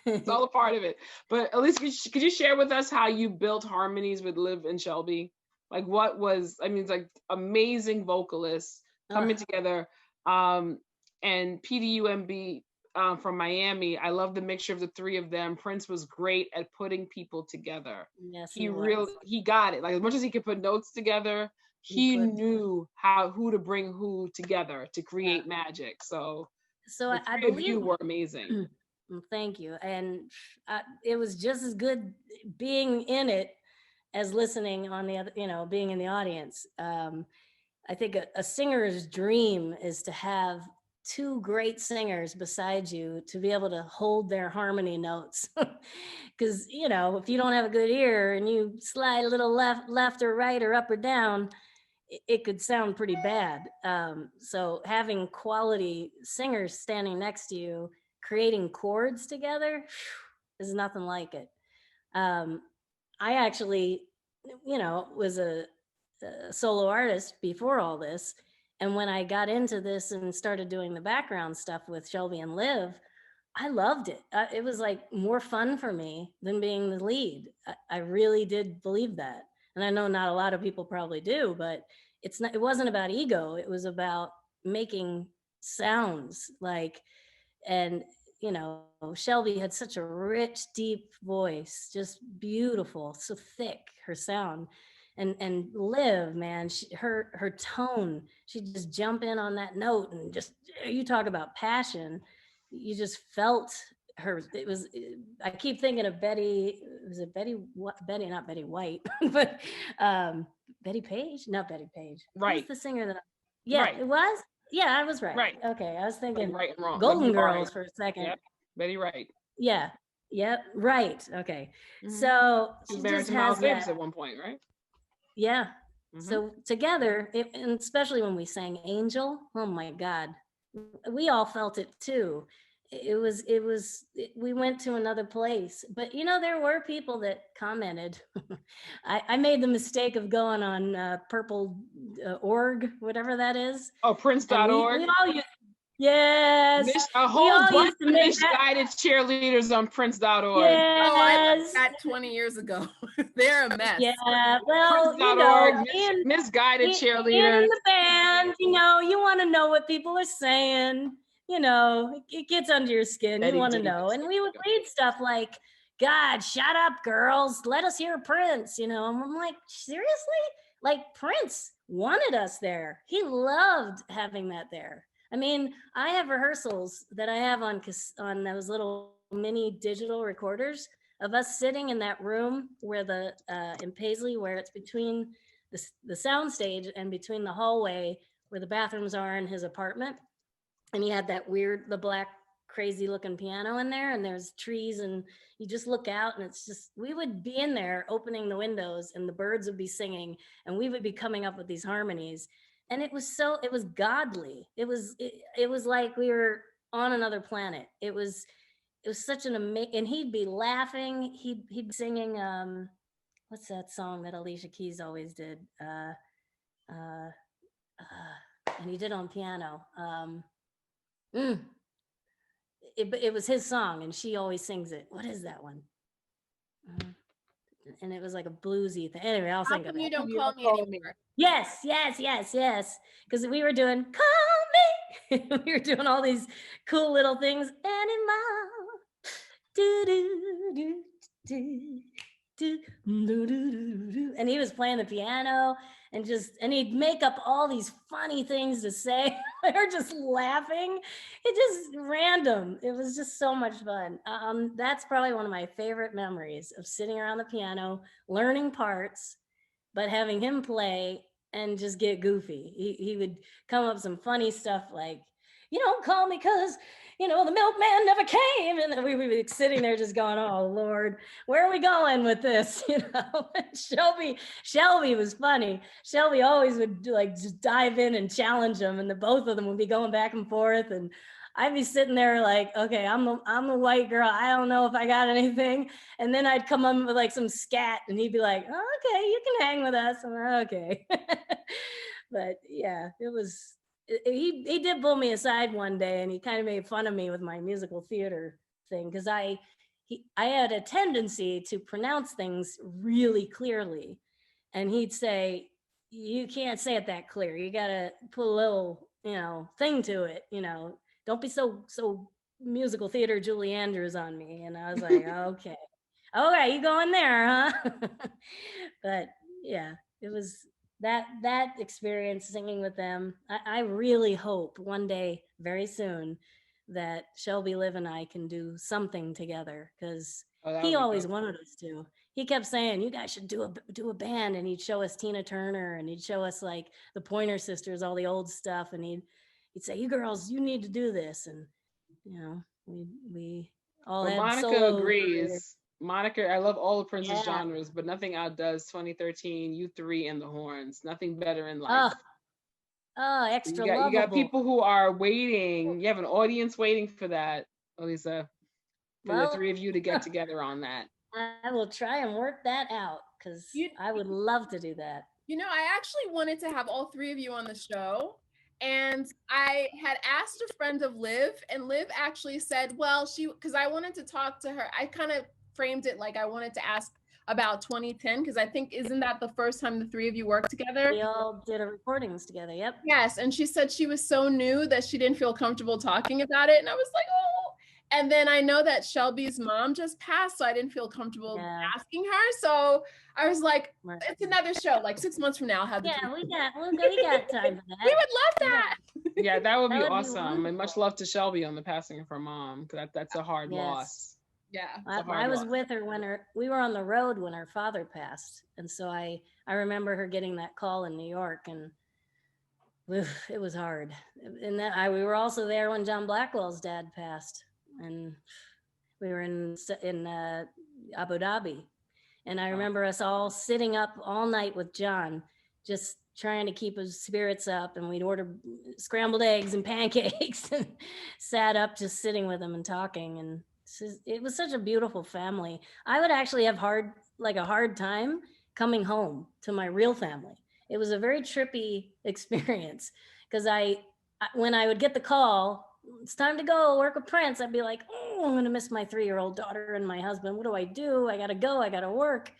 it's all a part of it. But at least could you share with us how you built harmonies with Liv and Shelby? Like what was, I mean, it's like amazing vocalists coming together. And PDUMB from Miami, I love the mixture of the three of them. Prince was great at putting people together. Yes, he got it. Like as much as he could put notes together, he knew who to bring who together to create magic. So I believe you were amazing. Thank you. And it was just as good being in it as listening on the other, being in the audience. I think a singer's dream is to have two great singers beside you to be able to hold their harmony notes. Because, if you don't have a good ear and you slide a little left or right or up or down, it could sound pretty bad. So having quality singers standing next to you, creating chords together, is nothing like it. I actually, was a solo artist before all this. And when I got into this and started doing the background stuff with Shelby and Liv, I loved it. It was like more fun for me than being the lead. I really did believe that. And I know not a lot of people probably do, but it wasn't about ego. It was about making sounds and Shelby had such a rich, deep voice, just beautiful, so thick, her sound. And Liv, man, her tone, she'd just jump in on that note and just, you talk about passion, you just felt her. I keep thinking of Betty, was it Betty, not Betty White, but Betty Page? Not Betty Page. Right. Who's the singer that, right. It was? Yeah, I was right. Right. Okay, I was thinking right and wrong. Golden Girls for a second. Yep. Betty Wright. Yeah. Yep. Right. Okay. Mm-hmm. So she was married to Miles Davis at one point, right? Yeah. Mm-hmm. So together, and especially when we sang Angel, oh my God, we all felt it too. We went to another place, but there were people that commented. I made the mistake of going on purple.org, whatever that is. Oh, Prince.org. We all used, yes. A whole bunch of misguided cheerleaders on Prince.org. Yes. Oh, I learned that 20 years ago. They're a mess. Yeah, well, Prince.org, misguided cheerleaders. In the band, you want to know what people are saying. It gets under your skin. You want to know. And we would read stuff like, God, shut up, girls. Let us hear Prince, And I'm like, seriously? Like, Prince wanted us there. He loved having that there. I mean, I have rehearsals that I have on those little mini digital recorders of us sitting in that room where in Paisley, where it's between the sound stage and between the hallway where the bathrooms are in his apartment. And he had the black, crazy looking piano in there, and there's trees, and you just look out, and it's just, we would be in there opening the windows, and the birds would be singing, and we would be coming up with these harmonies. And it was godly. It was like we were on another planet. It was such an amazing, and he'd be laughing. He'd be singing, what's that song that Alicia Keys always did? And he did on piano. It was his song, and she always sings it. What is that one? And it was like a bluesy thing. Anyway, I'll sing it. You don't call me anymore. Yes. Because we were doing Call Me. We were doing all these cool little things. Anymore. Do do do do do do do. And he was playing the piano, and he'd make up all these funny things to say. We were just laughing. It just random. It was just so much fun. That's probably one of my favorite memories of sitting around the piano, learning parts, but having him play and just get goofy. He would come up with some funny stuff like, you don't call me because, you know, the milkman never came. And we would be sitting there just going, oh, Lord, where are we going with this? You know, Shelby was funny. Shelby always would like just dive in and challenge them. And the both of them would be going back and forth. And I'd be sitting there like, okay, I'm a white girl. I don't know if I got anything. And then I'd come up with like some scat and he'd be like, oh, okay, you can hang with us. I'm like, okay. But yeah, he did pull me aside one day and he kind of made fun of me with my musical theater thing. Cause I had a tendency to pronounce things really clearly. And he'd say, you can't say it that clear. You got to put a little, you know, thing to it, you know. Don't be so musical theater Julie Andrews on me. And I was like, okay, you going there, huh? But yeah, it was that experience singing with them. I really hope one day, very soon, that Shelby Liv and I can do something together, because he always wanted us to. He kept saying, you guys should do a band, and he'd show us Tina Turner and he'd show us like the Pointer Sisters, all the old stuff, and he'd say, you girls, you need to do this. And, you know, we all had Monica solo agrees. careers. Monica, I love all of Prince's genres, but nothing outdoes 2013, You Three, and the Horns. Nothing better in life. Extra you lovable. got people who are waiting. You have an audience waiting for that, Elisa, for the three of you to get together on that. I will try and work that out, because I would love to do that. You know, I actually wanted to have all three of you on the show. And I had asked a friend of Liv, and Liv actually said, well, because I wanted to talk to her. I kind of framed it like I wanted to ask about 2010, because I think, isn't that the first time the three of you worked together? We all did our recordings together, yep. Yes, and she said she was so new that she didn't feel comfortable talking about it. And I was like, oh. And then I know that Shelby's mom just passed, so I didn't feel comfortable asking her. So I was like, it's another show, like 6 months from now. I'll have we got time for that. We would love that. Yeah, that would be awesome. And much love to Shelby on the passing of her mom, because that's a hard loss. Yeah, I was with her when we were on the road when her father passed, and so I remember her getting that call in New York, and it was hard. And then we were also there when John Blackwell's dad passed, and we were in Abu Dhabi, and I remember us all sitting up all night with John, just trying to keep his spirits up, and we'd order scrambled eggs and pancakes and sat up just sitting with him and talking, and it was such a beautiful family. I would actually have a hard time coming home to my real family. It was a very trippy experience, because when I would get the call, it's time to go work with Prince, I'd be like, oh, I'm gonna miss my 3-year-old daughter and my husband. What do? I gotta go, I gotta work.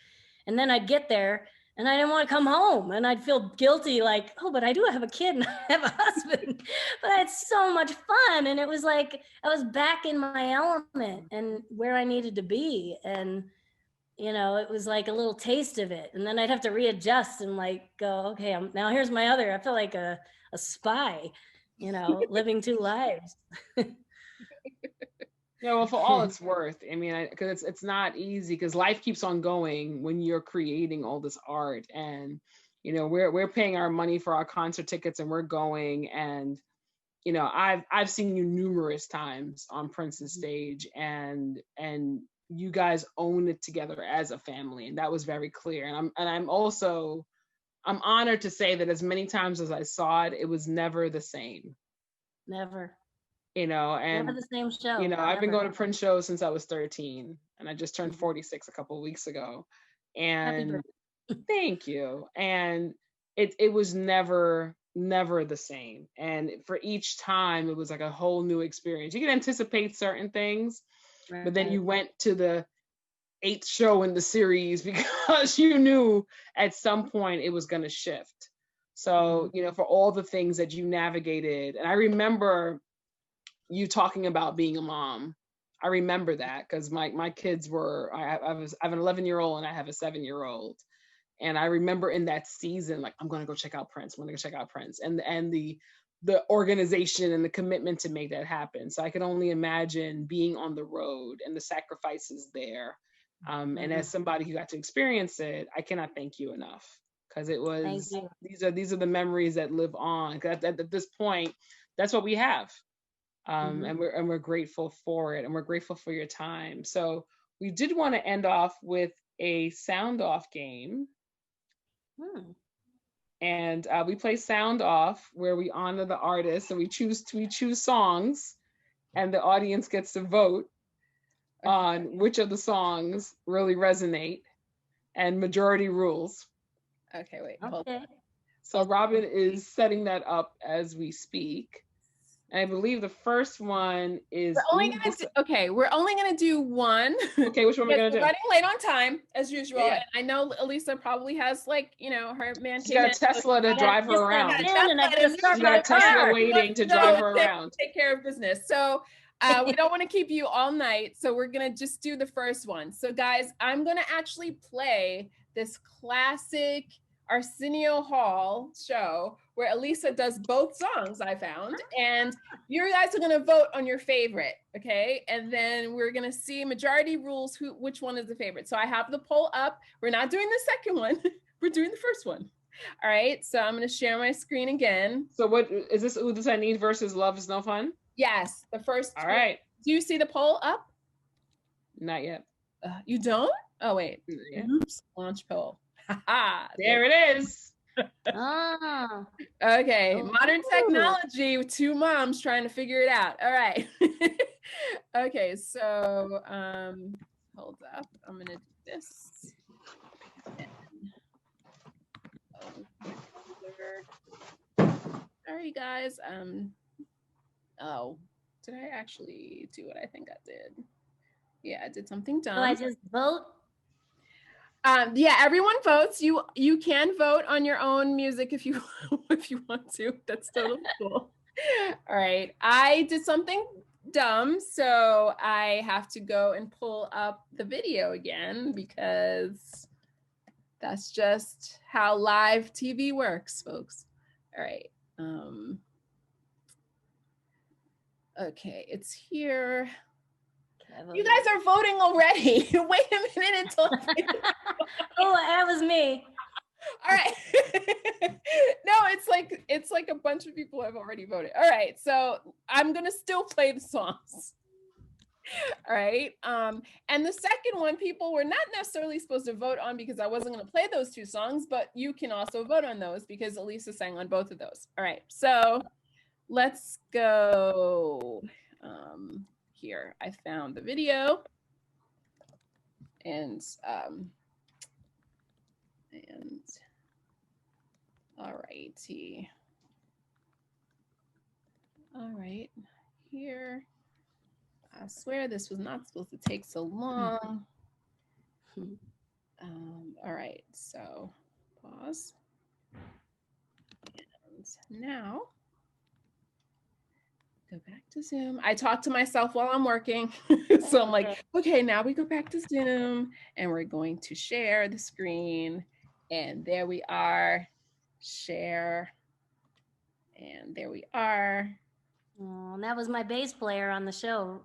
And then I'd get there and I didn't want to come home, and I'd feel guilty, like, oh, but I do have a kid and I have a husband. But I had so much fun, and it was like I was back in my element and where I needed to be. And you know, it was like a little taste of it, and then I'd have to readjust and like go, okay, now here's my other. I felt like a spy, you know, living two lives. Yeah, well, for all it's worth. I mean, because it's not easy, because life keeps on going when you're creating all this art, and you know, we're paying our money for our concert tickets, and we're going, and you know, I've seen you numerous times on Prince's stage, and you guys own it together as a family, and that was very clear. And I'm honored to say that as many times as I saw it, it was never the same. Never. You know, and never the same show. You know, I've been going to Prince shows since I was 13, and I just turned 46 a couple of weeks ago. And thank you. And it was never the same. And for each time, it was like a whole new experience. You can anticipate certain things, but then you went to the 8th show in the series because you knew at some point it was going to shift. So, you know, for all the things that you navigated, and I remember you talking about being a mom. I remember that because my kids were, I have an 11-year-old and I have a 7-year-old. And I remember in that season, like, I'm going to go check out Prince. And the organization and the commitment to make that happen. So I can only imagine being on the road and the sacrifices there. And as somebody who got to experience it, I cannot thank you enough, because it Thank was, you. these are the memories that live on. 'Cause at this point, that's what we have. And we're grateful for it, and we're grateful for your time. So we did want to end off with a sound off game. And we play sound off, where we honor the artist, and we choose songs, and the audience gets to vote on which of the songs really resonate, and majority rules. Okay, wait. Hold on. So Robin is setting that up as we speak. And I believe the first one is we're only gonna do one. Okay, which one are we gonna do? We're running late on time as usual. Yeah. And I know Elisa probably has, like, her man She's got a Tesla to drive her around. She's got a Tesla waiting to drive her around. Take care of business. So we don't want to keep you all night. So we're gonna just do the first one. So guys, I'm gonna actually play this classic Arsenio Hall show where Elisa does both songs, I found, and you guys are gonna vote on your favorite, okay? And then we're gonna see majority rules which one is the favorite. So I have the poll up. We're not doing the second one, we're doing the first one. All right, so I'm gonna share my screen again. So what is this? Ooh, This I Need versus Love Is No Fun? Yes, the first. All right. Do you see the poll up? Not yet. You don't? Oh wait. Yeah. Oops. Launch poll. There it is. Okay, modern technology, two moms trying to figure it out. All right. Okay, so hold up. I'm gonna do this. Sorry guys. Oh, did I actually do what I think I did? Yeah, I did something dumb. So I just vote? Yeah, everyone votes. You can vote on your own music if you want to. That's totally cool. All right, I did something dumb, so I have to go and pull up the video again because that's just how live TV works, folks. All right. Okay, it's here. You guys are voting already. Wait a minute until oh, that was me. All right. No, it's like a bunch of people have already voted. All right, so I'm gonna still play the songs. All right. And the second one, people were not necessarily supposed to vote on because I wasn't gonna play those two songs, but you can also vote on those because Elisa sang on both of those. All right, so let's go. Here, I found the video, and all righty. All right, here. I swear this was not supposed to take so long. All right, so pause. And now go back to Zoom. I talk to myself while I'm working. So I'm like, okay, now we go back to Zoom and we're going to share the screen. And there we are, share. And there we are. Oh, and that was my bass player on the show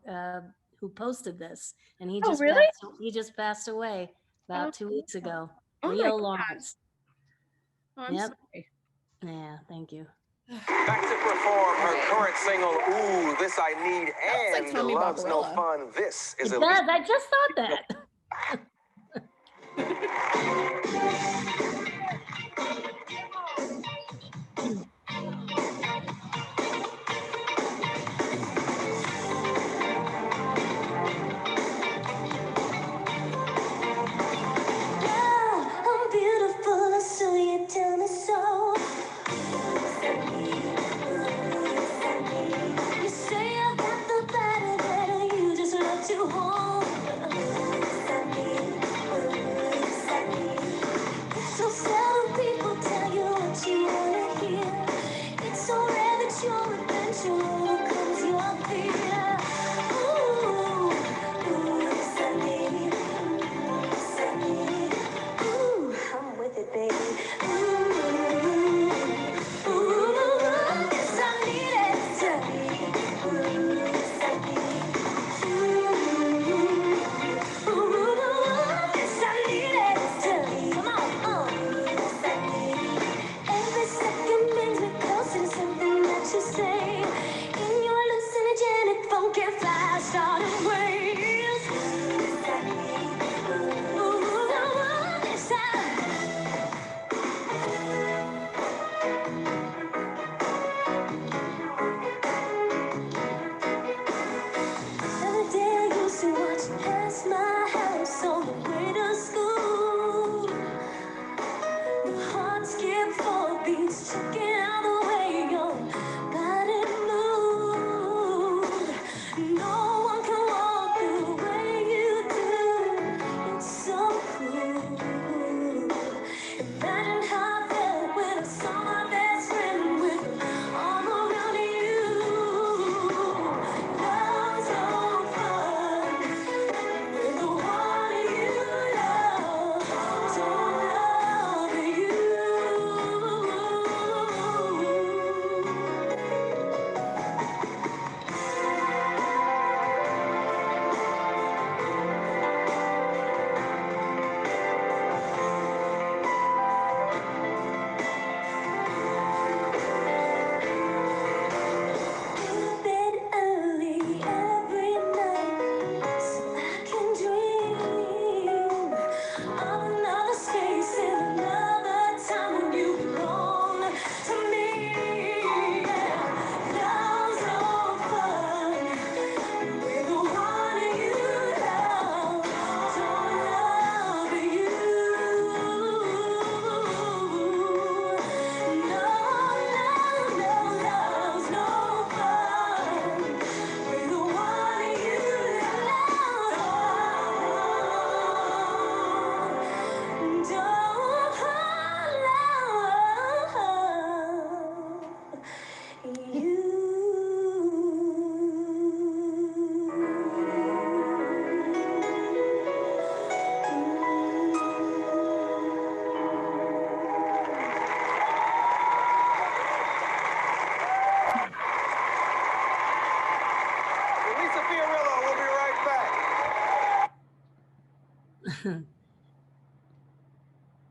who posted this. And he just passed away about 2 weeks ago. Leo Lawrence. Oh, I'm sorry. Yeah, thank you. Back to perform her current single, Ooh, This I Need, and like Love's No Fun. This is it does. I just thought that. I'm beautiful, so you tell me so. You say I've got the better, you just love to hold.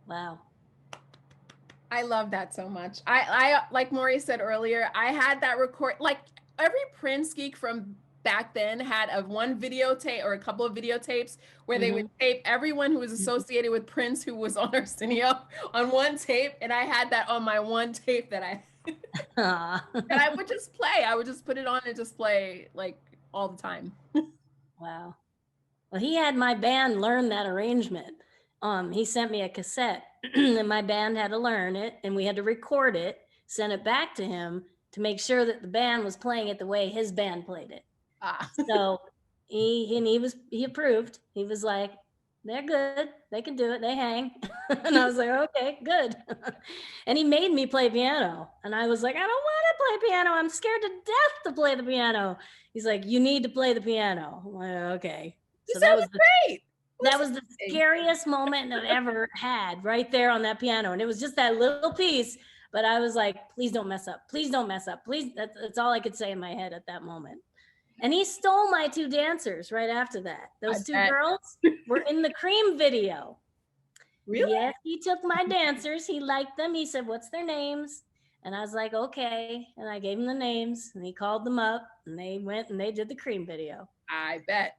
Wow. I love that so much. I like Maury said earlier, I had that record, like every Prince geek from back then had one videotape or a couple of videotapes where they would tape everyone who was associated with Prince who was on Arsenio on one tape. And I had that on my one tape that and I would just play. I would just put it on and just play like all the time. Wow. Well, he had my band learn that arrangement. He sent me a cassette and my band had to learn it and we had to record it, send it back to him to make sure that the band was playing it the way his band played it. So he approved. He was like, they're good. They can do it. They hang. And I was like, okay, good. And he made me play piano. And I was like, I don't want to play piano. I'm scared to death to play the piano. He's like, you need to play the piano. I'm like, okay. So that was great. That was the scariest moment I've ever had right there on that piano. And it was just that little piece, but I was like, please don't mess up. Please don't mess up. Please. That's all I could say in my head at that moment. And he stole my 2 dancers right after that. Those 2 girls were in the Cream video. Really? Yes, he took my dancers. He liked them. He said, what's their names? And I was like, okay. And I gave him the names and he called them up and they went and they did the Cream video. I bet.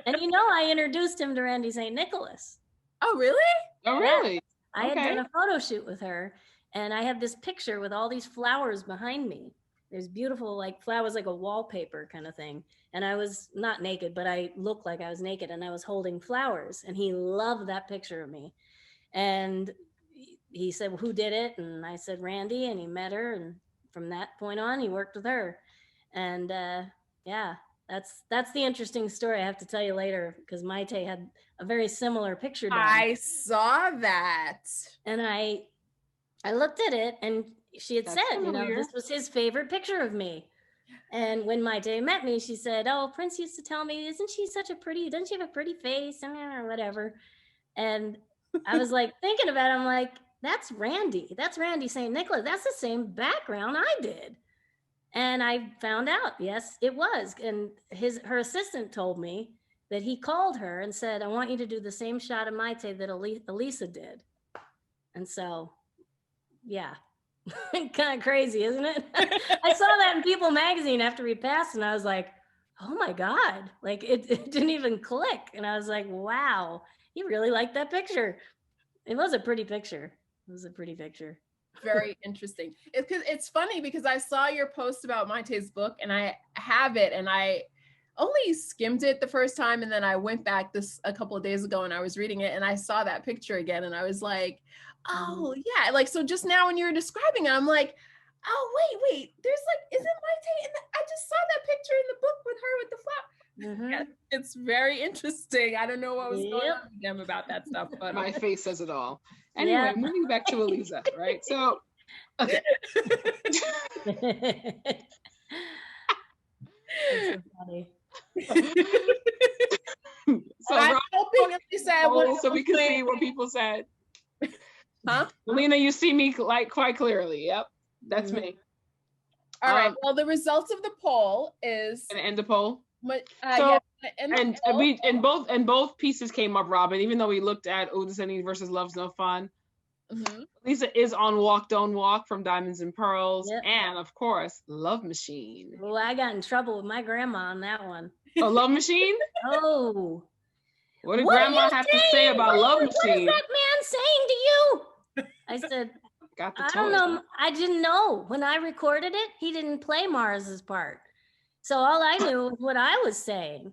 And you know, I introduced him to Randy St. Nicholas. Oh, really? Oh, really? I had done a photo shoot with her and I have this picture with all these flowers behind me. There's beautiful like flowers, like a wallpaper kind of thing. And I was not naked, but I looked like I was naked and I was holding flowers and he loved that picture of me. And he said, well, who did it? And I said, Randy, and he met her. And from that point on, he worked with her. And yeah, that's the interesting story I have to tell you later because Maite had a very similar picture done. I saw that. And I looked at it and she had said, you know, this was his favorite picture of me. And when Maite met me, she said, oh, Prince used to tell me, doesn't she have a pretty face or whatever. And I was like thinking about it, I'm like, that's Randy St. Nicholas. That's the same background I did. And I found out, yes, it was. And her assistant told me that he called her and said, I want you to do the same shot of Maite that Elisa did. And so, yeah, kind of crazy, isn't it? I saw that in People magazine after we passed and I was like, oh my God, like it didn't even click. And I was like, wow, he really liked that picture. It was a pretty picture. Very interesting. It's funny because I saw your post about Maite's book and I have it and I only skimmed it the first time and then I went back a couple of days ago and I was reading it and I saw that picture again and I was like, oh yeah, like so just now when you were describing it, I'm like, oh wait, there's like, isn't Maite I just saw that picture in the book with her with the flower. Yeah, it's very interesting. I don't know what was going on with them about that stuff, but my face says it all. Anyway, moving back to Elisa, right? So, okay. That's so funny. So I'm hoping so we can see what people said. Huh? Melina, you see me like quite clearly. Yep, that's me. All right. Well, the results of the poll is. Gonna end the poll. So, and both pieces came up, Robin. Even though we looked at Udesani versus Love's No Fun, Lisa is on Walk Don't Walk from Diamonds and Pearls, and of course Love Machine. Well, I got in trouble with my grandma on that one. Oh, Love Machine? Oh, what did Grandma have to say about Love Machine? What is that man saying to you? I said, I don't know. I didn't know when I recorded it. He didn't play Mars's part. So all I knew was what I was saying.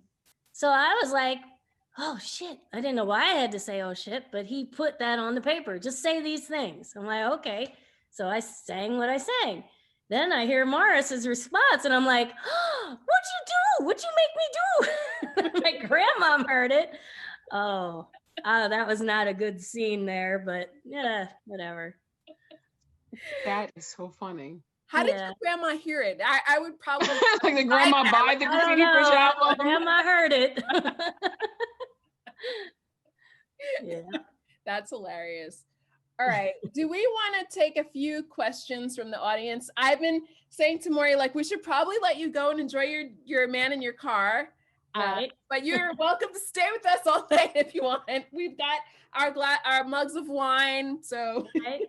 So I was like, oh shit. I didn't know why I had to say, oh shit, but he put that on the paper. Just say these things. I'm like, okay. So I sang what I sang. Then I hear Morris's response and I'm like, oh, what'd you do? What'd you make me do? My grandma heard it. Oh, that was not a good scene there, but yeah, whatever. That is so funny. How did your grandma hear it? I would probably like the grandma buy the CD for album. Grandma heard it. Yeah, that's hilarious. All right, do we want to take a few questions from the audience? I've been saying to Maury, like, we should probably let you go and enjoy your man in your car. Right. But you're welcome to stay with us all night if you want. We've got our mugs of wine, so Right.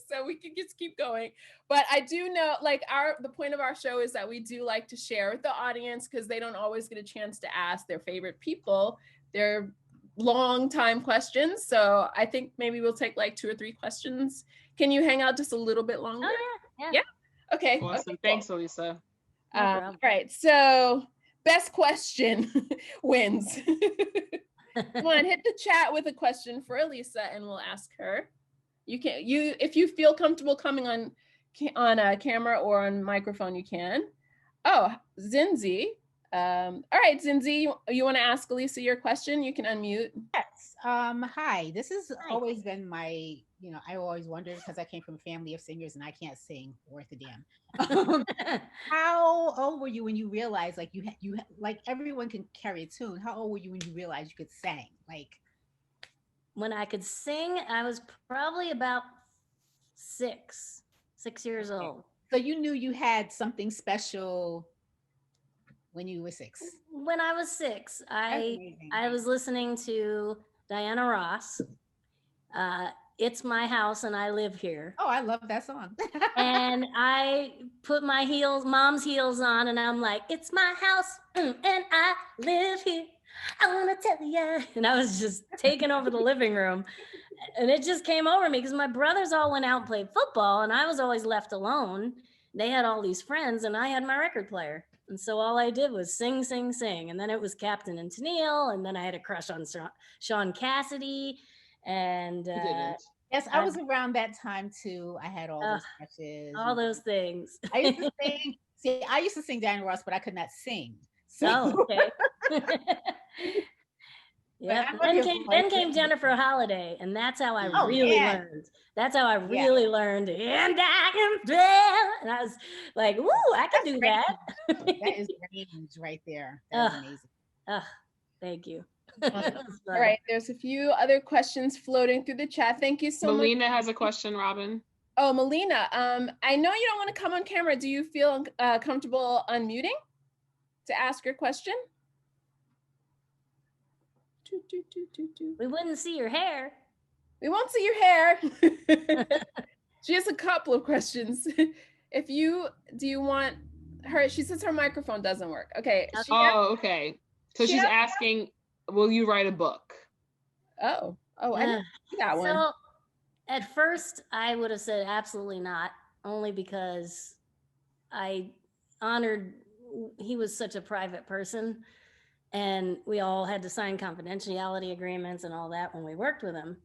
so we can just keep going. But I do know, like, the point of our show is that we do like to share with the audience, because they don't always get a chance to ask their favorite people their long time questions. So I think maybe we'll take like 2 or 3 questions. Can you hang out just a little bit longer? Oh yeah. Yeah. Okay. Awesome. Okay, Thanks, Elisa. No problem. all right. So best question wins. Come on, hit the chat with a question for Elisa, and we'll ask her. If you feel comfortable coming on a camera or on microphone, you can. Oh, Zinzi. All right, Zinzi, you want to ask Elisa your question? You can unmute. Yes. Hi. This has always been my, I always wondered, because I came from a family of singers and I can't sing worth a damn. How old were you when you realized, like, you like everyone can carry a tune? How old were you when you realized you could sing? Like, when I could sing, I was probably about 6 years old. So you knew you had something special when you were 6. When I was 6, I was listening to Diana Ross. It's My House and I Live Here. Oh, I love that song. And I put my mom's heels on, and I'm like, it's my house and I live here. I want to tell you. And I was just taking over the living room. And it just came over me because my brothers all went out and played football, and I was always left alone. They had all these friends, and I had my record player. And so all I did was sing, sing, sing. And then it was Captain and Tennille. And then I had a crush on Sean Cassidy. And yes, I was around that time too. I had all those crushes. All those things. I used to sing. See, I used to sing Diana Ross, but I could not sing. So. Oh, okay. Yeah. Then came Jennifer Holiday, and that's how I really learned. That's how I really learned. And I am there. And I was like, "Woo, I can do that." That is range right there. That's amazing. Thank you. All right, there's a few other questions floating through the chat. Thank you so much. Melina has a question, Robin. Oh, Melina, I know you don't want to come on camera. Do you feel comfortable unmuting to ask your question? We wouldn't see your hair. We won't see your hair. She has a couple of questions. Do you want her? She says her microphone doesn't work. Okay. Okay. So she's asking, will you write a book? Oh, I didn't see that one. So at first I would have said absolutely not, only because I honored, he was such a private person, and we all had to sign confidentiality agreements and all that when we worked with him.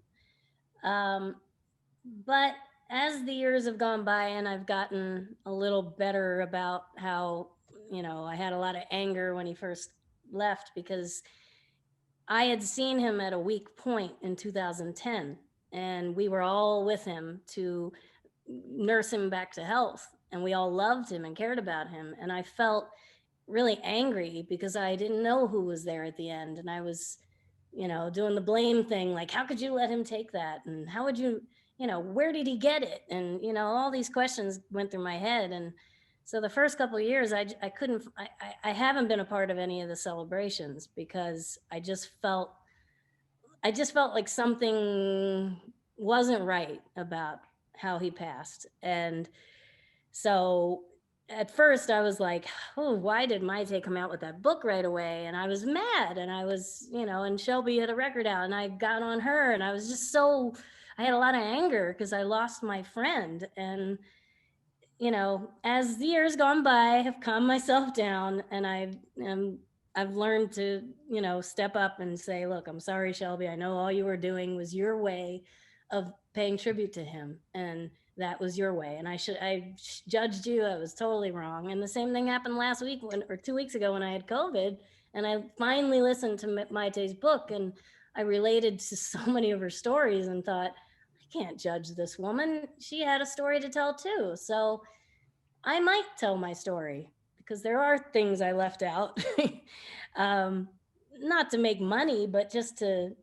But as the years have gone by and I've gotten a little better about how, I had a lot of anger when he first left, because I had seen him at a weak point in 2010, and we were all with him to nurse him back to health, and we all loved him and cared about him. And I felt really angry because I didn't know who was there at the end, and I was, doing the blame thing, like, how could you let him take that? And how would you, where did he get it? And, all these questions went through my head. And so the first couple of years, I haven't been a part of any of the celebrations, because I just felt like something wasn't right about how he passed. And so at first I was like, oh, why did Maite come out with that book right away? And I was mad, and I was, and Shelby had a record out, and I got on her, and I was just I had a lot of anger because I lost my friend. And, as the years gone by, I have calmed myself down, and I've learned to, step up and say, look, I'm sorry, Shelby. I know all you were doing was your way of paying tribute to him, and that was your way. And I judged you. I was totally wrong. And the same thing happened last week or 2 weeks ago when I had COVID, and I finally listened to Maite's book, and I related to so many of her stories and thought, I can't judge this woman. She had a story to tell too. So I might tell my story, because there are things I left out, not to make money, but just to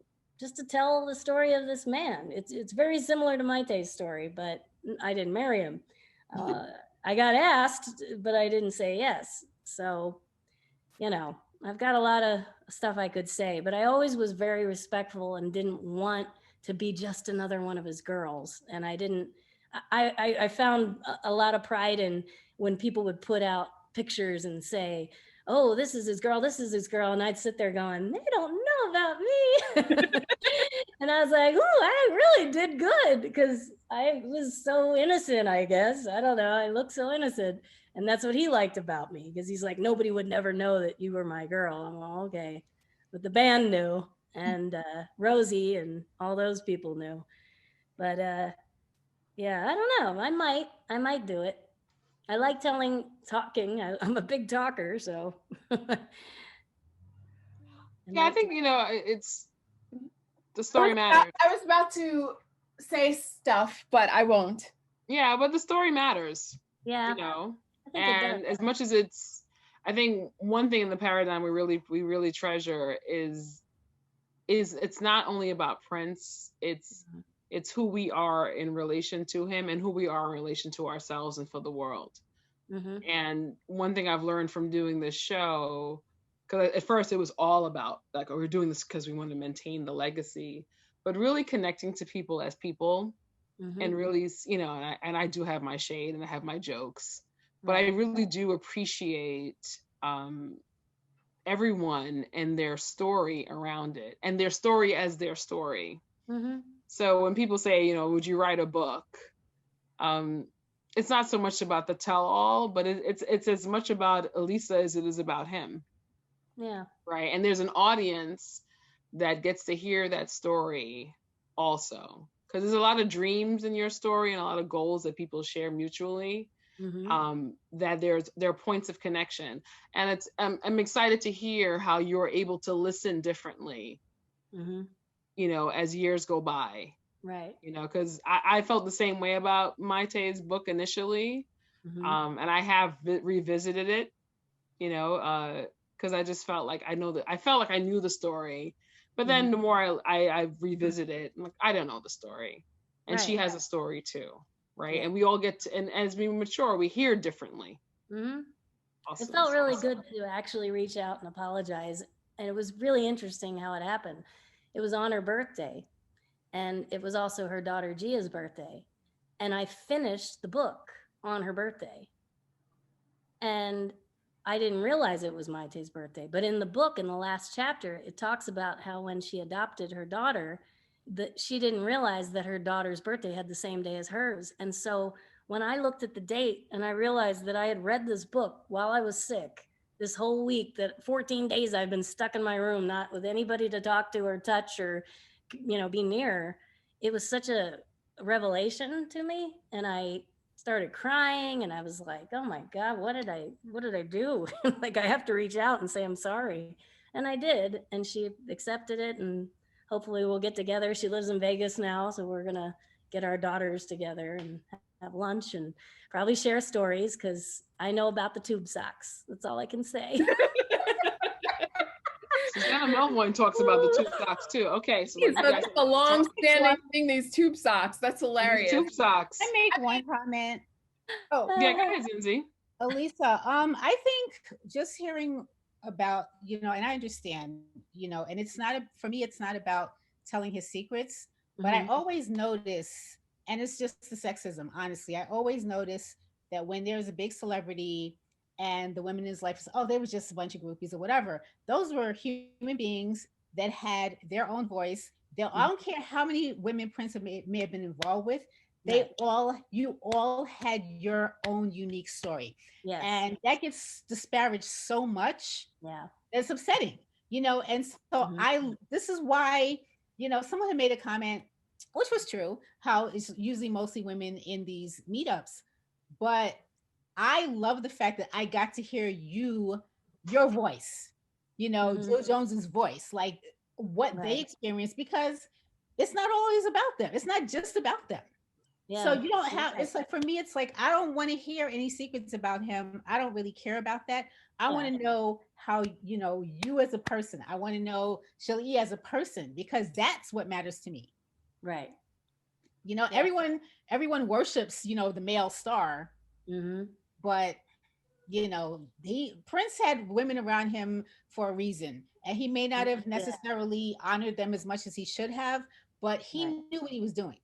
tell the story of this man. It's very similar to Maite's story, but I didn't marry him. I got asked, but I didn't say yes. So you know, I've got a lot of stuff I could say, but I always was very respectful and didn't want to be just another one of his girls. And I didn't, I found a lot of pride in when people would put out pictures and say, oh, this is his girl, this is his girl. And I'd sit there going, they don't know about me. And I was like, oh, I really did good because I was so innocent, I guess. I don't know. I look so innocent. And that's what he liked about me because he's like, nobody would never know that you were my girl. I'm like, okay. But the band knew, and Rosie and all those people knew. But yeah, I don't know. I might do it. I like talking. I'm a big talker, so. Yeah, I think, it's the story matters. I was about to say stuff, but I won't. Yeah, but the story matters. Yeah. And as much as I think one thing in the paradigm we really treasure is it's not only about Prince, it's who we are in relation to him and who we are in relation to ourselves and for the world. Mm-hmm. And one thing I've learned from doing this show, because at first it was all about like, we're doing this because we want to maintain the legacy, but really connecting to people as people. Mm-hmm. And really, and I do have my shade and I have my jokes, but I really do appreciate everyone and their story around it and their story as their story. Mm-hmm. So when people say, would you write a book? It's not so much about the tell-all, but it's as much about Elisa as it is about him. Yeah. Right. And there's an audience that gets to hear that story also. Because there's a lot of dreams in your story and a lot of goals that people share mutually. Mm-hmm. That there are points of connection, and I'm excited to hear how you're able to listen differently. Mm-hmm. As years go by. Right. Because I felt the same way about Maite's book initially, mm-hmm. And I have revisited it. Because I just felt like I felt like I knew the story. But then the more I revisit it, I'm like, I don't know the story. And she has a story too, right? Yeah. And we all and as we mature, we hear differently. Mm-hmm. It felt really good to actually reach out and apologize. And it was really interesting how it happened. It was on her birthday. And it was also her daughter Gia's birthday. And I finished the book on her birthday. And I didn't realize it was Maite's birthday, but in the book, in the last chapter, it talks about how when she adopted her daughter, that she didn't realize that her daughter's birthday had the same day as hers. And so when I looked at the date and I realized that I had read this book while I was sick, this whole week, that 14 days I've been stuck in my room, not with anybody to talk to or touch or, be near, it was such a revelation to me. And I started crying and I was like, oh my God, what did I do? Like, I have to reach out and say, I'm sorry. And I did. And she accepted it. And hopefully we'll get together. She lives in Vegas now. So we're going to get our daughters together and have lunch and probably share stories because I know about the tube socks. That's all I can say. Susanna Melvoin talks about the tube socks too. Okay, so that's a long-standing thing. These tube socks. That's hilarious. Tube socks. I make one comment. Oh, yeah, go ahead, Zinzi. Elisa, I think just hearing about, and I understand, and it's not for me. It's not about telling his secrets, but I always notice, and it's just the sexism. Honestly, I always notice that when there's a big celebrity and the women in his life, they was just a bunch of groupies or whatever. Those were human beings that had their own voice. I don't care how many women Prince may have been involved with. You all had your own unique story. Yes. And that gets disparaged so much. Yeah. It's upsetting, and so this is why, someone had made a comment, which was true, how it's usually mostly women in these meetups. But I love the fact that I got to hear your voice, Jill Jones's voice, like what they experienced, because it's not always about them. It's not just about them. Yeah. So you don't have, it's like, for me, it's like, I don't want to hear any secrets about him. I don't really care about that. I want to know how, you as a person, I want to know Shalee as a person, because that's what matters to me. Right. Everyone worships, the male star. But you know, Prince had women around him for a reason, and he may not have necessarily honored them as much as he should have, but he knew what he was doing.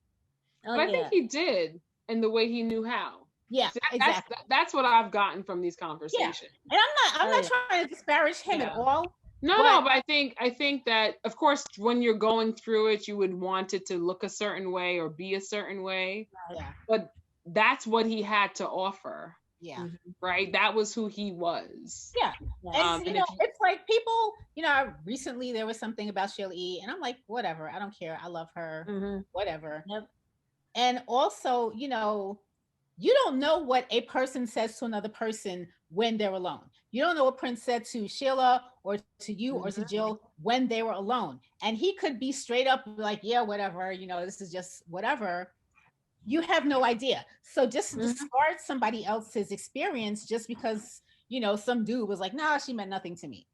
Oh, but I think he did in the way he knew how. Yeah, So exactly. That's what I've gotten from these conversations. Yeah. And I'm not trying to disparage him at all. No, but I think that, of course, when you're going through it, you would want it to look a certain way or be a certain way. Yeah. But that's what he had to offer. Yeah. Right. That was who he was. Yeah. And you know, it's like people, you know, recently there was something about Sheila E. And I'm like, whatever, I don't care. I love her. Whatever. Yep. And also, you know, you don't know what a person says to another person when they're alone. You don't know what Prince said to Sheila or to you or to Jill when they were alone. And he could be straight up like, yeah, whatever, you know, this is just whatever. You have no idea. So just discard somebody else's experience just because, you know, some dude was like, nah, she meant nothing to me.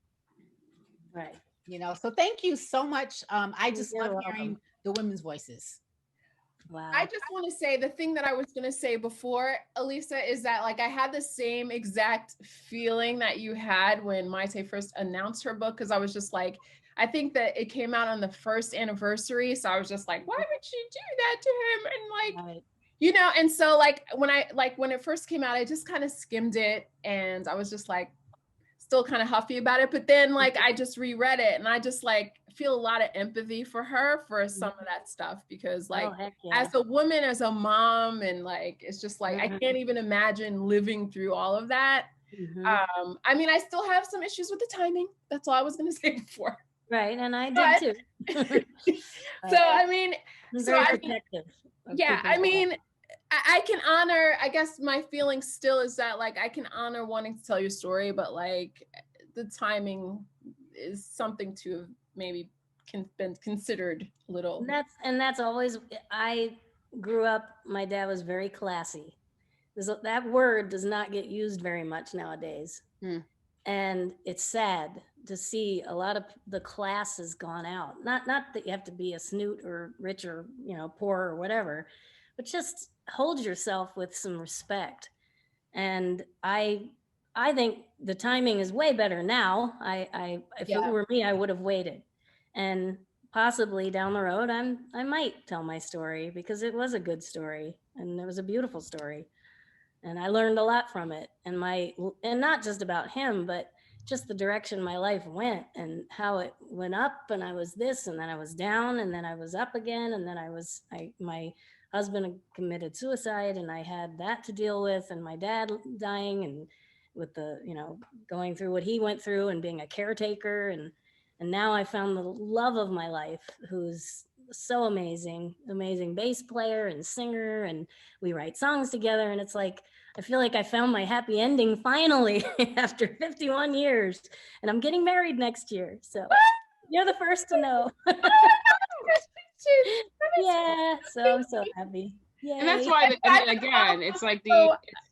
Right. You know, so thank you so much. I just love hearing the women's voices. Wow. I just want to say the thing that I was going to say before, Elisa, is that like I had the same exact feeling that you had when Maite first announced her book, because I was just like, I think that it came out on the first anniversary. So I was just like, why would she do that to him? And like, you know, and so like when it first came out, I just kind of skimmed it and I was just like, still kind of huffy about it. But then like, I just reread it and I just like feel a lot of empathy for her for some of that stuff, because like as a woman, as a mom, and like, it's just like, I can't even imagine living through all of that. I mean, I still have some issues with the timing. That's all I was going to say before. Right. And I did too. So, I mean, very protective. Yeah. I mean, I can honor, I guess my feeling still is that like, I can honor wanting to tell your story, but like the timing is something to have maybe been considered a little. And that's always, I grew up, my dad was very classy. That word does not get used very much nowadays. And it's sad to see a lot of the class has gone out. Not that you have to be a snoot or rich or, you know, poor or whatever, but just hold yourself with some respect. And I think the timing is way better now. If it were me, I would have waited. And possibly down the road, I might tell my story, because it was a good story and it was a beautiful story. And I learned a lot from it, and not just about him, but just the direction my life went and how it went up, and I was this, and then I was down, and then I was up again. And then my husband committed suicide, and I had that to deal with, and my dad dying, and with the, you know, going through what he went through and being a caretaker. And now I found the love of my life, who's so amazing bass player and singer, and we write songs together. And it's like, I feel like I found my happy ending finally after 51 years, and I'm getting married next year. So you're the first to know. Yeah, so I'm so happy. Yay. And that's why, I mean, again, it's like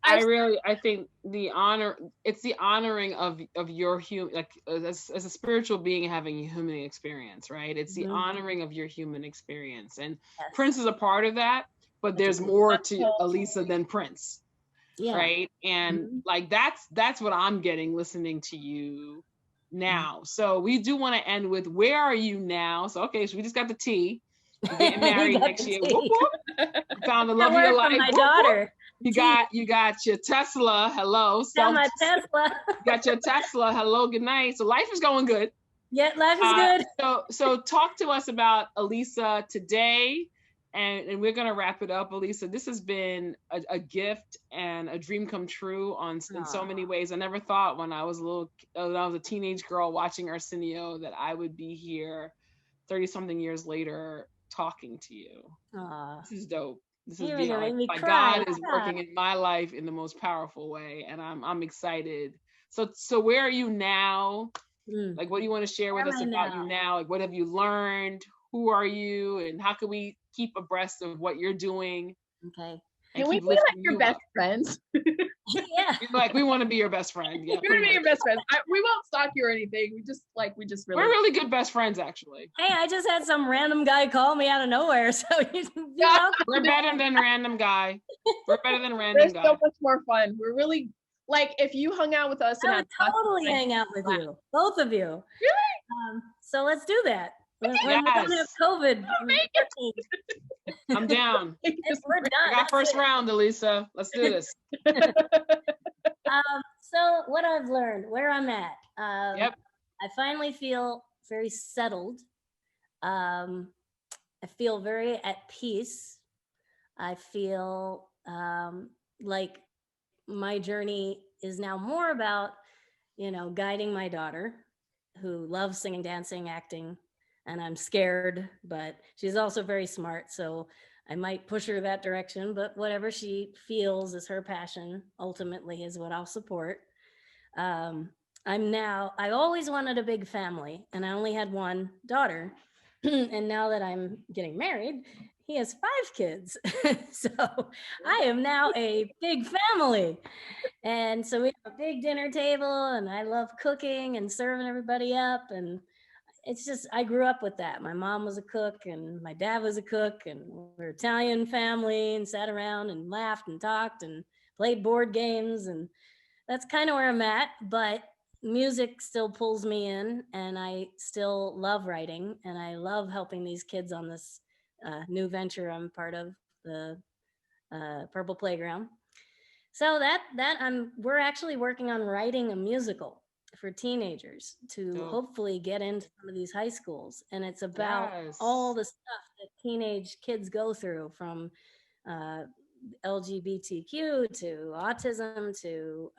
I think the honor, it's the honoring of your human, like as a spiritual being having a human experience, right? It's the honoring of your human experience. And Prince is a part of that, but there's more to Elisa than Prince. Right. And like, that's what I'm getting listening to you now. So we do want to end with, where are you now? So, okay, so we just got the tea. You're getting married next year. Whoop, whoop. Found the love of your life. My daughter. You got your Tesla. Hello. My Tesla. You got your Tesla. Hello. Good night. So life is going good. Yeah, life is good. So talk to us about Elisa today, and we're gonna wrap it up. Elisa, this has been a gift and a dream come true in so many ways. I never thought when I was a teenage girl watching Arsenio that I would be here 30-something years later talking to you. This is dope. This is like God is working in my life in the most powerful way, and I'm excited. So where are you now? Like, what do you want to share with us about you now? Like, what have you learned? Who are you, and how can we keep abreast of what you're doing? Okay. Can we be like your best friends? Yeah. Like, we want to be your best friend. Yeah, we want to be your best friend. We won't stalk you or anything. We're really good best friends, actually. Hey, I just had some random guy call me out of nowhere, so we're better than random guy. We're better than random guy. We're so much more fun. We're really Like if you hung out with us and I would had totally hang out with you, both of you. Really? So let's do that. When we don't have Yes. COVID. I'm down. We're done. I got That's first it. round, Elisa. Let's do this. So what I've learned, where I'm at, Yep. I finally feel very settled. I feel very at peace. I feel like my journey is now more about, guiding my daughter who loves singing, dancing, acting, and I'm scared, but she's also very smart. So I might push her that direction, but whatever she feels is her passion ultimately is what I'll support. I always wanted a big family and I only had one daughter. And now that I'm getting married, he has 5 kids. So I am now a big family. And so we have a big dinner table and I love cooking and serving everybody up. And it's just, I grew up with that. My mom was a cook and my dad was a cook and we're Italian family and sat around and laughed and talked and played board games. And that's kind of where I'm at, but music still pulls me in and I still love writing and I love helping these kids on this new venture I'm part of, the Purple Playground. So we're actually working on writing a musical for teenagers to hopefully get into some of these high schools. And it's about all the stuff that teenage kids go through, from LGBTQ to autism to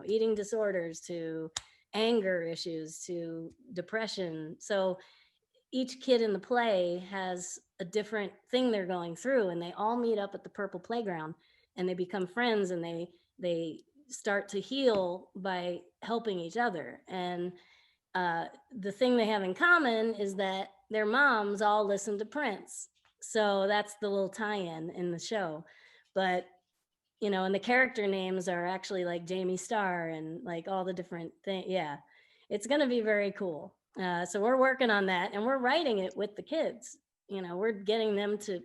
eating disorders to anger issues to depression. So each kid in the play has a different thing they're going through, and they all meet up at the Purple Playground and they become friends and they start to heal by helping each other. And the thing they have in common is that their moms all listen to Prince. So that's the little tie-in in the show. But and the character names are actually like Jamie Starr and like all the different things. Yeah, it's going to be very cool. So we're working on that and we're writing it with the kids. We're getting them to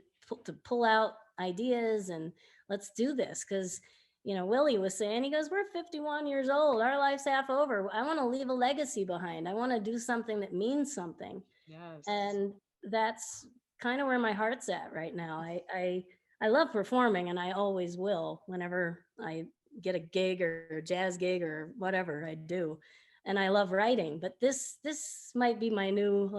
pull out ideas and let's do this. Because, Willie was saying, he goes, we're 51 years old. Our life's half over. I want to leave a legacy behind. I want to do something that means something. Yes. And that's kind of where my heart's at right now. I love performing and I always will whenever I get a gig or a jazz gig or whatever I do. And I love writing, but this might be my new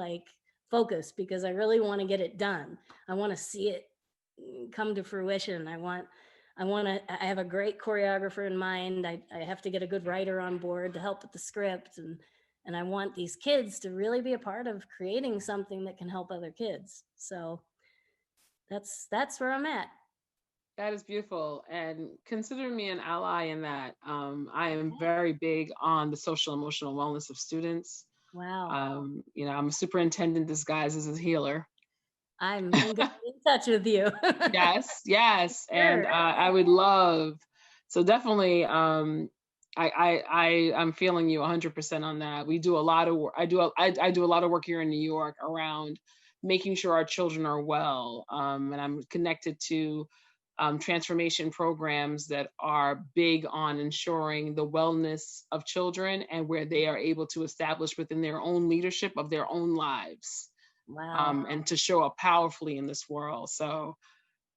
focus because I really want to get it done. I want to see it come to fruition. I have a great choreographer in mind. I have to get a good writer on board to help with the script. And I want these kids to really be a part of creating something that can help other kids. So that's where I'm at. That is beautiful. And consider me an ally in that. I am very big on the social emotional wellness of students. Wow. I'm a superintendent disguised as a healer. I'm in touch with you. Yes. Sure. And I would love, so definitely, I'm feeling you 100% on that. We do a lot of work. I do a lot of work here in New York around making sure our children are well. And I'm connected to transformation programs that are big on ensuring the wellness of children and where they are able to establish within their own leadership of their own lives. Wow. And to show up powerfully in this world. So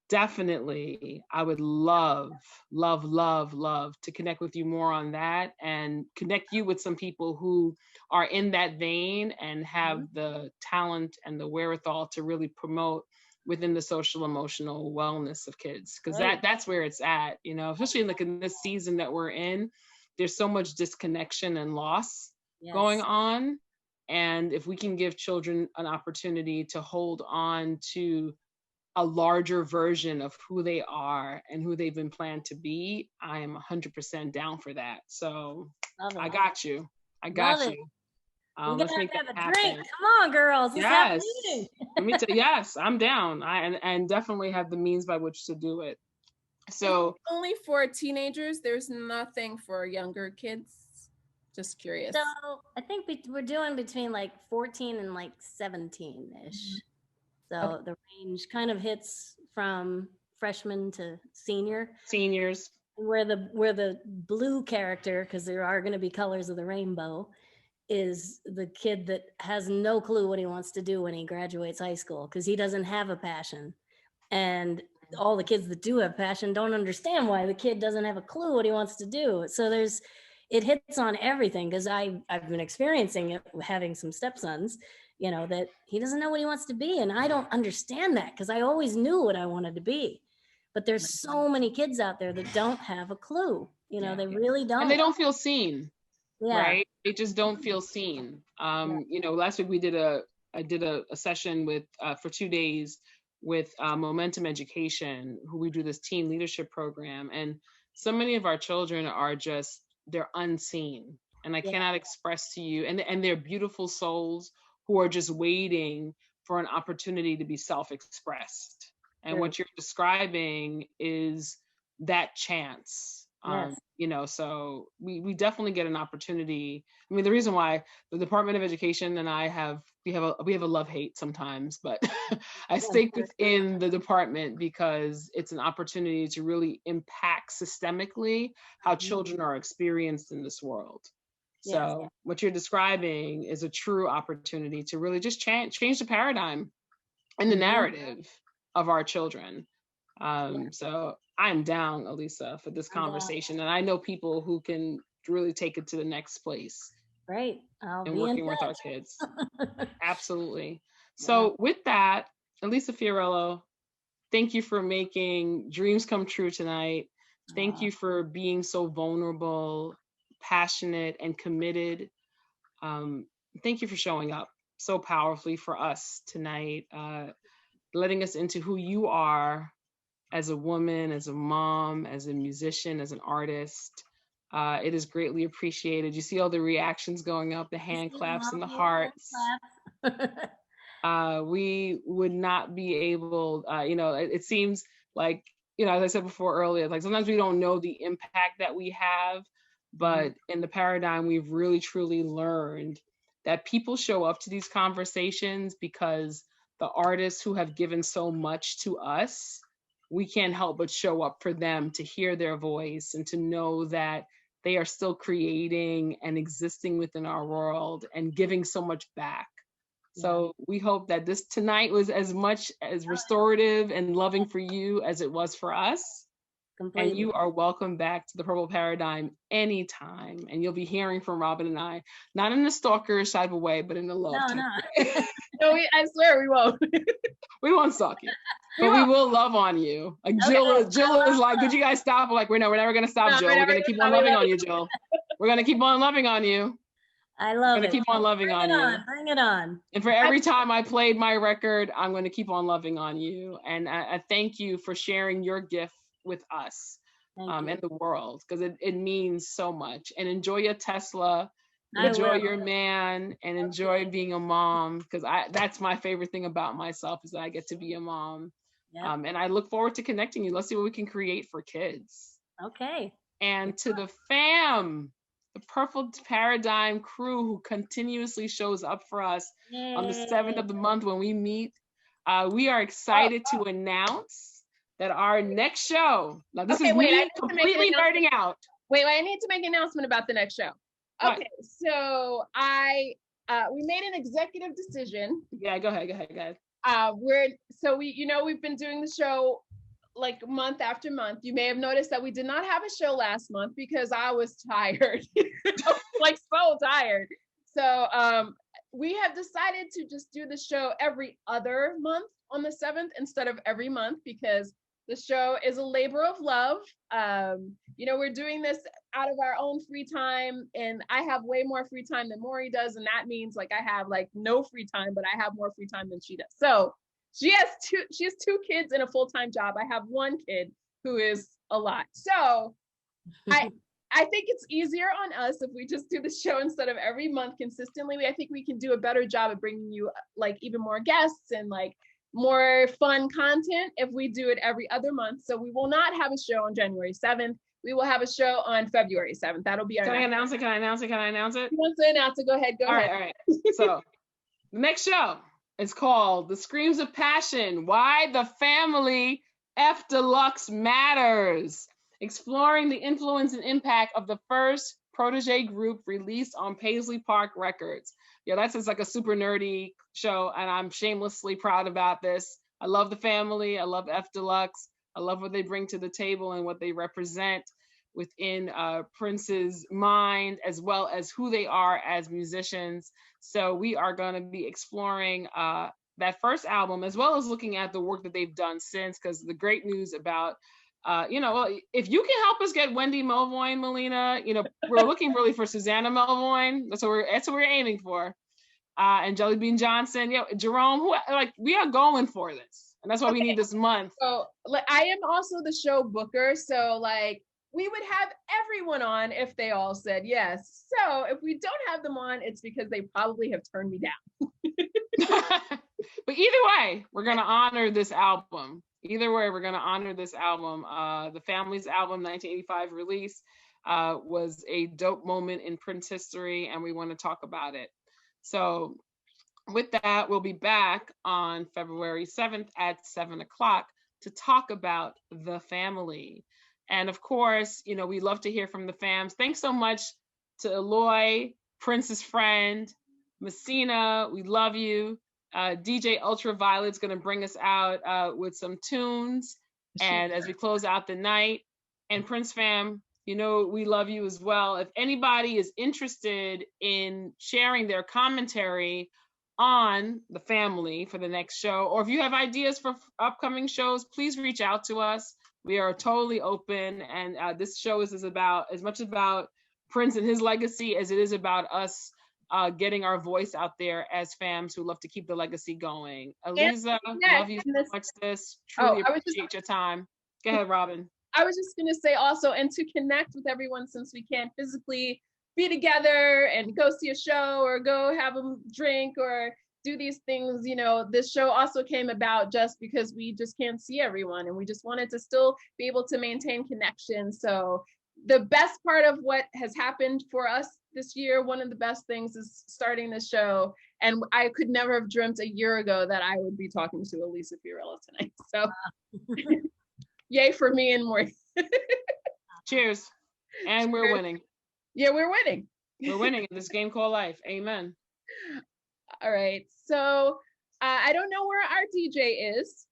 definitely, I would love to connect with you more on that and connect you with some people who are in that vein and have the talent and the wherewithal to really promote within the social emotional wellness of kids, because that's where it's at, especially in this season that we're in. There's so much disconnection and loss going on, and if we can give children an opportunity to hold on to a larger version of who they are and who they've been planned to be, I am 100% down for that. So I got you. Let's make that happen. A drink. Come on, girls. Yes. Yes, I'm down. And definitely have the means by which to do it. So only for teenagers, there's nothing for younger kids. Just curious. So I think we're doing between 14 and 17-ish. So the range kind of hits from freshman to seniors. Yeah. where the blue character, because there are going to be colors of the rainbow, is the kid that has no clue what he wants to do when he graduates high school, because he doesn't have a passion. And all the kids that do have passion don't understand why the kid doesn't have a clue what he wants to do. So it hits on everything, because I've been experiencing it having some stepsons, you know, that he doesn't know what he wants to be. And I don't understand that, because I always knew what I wanted to be. But there's so many kids out there that don't have a clue, you know, they really don't. And they don't feel seen, Yeah. right? They just don't feel seen. You know, last week I did a session with, for 2 days with Momentum Education, who we do this teen leadership program. And so many of our children are just, they're unseen. And I cannot express to you, and they're beautiful souls who are just waiting for an opportunity to be self-expressed. And what you're describing is that chance. You know, so we definitely get an opportunity. I mean, the reason why the Department of Education and I we have a love-hate sometimes, but I stay within the department because it's an opportunity to really impact systemically how children are experienced in this world. So what you're describing is a true opportunity to really just change the paradigm and the narrative of our children. So I'm down, Elisa, for this conversation. And I know people who can really take it to the next place. Right. And working with our kids. Absolutely. So with that, Elisa Fiorillo, thank you for making dreams come true tonight. Thank you for being so vulnerable, passionate, and committed. Thank you for showing up so powerfully for us tonight, letting us into who you are as a woman, as a mom, as a musician, as an artist. It is greatly appreciated. You see all the reactions going up, the hand claps and the hearts. We would not be able, you know, it seems like, you know, as I said before earlier, like sometimes we don't know the impact that we have, but in the paradigm, we've really truly learned that people show up to these conversations because the artists who have given so much to us, we can't help but show up for them, to hear their voice and to know that they are still creating and existing within our world and giving so much back. So we hope that this tonight was as much as restorative and loving for you as it was for us. Completely. And you are welcome back to the Purple Paradigm anytime. And you'll be hearing from Robin and I, not in a stalkerish type of way, but in a love type of way. No, I swear we won't. We won't stalk you, but we will love on you. Like Jill is like, could you guys stop? We're like, we're never gonna stop, Jill. We're gonna keep on loving on you, Jill. We're gonna keep on loving on you. I love it. We're gonna keep on loving on you. Bring it on. And for every time I played my record, I'm gonna keep on loving on you. And I thank you for sharing your gift with us and the world, because it means so much. And enjoy your Tesla. Enjoy your man, and enjoy being a mom, because that's my favorite thing about myself, is that I get to be a mom. And I look forward to connecting you. Let's see what we can create for kids. Okay. And to the fam, the Purple Paradigm crew who continuously shows up for us on the 7th of the month when we meet, we are excited to announce that our next show, now this is me completely nerding out. Wait, I need to make an announcement about the next show. Okay, so we made an executive decision. Yeah, go ahead. We've been doing the show like month after month. You may have noticed that we did not have a show last month because I was tired, like so tired. So we have decided to just do the show every other month on the 7th instead of every month, because the show is a labor of love. We're doing this out of our own free time, and I have way more free time than Maury does, and that means like I have like no free time, but I have more free time than she does. So she has two kids and a full-time job. I have one kid who is a lot. So I think it's easier on us if we just do the show instead of every month consistently. I think we can do a better job of bringing you like even more guests and like more fun content if we do it every other month. So we will not have a show on January 7th. We will have a show on February 7th. That'll be our Can I announce it? You want to announce it? Go ahead. All right. So the next show is called The Screams of Passion, Why the Family F Deluxe Matters. exploring the influence and impact of the first protege group released on Paisley Park Records. Yeah, that's just like a super nerdy show, and I'm shamelessly proud about this. I love the family. I love F Deluxe. I love what they bring to the table and what they represent within Prince's mind, as well as who they are as musicians. So we are going to be exploring that first album, as well as looking at the work that they've done since, because the great news about if you can help us get Wendy Melvoin, Melina, we're looking really for Susanna Melvoin. That's what we're aiming for. And Jelly Bean Johnson, Jerome, we are going for this. And that's why we need this month. So I am also the show booker. So we would have everyone on if they all said yes. So if we don't have them on, it's because they probably have turned me down. But either way, we're going to honor this album. Either way, we're going to honor this album. The Family's album, 1985 release, was a dope moment in Prince history, and we want to talk about it. So with that, we'll be back on February 7th at 7 o'clock to talk about The Family. And of course, we love to hear from the fams. Thanks so much to Eloy, Prince's friend, Masina, we love you. DJ Ultraviolet's going to bring us out with some tunes. And as we close out the night, and Prince fam, we love you as well. If anybody is interested in sharing their commentary on The Family for the next show, or if you have ideas for upcoming shows, please reach out to us. We are totally open. And this show is as much about Prince and his legacy as it is about us getting our voice out there as fams who love to keep the legacy going. Elisa, love you so much, sis. Truly appreciate your time. Go ahead, Robin. I was just going to say also, and to connect with everyone, since we can't physically be together and go see a show or go have a drink or do these things, this show also came about just because we just can't see everyone, and we just wanted to still be able to maintain connection. So the best part of what has happened for us this year, one of the best things is starting this show. And I could never have dreamt a year ago that I would be talking to Elisa Fiorillo tonight. So yay for me and more. Cheers. And we're winning. Yeah, we're winning. We're winning in this game called life. Amen. All right. So I don't know where our DJ is.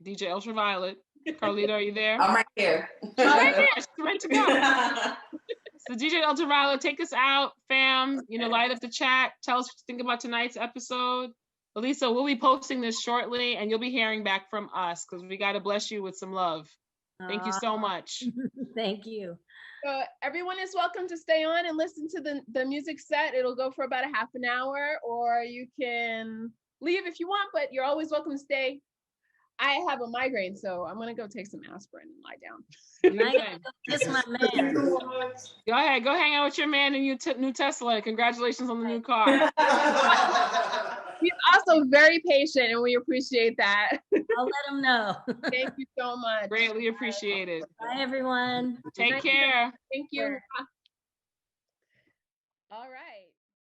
DJ Ultraviolet. Carlita, are you there? I'm right here. She's right there. She's ready to go. So DJ Ultraviolet, take us out, fam. Light up the chat. Tell us what you think about tonight's episode. Elisa, we'll be posting this shortly, and you'll be hearing back from us because we got to bless you with some love. Thank you so much. Thank you. So everyone is welcome to stay on and listen to the music set. It'll go for about a half an hour, or you can leave if you want, but you're always welcome to stay. I have a migraine, so I'm gonna go take some aspirin and lie down. Kiss my man. Go ahead, go hang out with your man in your new Tesla. Congratulations on the new car. He's also very patient, and we appreciate that. I'll let him know. Thank you so much. Greatly appreciated. Bye, everyone. Take care. Thank you. All right.